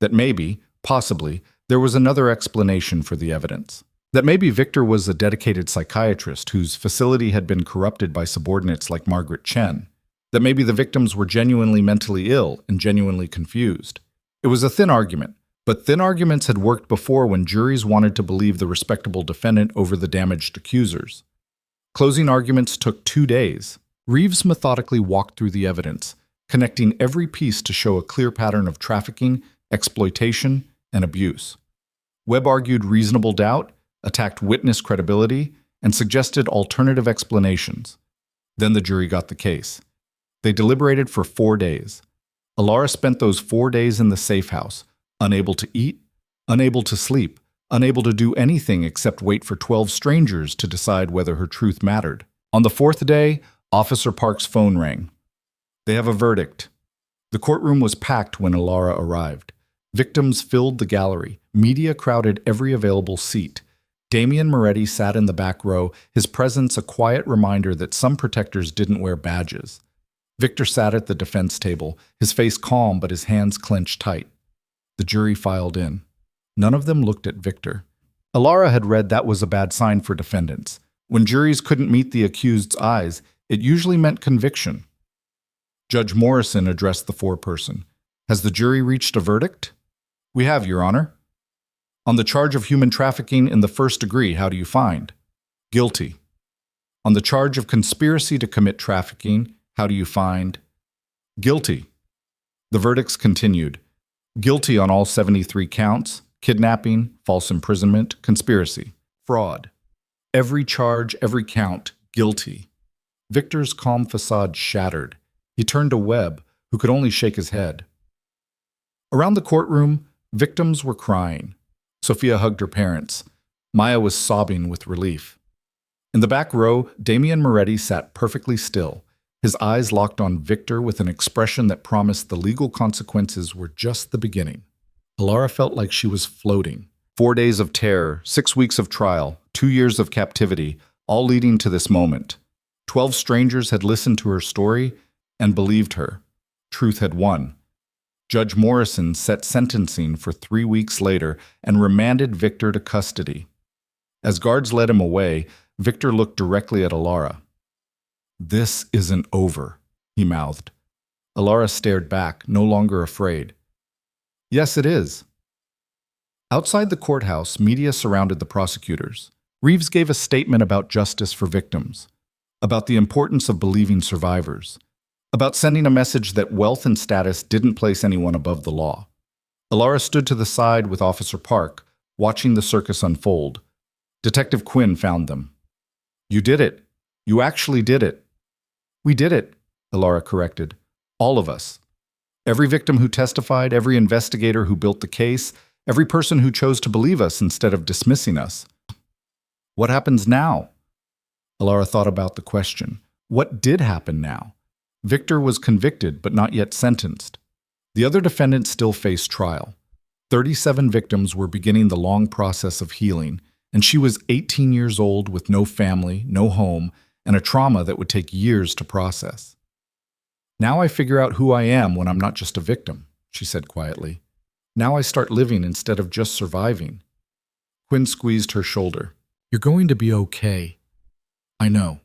That maybe, possibly, there was another explanation for the evidence. That maybe Victor was a dedicated psychiatrist whose facility had been corrupted by subordinates like Margaret Chen. That maybe the victims were genuinely mentally ill and genuinely confused. It was a thin argument, but thin arguments had worked before when juries wanted to believe the respectable defendant over the damaged accusers. Closing arguments took 2 days. Reeves methodically walked through the evidence, connecting every piece to show a clear pattern of trafficking, exploitation, and abuse. Webb argued reasonable doubt, attacked witness credibility, and suggested alternative explanations. Then the jury got the case. They deliberated for 4 days. Alara spent those 4 days in the safe house, unable to eat, unable to sleep, unable to do anything except wait for 12 strangers to decide whether her truth mattered. On the 4th day, Officer Park's phone rang. They have a verdict. The courtroom was packed when Alara arrived. Victims filled the gallery. Media crowded every available seat. Damian Moretti sat in the back row, his presence a quiet reminder that some protectors didn't wear badges. Victor sat at the defense table, his face calm but his hands clenched tight. The jury filed in. None of them looked at Victor. Alara had read that was a bad sign for defendants. When juries couldn't meet the accused's eyes, it usually meant conviction. Judge Morrison addressed the foreperson. Has the jury reached a verdict? We have, Your Honor. On the charge of human trafficking in the first degree, how do you find? Guilty. On the charge of conspiracy to commit trafficking, how do you find? Guilty. The verdicts continued. Guilty on all 73 counts, kidnapping, false imprisonment, conspiracy, fraud. Every charge, every count, guilty. Victor's calm facade shattered. He turned to Webb, who could only shake his head. Around the courtroom, victims were crying. Sophia hugged her parents. Maya was sobbing with relief. In the back row, Damian Moretti sat perfectly still, his eyes locked on Victor with an expression that promised the legal consequences were just the beginning. Alara felt like she was floating. 4 days of terror, 6 weeks of trial, 2 years of captivity, all leading to this moment. 12 strangers had listened to her story and believed her. Truth had won. Judge Morrison set sentencing for 3 weeks later and remanded Victor to custody. As guards led him away, Victor looked directly at Alara. "This isn't over," he mouthed. Alara stared back, no longer afraid. "Yes, it is." Outside the courthouse, media surrounded the prosecutors. Reeves gave a statement about justice for victims, about the importance of believing survivors, about sending a message that wealth and status didn't place anyone above the law. Alara stood to the side with Officer Park, watching the circus unfold. Detective Quinn found them. "You did it. You actually did it." "We did it," Alara corrected. "All of us. Every victim who testified, every investigator who built the case, every person who chose to believe us instead of dismissing us." "What happens now?" Alara thought about the question. What did happen now? Victor was convicted but not yet sentenced. The other defendants still faced trial. 37 victims were beginning the long process of healing, and she was 18 years old with no family, no home, and a trauma that would take years to process. "Now I figure out who I am when I'm not just a victim," she said quietly. "Now I start living instead of just surviving." Quinn squeezed her shoulder. "You're going to be okay." "I know.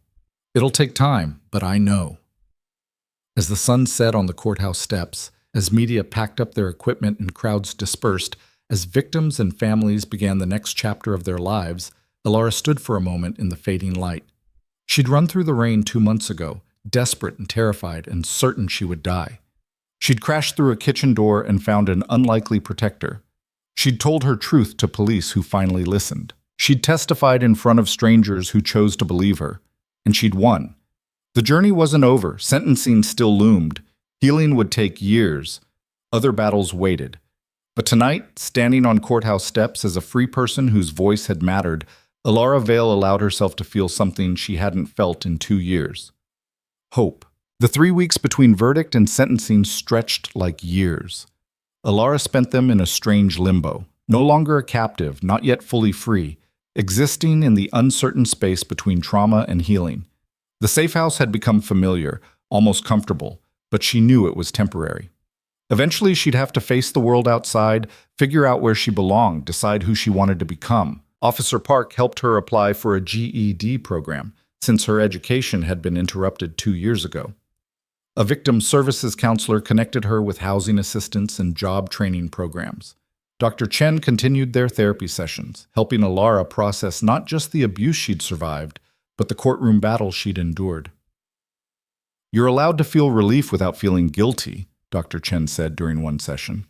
It'll take time, but I know." As the sun set on the courthouse steps, as media packed up their equipment and crowds dispersed, as victims and families began the next chapter of their lives, Alara stood for a moment in the fading light. She'd run through the rain 2 months ago, desperate and terrified and certain she would die. She'd crashed through a kitchen door and found an unlikely protector. She'd told her truth to police who finally listened. She'd testified in front of strangers who chose to believe her. And she'd won. The journey wasn't over. Sentencing still loomed. Healing would take years. Other battles waited. But tonight, standing on courthouse steps as a free person whose voice had mattered, Alara Vale allowed herself to feel something she hadn't felt in 2 years. Hope. The 3 weeks between verdict and sentencing stretched like years. Alara spent them in a strange limbo, no longer a captive, not yet fully free, existing in the uncertain space between trauma and healing. The safe house had become familiar, almost comfortable, but she knew it was temporary. Eventually, she'd have to face the world outside, figure out where she belonged, decide who she wanted to become. Officer Park helped her apply for a GED program, since her education had been interrupted 2 years ago. A victim services counselor connected her with housing assistance and job training programs. Dr. Chen continued their therapy sessions, helping Alara process not just the abuse she'd survived, but the courtroom battle she'd endured. "You're allowed to feel relief without feeling guilty," Dr. Chen said during one session.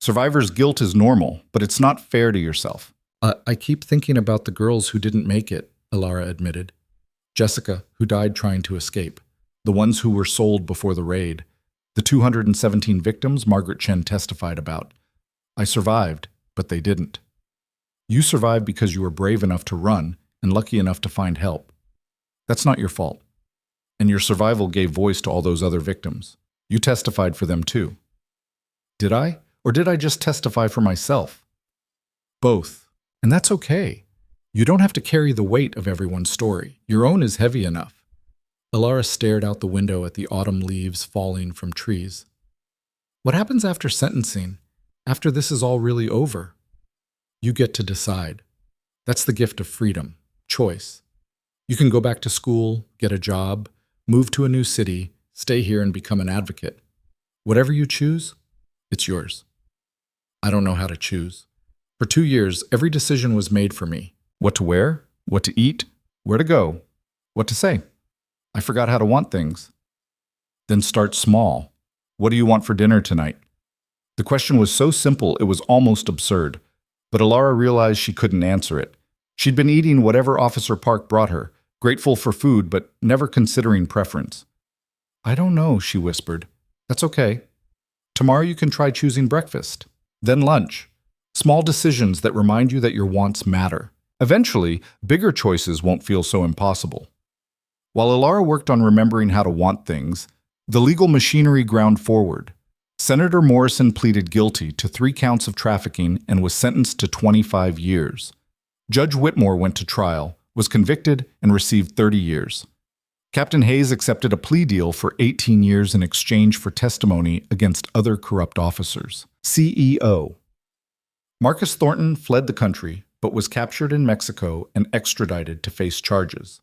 "Survivor's guilt is normal, but it's not fair to yourself." I keep thinking about the girls who didn't make it," Alara admitted. "Jessica, who died trying to escape. The ones who were sold before the raid. The 217 victims Margaret Chen testified about. I survived, but they didn't. You survived because you were brave enough to run and lucky enough to find help. That's not your fault. And your survival gave voice to all those other victims. You testified for them too." "Did I? Or did I just testify for myself?" "Both. And that's okay. You don't have to carry the weight of everyone's story. Your own is heavy enough." Alara stared out the window at the autumn leaves falling from trees. "What happens after sentencing? After this is all really over?" "You get to decide. That's the gift of freedom, choice. You can go back to school, get a job, move to a new city, stay here and become an advocate. Whatever you choose, it's yours." "I don't know how to choose. For 2 years, every decision was made for me. What to wear, what to eat, where to go, what to say. I forgot how to want things." "Then start small. What do you want for dinner tonight?" The question was so simple it was almost absurd, but Alara realized she couldn't answer it. She'd been eating whatever Officer Park brought her, grateful for food but never considering preference. "I don't know," she whispered. "That's okay. Tomorrow you can try choosing breakfast, then lunch. Small decisions that remind you that your wants matter. Eventually, bigger choices won't feel so impossible." While Alara worked on remembering how to want things, the legal machinery ground forward. Senator Morrison pleaded guilty to 3 counts of trafficking and was sentenced to 25 years. Judge Whitmore went to trial, was convicted, and received 30 years. Captain Hayes accepted a plea deal for 18 years in exchange for testimony against other corrupt officers. CEO. Marcus Thornton fled the country, but was captured in Mexico and extradited to face charges.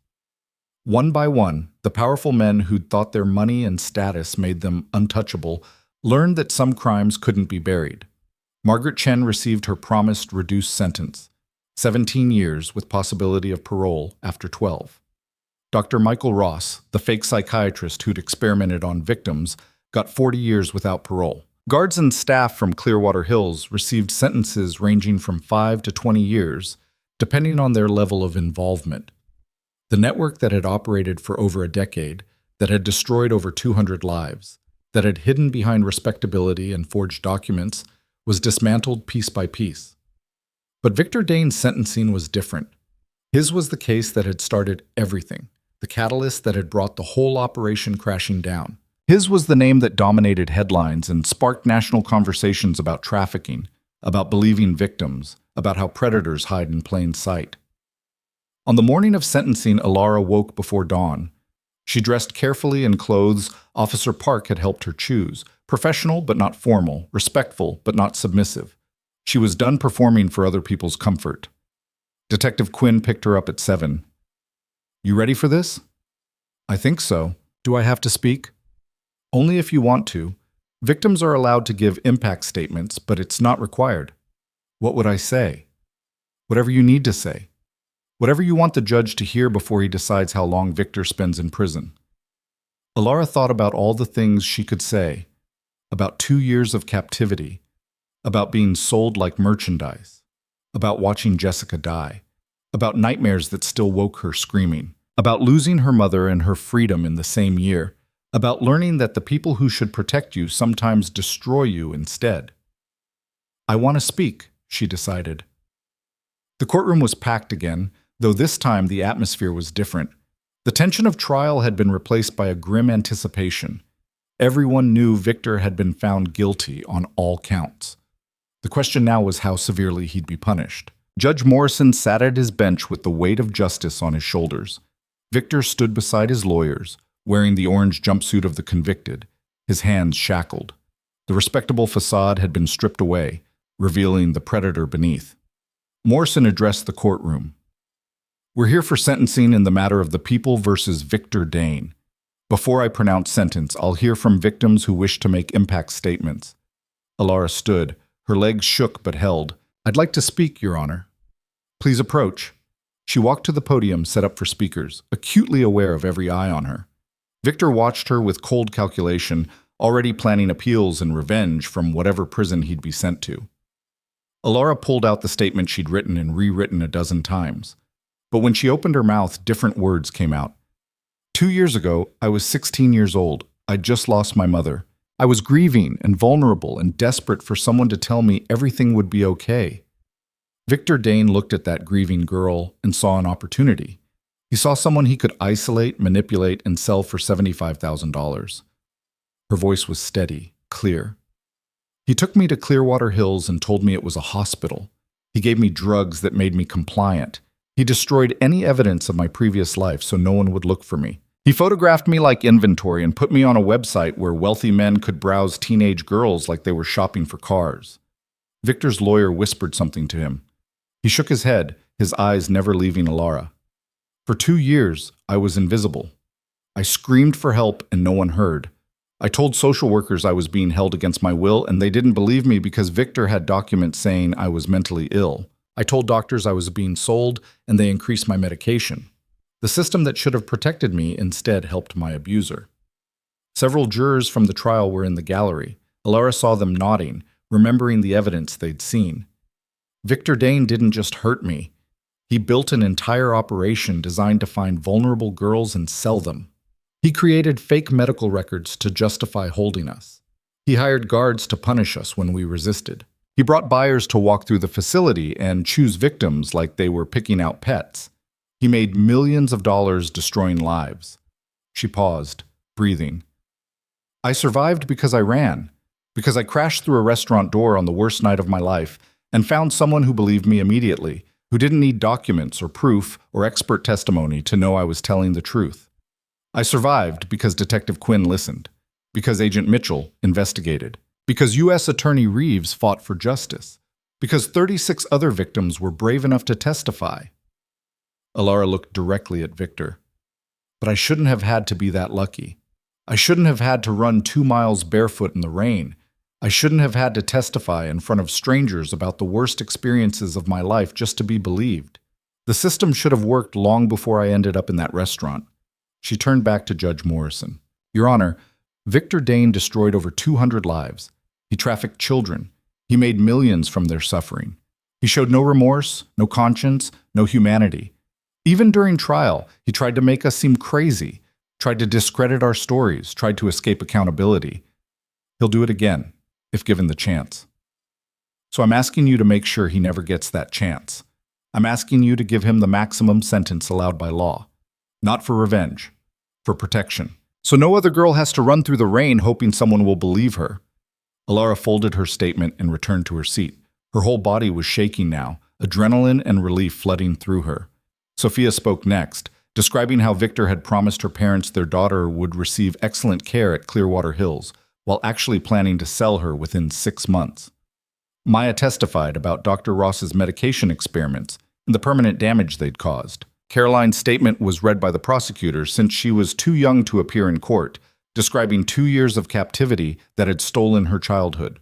One by one, the powerful men who'd thought their money and status made them untouchable learned that some crimes couldn't be buried. Margaret Chen received her promised reduced sentence, 17 years with possibility of parole after 12. Dr. Michael Ross, the fake psychiatrist who'd experimented on victims, got 40 years without parole. Guards and staff from Clearwater Hills received sentences ranging from 5 to 20 years, depending on their level of involvement. The network that had operated for over a decade, that had destroyed over 200 lives, that had hidden behind respectability and forged documents, was dismantled piece by piece. But Victor Dane's sentencing was different. His was the case that had started everything, the catalyst that had brought the whole operation crashing down. His was the name that dominated headlines and sparked national conversations about trafficking, about believing victims, about how predators hide in plain sight. On the morning of sentencing, Alara woke before dawn. She dressed carefully in clothes Officer Park had helped her choose, professional but not formal, respectful but not submissive. She was done performing for other people's comfort. Detective Quinn picked her up at 7. "You ready for this?" "I think so. Do I have to speak?" "Only if you want to. Victims are allowed to give impact statements, but it's not required." "What would I say?" "Whatever you need to say. Whatever you want the judge to hear before he decides how long Victor spends in prison." Alara thought about all the things she could say, about 2 years of captivity, about being sold like merchandise, about watching Jessica die, about nightmares that still woke her screaming, about losing her mother and her freedom in the same year, about learning that the people who should protect you sometimes destroy you instead. "I want to speak," she decided. The courtroom was packed again, though this time the atmosphere was different. The tension of trial had been replaced by a grim anticipation. Everyone knew Victor had been found guilty on all counts. The question now was how severely he'd be punished. Judge Morrison sat at his bench with the weight of justice on his shoulders. Victor stood beside his lawyers, wearing the orange jumpsuit of the convicted, his hands shackled. The respectable facade had been stripped away, revealing the predator beneath. Morrison addressed the courtroom. "We're here for sentencing in the matter of the people versus Victor Dane. Before I pronounce sentence, I'll hear from victims who wish to make impact statements." Alara stood. Her legs shook but held. "I'd like to speak, Your Honor." "Please approach." She walked to the podium set up for speakers, acutely aware of every eye on her. Victor watched her with cold calculation, already planning appeals and revenge from whatever prison he'd be sent to. Alara pulled out the statement she'd written and rewritten a dozen times. But when she opened her mouth, different words came out. 2 years ago, I was 16 years old. I'd just lost my mother. I was grieving and vulnerable and desperate for someone to tell me everything would be okay. Victor Dane looked at that grieving girl and saw an opportunity. He saw someone he could isolate, manipulate, and sell for $75,000. Her voice was steady, clear. He took me to Clearwater Hills and told me it was a hospital. He gave me drugs that made me compliant. He destroyed any evidence of my previous life so no one would look for me. He photographed me like inventory and put me on a website where wealthy men could browse teenage girls like they were shopping for cars. Victor's lawyer whispered something to him. He shook his head, his eyes never leaving Alara. For 2 years, I was invisible. I screamed for help and no one heard. I told social workers I was being held against my will and they didn't believe me because Victor had documents saying I was mentally ill. I told doctors I was being sold and they increased my medication. The system that should have protected me instead helped my abuser. Several jurors from the trial were in the gallery. Alara saw them nodding, remembering the evidence they'd seen. Victor Dane didn't just hurt me. He built an entire operation designed to find vulnerable girls and sell them. He created fake medical records to justify holding us. He hired guards to punish us when we resisted. He brought buyers to walk through the facility and choose victims like they were picking out pets. He made millions of dollars destroying lives. She paused, breathing. I survived because I ran, because I crashed through a restaurant door on the worst night of my life and found someone who believed me immediately, who didn't need documents or proof or expert testimony to know I was telling the truth. I survived because Detective Quinn listened, because Agent Mitchell investigated, because U.S. Attorney Reeves fought for justice, because 36 other victims were brave enough to testify. Alara looked directly at Victor. But I shouldn't have had to be that lucky. I shouldn't have had to run 2 miles barefoot in the rain. I shouldn't have had to testify in front of strangers about the worst experiences of my life just to be believed. The system should have worked long before I ended up in that restaurant. She turned back to Judge Morrison. Your Honor, Victor Dane destroyed over 200 lives. He trafficked children. He made millions from their suffering. He showed no remorse, no conscience, no humanity. Even during trial, he tried to make us seem crazy, tried to discredit our stories, tried to escape accountability. He'll do it again, if given the chance. So I'm asking you to make sure he never gets that chance. I'm asking you to give him the maximum sentence allowed by law. Not for revenge, for protection. So no other girl has to run through the rain hoping someone will believe her. Alara folded her statement and returned to her seat. Her whole body was shaking now, adrenaline and relief flooding through her. Sophia spoke next, describing how Victor had promised her parents their daughter would receive excellent care at Clearwater Hills, while actually planning to sell her within 6 months. Maya testified about Dr. Ross's medication experiments and the permanent damage they'd caused. Caroline's statement was read by the prosecutor since she was too young to appear in court, describing 2 years of captivity that had stolen her childhood.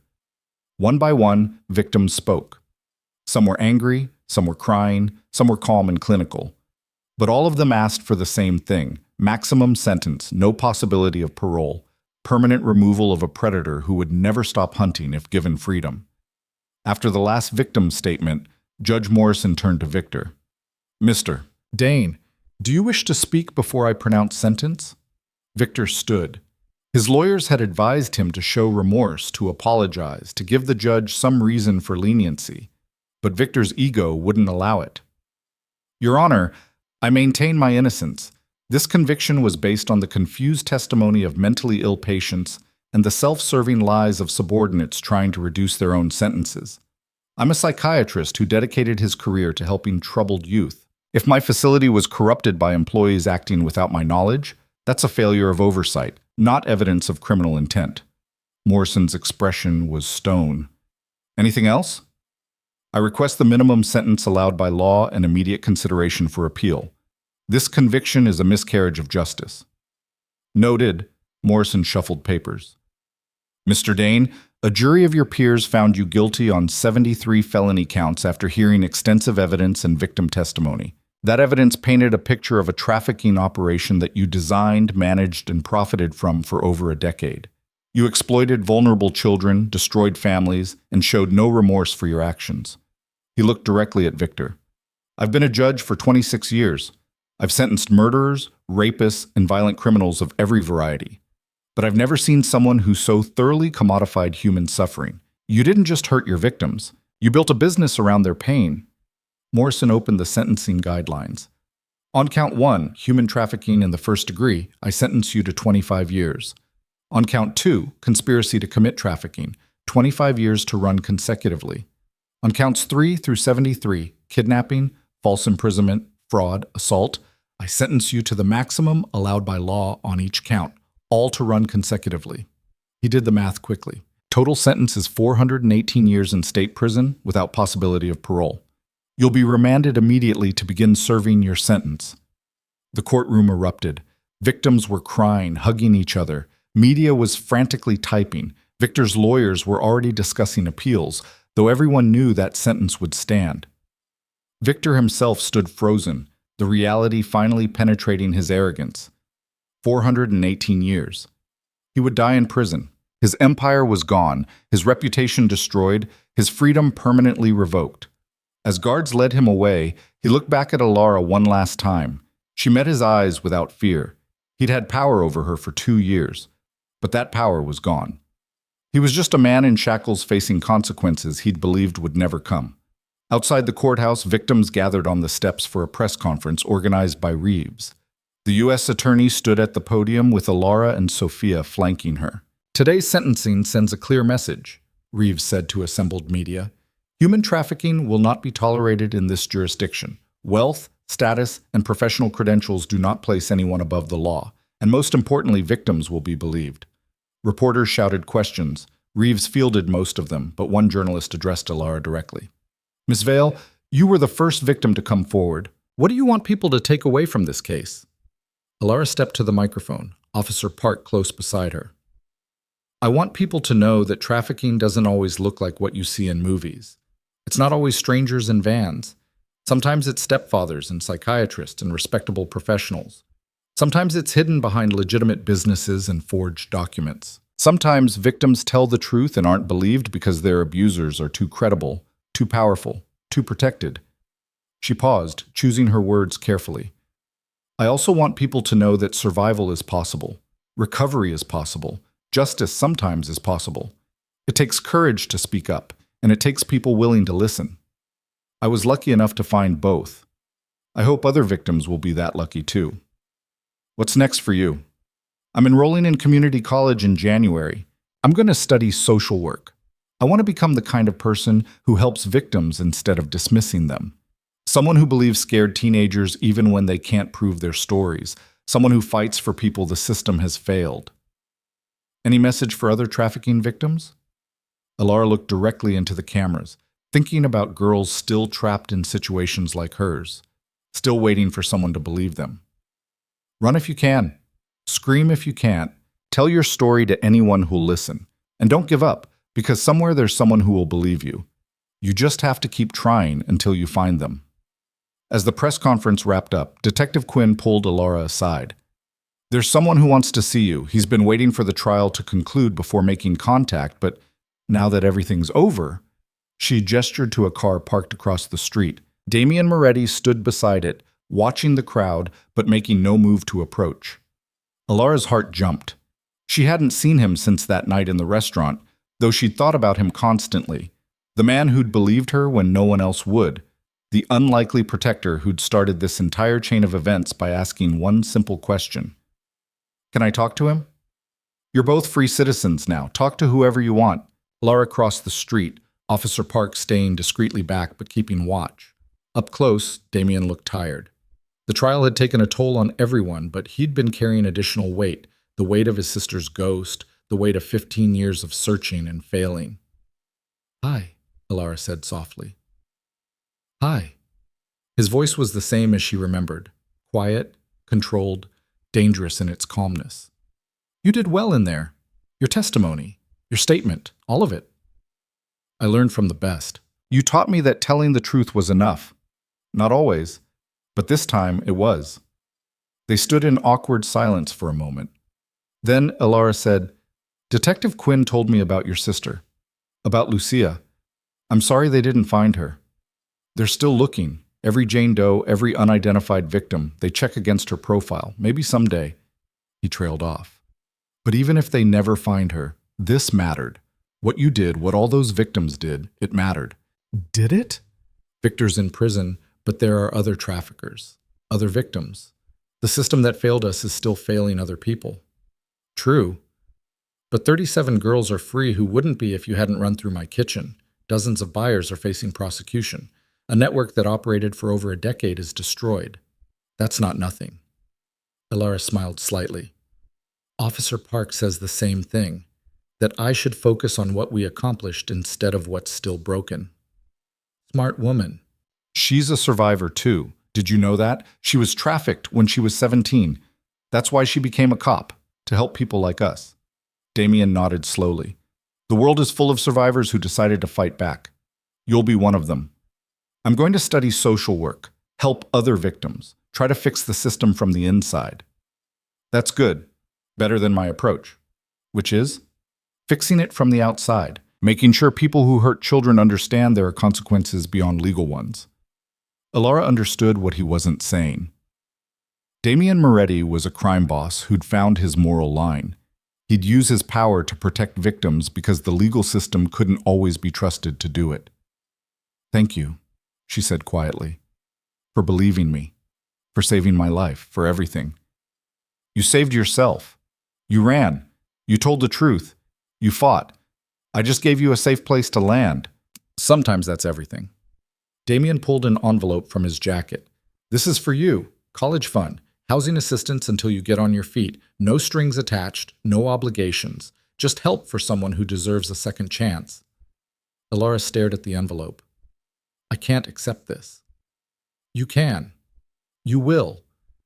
One by one, victims spoke. Some were angry, some were crying, some were calm and clinical. But all of them asked for the same thing: maximum sentence, no possibility of parole, permanent removal of a predator who would never stop hunting if given freedom. After the last victim's statement, Judge Morrison turned to Victor. Mr. Dane, do you wish to speak before I pronounce sentence? Victor stood. His lawyers had advised him to show remorse, to apologize, to give the judge some reason for leniency. But Victor's ego wouldn't allow it. Your Honor, I maintain my innocence. This conviction was based on the confused testimony of mentally ill patients and the self-serving lies of subordinates trying to reduce their own sentences. I'm a psychiatrist who dedicated his career to helping troubled youth. If my facility was corrupted by employees acting without my knowledge, that's a failure of oversight, not evidence of criminal intent. Morrison's expression was stone. Anything else? I request the minimum sentence allowed by law and immediate consideration for appeal. This conviction is a miscarriage of justice. Noted. Morrison shuffled papers. Mr. Dane, a jury of your peers found you guilty on 73 felony counts after hearing extensive evidence and victim testimony. That evidence painted a picture of a trafficking operation that you designed, managed, and profited from for over a decade. You exploited vulnerable children, destroyed families, and showed no remorse for your actions. He looked directly at Victor. I've been a judge for 26 years. I've sentenced murderers, rapists, and violent criminals of every variety. But I've never seen someone who so thoroughly commodified human suffering. You didn't just hurt your victims. You built a business around their pain. Morrison opened the sentencing guidelines. On count 1, human trafficking in the first degree, I sentence you to 25 years. On count 2, conspiracy to commit trafficking, 25 years to run consecutively. On counts 3 through 73, kidnapping, false imprisonment, fraud, assault, I sentence you to the maximum allowed by law on each count, all to run consecutively. He did the math quickly. Total sentence is 418 years in state prison without possibility of parole. You'll be remanded immediately to begin serving your sentence. The courtroom erupted. Victims were crying, hugging each other. Media was frantically typing. Victor's lawyers were already discussing appeals, though everyone knew that sentence would stand. Victor himself stood frozen, the reality finally penetrating his arrogance. 418 years. He would die in prison. His empire was gone, his reputation destroyed, his freedom permanently revoked. As guards led him away, he looked back at Alara one last time. She met his eyes without fear. He'd had power over her for 2 years, but that power was gone. He was just a man in shackles facing consequences he'd believed would never come. Outside the courthouse, victims gathered on the steps for a press conference organized by Reeves. The U.S. attorney stood at the podium with Alara and Sophia flanking her. Today's sentencing sends a clear message, Reeves said to assembled media. Human trafficking will not be tolerated in this jurisdiction. Wealth, status, and professional credentials do not place anyone above the law, and most importantly, victims will be believed. Reporters shouted questions. Reeves fielded most of them, but one journalist addressed Alara directly. Ms. Vale, you were the first victim to come forward. What do you want people to take away from this case? Alara stepped to the microphone, Officer Park close beside her. I want people to know that trafficking doesn't always look like what you see in movies. It's not always strangers in vans. Sometimes it's stepfathers and psychiatrists and respectable professionals. Sometimes it's hidden behind legitimate businesses and forged documents. Sometimes victims tell the truth and aren't believed because their abusers are too credible, too powerful, too protected. She paused, choosing her words carefully. I also want people to know that survival is possible, recovery is possible, justice sometimes is possible. It takes courage to speak up, and it takes people willing to listen. I was lucky enough to find both. I hope other victims will be that lucky too. What's next for you? I'm enrolling in community college in January. I'm going to study social work. I want to become the kind of person who helps victims instead of dismissing them. Someone who believes scared teenagers even when they can't prove their stories. Someone who fights for people the system has failed. Any message for other trafficking victims? Alara looked directly into the cameras, thinking about girls still trapped in situations like hers, still waiting for someone to believe them. Run if you can. Scream if you can't. Tell your story to anyone who'll listen. And don't give up, because somewhere there's someone who will believe you. You just have to keep trying until you find them. As the press conference wrapped up, Detective Quinn pulled Alara aside. There's someone who wants to see you. He's been waiting for the trial to conclude before making contact, but now that everything's over, she gestured to a car parked across the street. Damian Moretti stood beside it, watching the crowd, but making no move to approach. Alara's heart jumped. She hadn't seen him since that night in the restaurant, though she'd thought about him constantly. The man who'd believed her when no one else would. The unlikely protector who'd started this entire chain of events by asking one simple question. Can I talk to him? You're both free citizens now. Talk to whoever you want. Alara crossed the street, Officer Park staying discreetly back but keeping watch. Up close, Damian looked tired. The trial had taken a toll on everyone, but he'd been carrying additional weight, the weight of his sister's ghost, the weight of 15 years of searching and failing. Hi, Alara said softly. Hi. His voice was the same as she remembered, quiet, controlled, dangerous in its calmness. You did well in there. Your testimony, your statement, all of it. I learned from the best. You taught me that telling the truth was enough. Not always. But this time it was. They stood in awkward silence for a moment. Then Elara said, "Detective Quinn told me about your sister, about Lucia. I'm sorry they didn't find her. They're still looking. Every Jane Doe, every unidentified victim, they check against her profile. Maybe someday." He trailed off. "But even if they never find her, this mattered. What you did, what all those victims did, it mattered." "Did it?" "Victor's in prison, but there are other traffickers, other victims. The system that failed us is still failing other people." "True. But 37 girls are free who wouldn't be if you hadn't run through my kitchen. Dozens of buyers are facing prosecution. A network that operated for over a decade is destroyed. That's not nothing." Elara smiled slightly. "Officer Park says the same thing, that I should focus on what we accomplished instead of what's still broken." "Smart woman." "She's a survivor too. Did you know that? She was trafficked when she was 17. That's why she became a cop, to help people like us." Damien nodded slowly. "The world is full of survivors who decided to fight back. You'll be one of them. I'm going to study social work, help other victims, try to fix the system from the inside." "That's good. Better than my approach." "Which is?" "Fixing it from the outside, making sure people who hurt children understand there are consequences beyond legal ones." Elara understood what he wasn't saying. Damien Moretti was a crime boss who'd found his moral line. He'd use his power to protect victims because the legal system couldn't always be trusted to do it. "Thank you," she said quietly, "for believing me, for saving my life, for everything. You saved yourself. You ran. You told the truth. You fought. I just gave you a safe place to land. Sometimes that's everything." Damien pulled an envelope from his jacket. "This is for you. College fund. Housing assistance until you get on your feet. No strings attached. No obligations. Just help for someone who deserves a second chance." Elara stared at the envelope. "I can't accept this." "You can. You will.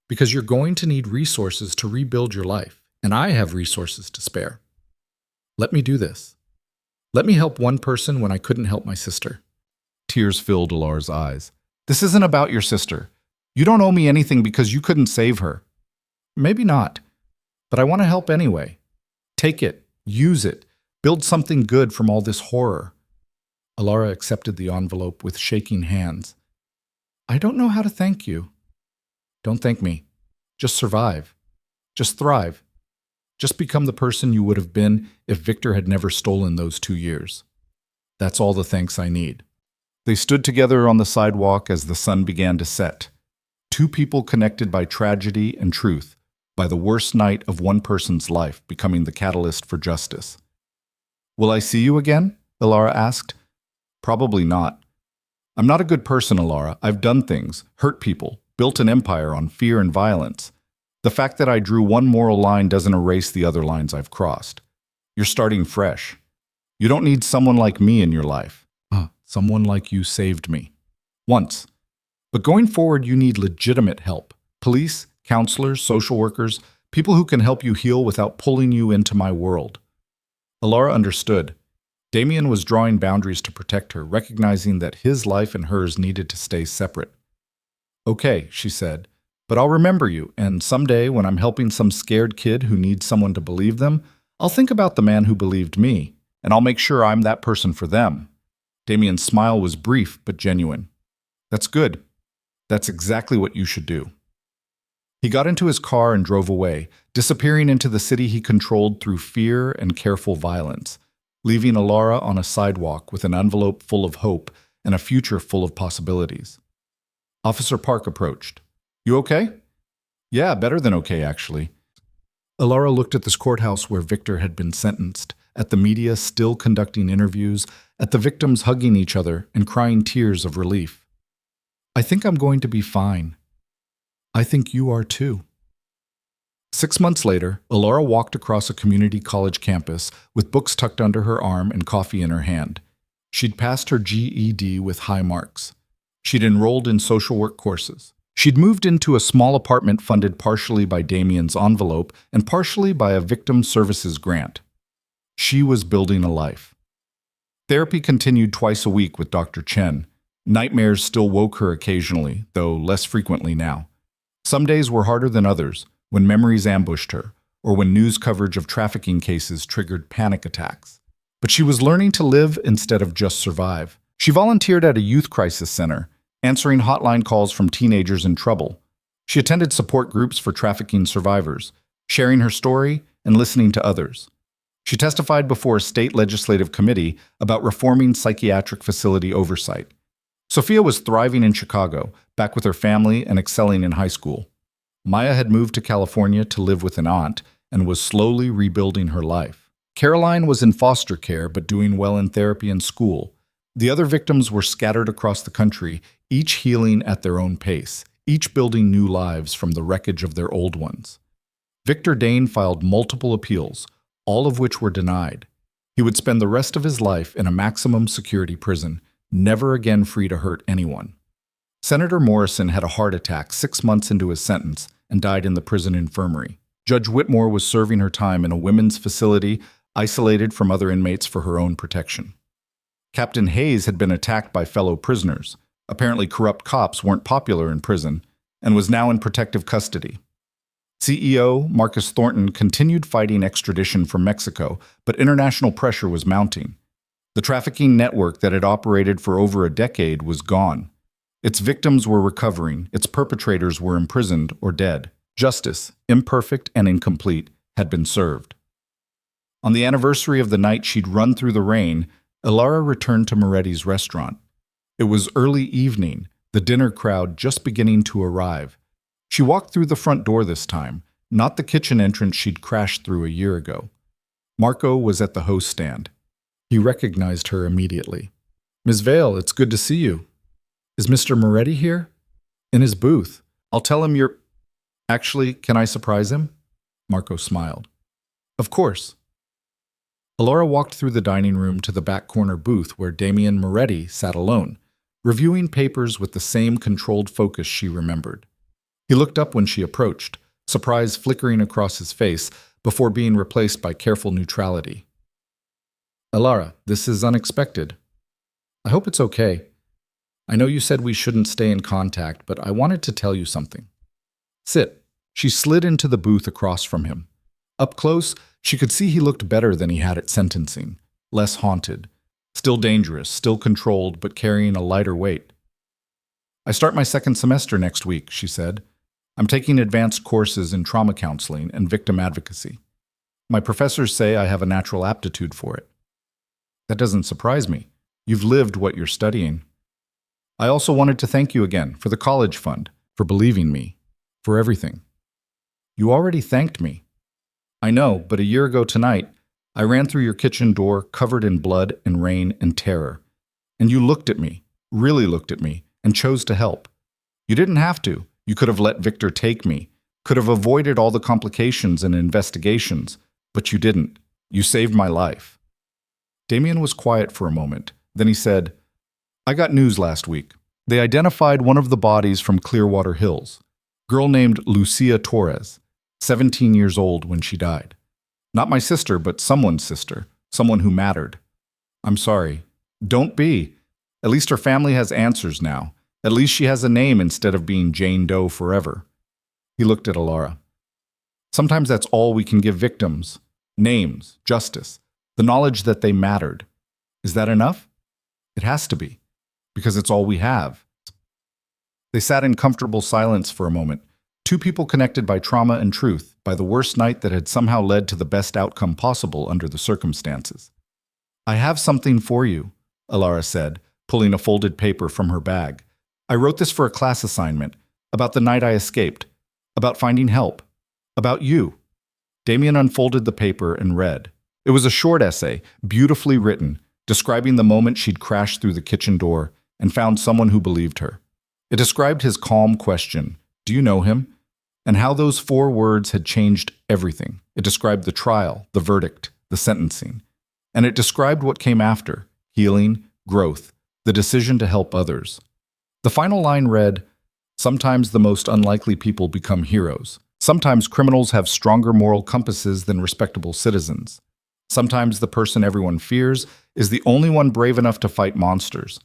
Because you're going to need resources to rebuild your life. And I have resources to spare. Let me do this. Let me help one person when I couldn't help my sister." Tears filled Elara's eyes. "This isn't about your sister. You don't owe me anything because you couldn't save her." "Maybe not. But I want to help anyway. Take it. Use it. Build something good from all this horror." Elara accepted the envelope with shaking hands. "I don't know how to thank you." "Don't thank me. Just survive. Just thrive. Just become the person you would have been if Victor had never stolen those 2 years. That's all the thanks I need." They stood together on the sidewalk as the sun began to set. Two people connected by tragedy and truth, by the worst night of one person's life becoming the catalyst for justice. "Will I see you again?" Elara asked. "Probably not. I'm not a good person, Elara. I've done things, hurt people, built an empire on fear and violence. The fact that I drew one moral line doesn't erase the other lines I've crossed. You're starting fresh. You don't need someone like me in your life. Someone like you saved me. Once. But going forward, you need legitimate help. Police, counselors, social workers, people who can help you heal without pulling you into my world." Elara understood. Damien was drawing boundaries to protect her, recognizing that his life and hers needed to stay separate. "Okay," she said, "but I'll remember you, and someday when I'm helping some scared kid who needs someone to believe them, I'll think about the man who believed me, and I'll make sure I'm that person for them." Damien's smile was brief but genuine. "That's good. That's exactly what you should do." He got into his car and drove away, disappearing into the city he controlled through fear and careful violence, leaving Elara on a sidewalk with an envelope full of hope and a future full of possibilities. Officer Park approached. "You okay?" "Yeah, better than okay, actually." Elara looked at this courthouse where Victor had been sentenced, at the media still conducting interviews, at the victims hugging each other and crying tears of relief. "I think I'm going to be fine. I think you are too." 6 months later, Elara walked across a community college campus with books tucked under her arm and coffee in her hand. She'd passed her GED with high marks. She'd enrolled in social work courses. She'd moved into a small apartment funded partially by Damien's envelope and partially by a victim services grant. She was building a life. Therapy continued twice a week with Dr. Chen. Nightmares still woke her occasionally, though less frequently now. Some days were harder than others, when memories ambushed her, or when news coverage of trafficking cases triggered panic attacks. But she was learning to live instead of just survive. She volunteered at a youth crisis center, answering hotline calls from teenagers in trouble. She attended support groups for trafficking survivors, sharing her story and listening to others. She testified before a state legislative committee about reforming psychiatric facility oversight. Sophia was thriving in Chicago, back with her family and excelling in high school. Maya had moved to California to live with an aunt and was slowly rebuilding her life. Caroline was in foster care but doing well in therapy and school. The other victims were scattered across the country, each healing at their own pace, each building new lives from the wreckage of their old ones. Victor Dane filed multiple appeals, all of which were denied. He would spend the rest of his life in a maximum security prison, never again free to hurt anyone. Senator Morrison had a heart attack 6 months into his sentence and died in the prison infirmary. Judge Whitmore was serving her time in a women's facility, isolated from other inmates for her own protection. Captain Hayes had been attacked by fellow prisoners. Apparently corrupt cops weren't popular in prison, and was now in protective custody. CEO Marcus Thornton continued fighting extradition from Mexico, but international pressure was mounting. The trafficking network that had operated for over a decade was gone. Its victims were recovering, its perpetrators were imprisoned or dead. Justice, imperfect and incomplete, had been served. On the anniversary of the night she'd run through the rain, Ilara returned to Moretti's restaurant. It was early evening, the dinner crowd just beginning to arrive. She walked through the front door this time, not the kitchen entrance she'd crashed through a year ago. Marco was at the host stand. He recognized her immediately. "Ms. Vale, it's good to see you. Is Mr. Moretti here?" "In his booth. I'll tell him you're—" "Actually, can I surprise him?" Marco smiled. "Of course." Alora walked through the dining room to the back corner booth where Damian Moretti sat alone, reviewing papers with the same controlled focus she remembered. He looked up when she approached, surprise flickering across his face before being replaced by careful neutrality. "Alara, this is unexpected. I hope it's okay. I know you said we shouldn't stay in contact, but I wanted to tell you something. Sit." She slid into the booth across from him. Up close, she could see he looked better than he had at sentencing, less haunted, still dangerous, still controlled, but carrying a lighter weight. "I start my second semester next week," she said. "I'm taking advanced courses in trauma counseling and victim advocacy. My professors say I have a natural aptitude for it." "That doesn't surprise me. You've lived what you're studying." "I also wanted to thank you again for the college fund, for believing me, for everything." "You already thanked me." "I know, but a year ago tonight, I ran through your kitchen door covered in blood and rain and terror. And you looked at me, really looked at me, and chose to help. You didn't have to. You could have let Victor take me, could have avoided all the complications and investigations, but you didn't. You saved my life." Damien was quiet for a moment. Then he said, "I got news last week. They identified one of the bodies from Clearwater Hills. Girl named Lucia Torres, 17 years old when she died. Not my sister, but someone's sister, someone who mattered. I'm sorry. Don't be. At least her family has answers now. At least she has a name instead of being Jane Doe forever." He looked at Alara. "Sometimes that's all we can give victims. Names, justice, the knowledge that they mattered. Is that enough? It has to be, because it's all we have." They sat in comfortable silence for a moment, two people connected by trauma and truth, by the worst night that had somehow led to the best outcome possible under the circumstances. "I have something for you," Alara said, pulling a folded paper from her bag. "I wrote this for a class assignment, about the night I escaped, about finding help, about you." Damien unfolded the paper and read. It was a short essay, beautifully written, describing the moment she'd crashed through the kitchen door and found someone who believed her. It described his calm question, "Do you know him?" and how those 4 words had changed everything. It described the trial, the verdict, the sentencing. And it described what came after, healing, growth, the decision to help others. The final line read, "Sometimes the most unlikely people become heroes. Sometimes criminals have stronger moral compasses than respectable citizens. Sometimes the person everyone fears is the only one brave enough to fight monsters.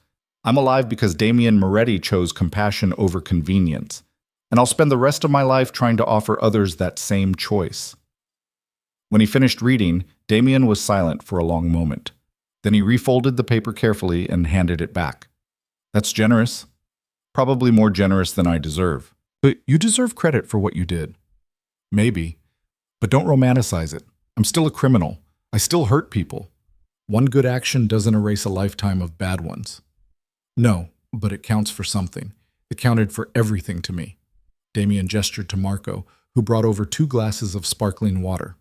I'm alive because Damien Moretti chose compassion over convenience, and I'll spend the rest of my life trying to offer others that same choice. When he finished reading, Damien was silent for a long moment. Then he refolded the paper carefully and handed it back. That's generous. Probably more generous than I deserve. But you deserve credit for what you did. Maybe. But don't romanticize it. I'm still a criminal. I still hurt people. One good action doesn't erase a lifetime of bad ones. No, but it counts for something. It counted for everything to me. Damien gestured to Marco, who brought over 2 glasses of sparkling water.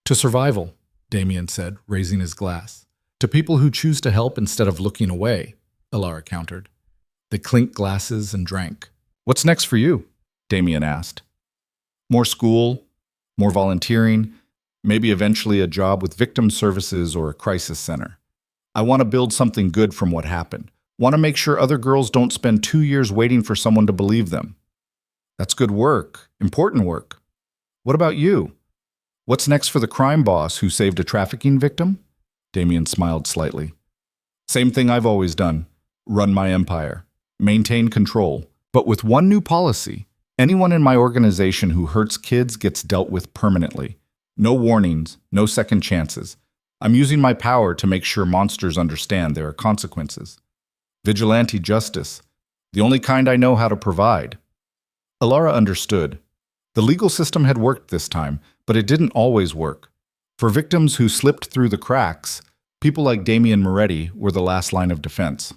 To survival, Damien said, raising his glass. To people who choose to help instead of looking away, Alara countered. They clinked glasses and drank. What's next for you? Damien asked. More school, more volunteering, maybe eventually a job with victim services or a crisis center. I want to build something good from what happened. Want to make sure other girls don't spend 2 years waiting for someone to believe them. That's good work, important work. What about you? What's next for the crime boss who saved a trafficking victim? Damien smiled slightly. Same thing I've always done. Run my empire. Maintain control. But with one new policy. Anyone in my organization who hurts kids gets dealt with permanently. No warnings, no second chances. I'm using my power to make sure monsters understand there are consequences. Vigilante justice. The only kind I know how to provide. Alara understood. The legal system had worked this time, but it didn't always work. For victims who slipped through the cracks, people like Damien Moretti were the last line of defense.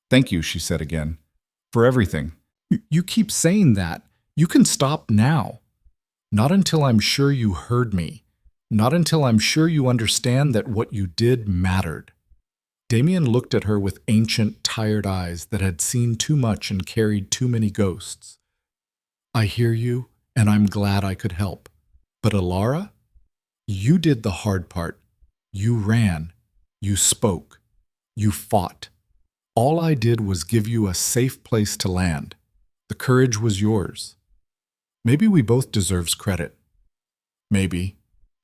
Thank you, she said again, for everything. You keep saying that. You can stop now. Not until I'm sure you heard me. Not until I'm sure you understand that what you did mattered. Damien looked at her with ancient, tired eyes that had seen too much and carried too many ghosts. I hear you, and I'm glad I could help. But Alara, you did the hard part. You ran. You spoke. You fought. All I did was give you a safe place to land. The courage was yours. Maybe we both deserves credit. Maybe.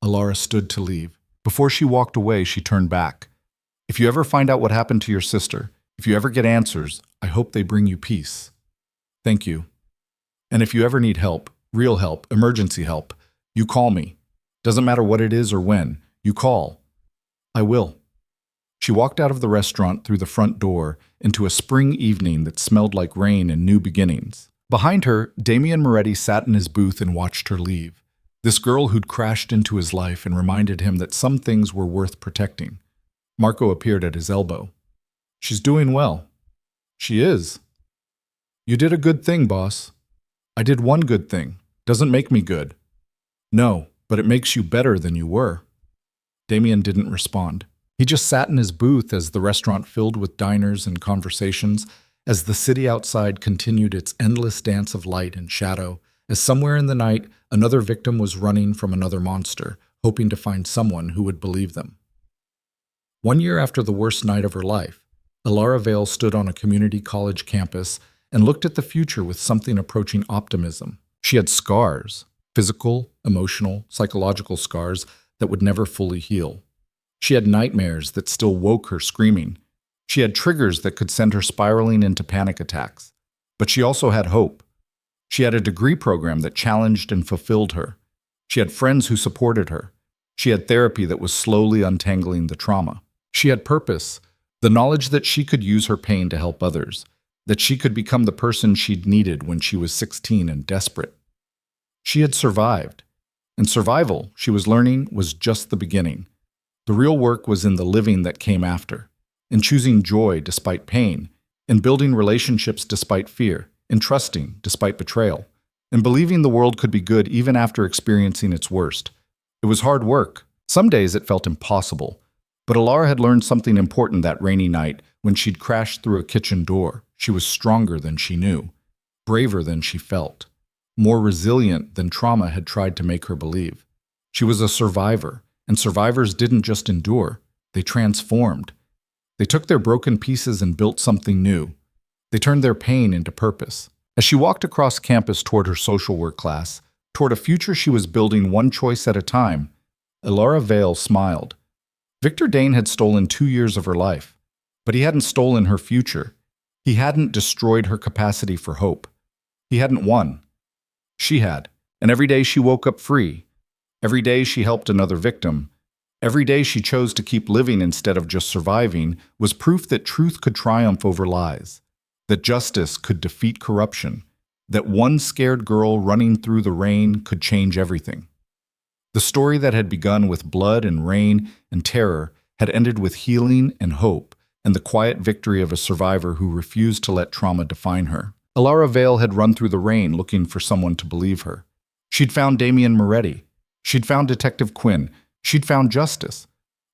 Alara stood to leave. Before she walked away, she turned back. If you ever find out what happened to your sister, if you ever get answers, I hope they bring you peace. Thank you. And if you ever need help, real help, emergency help, you call me. Doesn't matter what it is or when, you call. I will. She walked out of the restaurant through the front door into a spring evening that smelled like rain and new beginnings. Behind her, Damien Moretti sat in his booth and watched her leave. This girl who'd crashed into his life and reminded him that some things were worth protecting. Marco appeared at his elbow. She's doing well. She is. You did a good thing, boss. I did one good thing. Doesn't make me good. No, but it makes you better than you were. Damien didn't respond. He just sat in his booth as the restaurant filled with diners and conversations, as the city outside continued its endless dance of light and shadow, as somewhere in the night another victim was running from another monster, hoping to find someone who would believe them. 1 year after the worst night of her life, Alara Vale stood on a community college campus and looked at the future with something approaching optimism. She had scars, physical, emotional, psychological scars that would never fully heal. She had nightmares that still woke her screaming. She had triggers that could send her spiraling into panic attacks. But she also had hope. She had a degree program that challenged and fulfilled her. She had friends who supported her. She had therapy that was slowly untangling the trauma. She had purpose, the knowledge that she could use her pain to help others, that she could become the person she'd needed when she was 16 and desperate. She had survived. And survival, she was learning, was just the beginning. The real work was in the living that came after, in choosing joy despite pain, in building relationships despite fear, in trusting despite betrayal, in believing the world could be good even after experiencing its worst. It was hard work. Some days it felt impossible. But Alara had learned something important that rainy night when she'd crashed through a kitchen door. She was stronger than she knew, braver than she felt, more resilient than trauma had tried to make her believe. She was a survivor, and survivors didn't just endure, they transformed. They took their broken pieces and built something new. They turned their pain into purpose. As she walked across campus toward her social work class, toward a future she was building one choice at a time, Alara Vale smiled. Victor Dane had stolen 2 years of her life, but he hadn't stolen her future. He hadn't destroyed her capacity for hope. He hadn't won. She had. And every day she woke up free. Every day she helped another victim. Every day she chose to keep living instead of just surviving was proof that truth could triumph over lies, that justice could defeat corruption, that one scared girl running through the rain could change everything. The story that had begun with blood and rain and terror had ended with healing and hope and the quiet victory of a survivor who refused to let trauma define her. Alara Vale had run through the rain looking for someone to believe her. She'd found Damian Moretti. She'd found Detective Quinn. She'd found justice.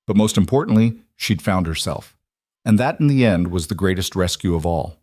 But most importantly, she'd found herself. And that, in the end, was the greatest rescue of all.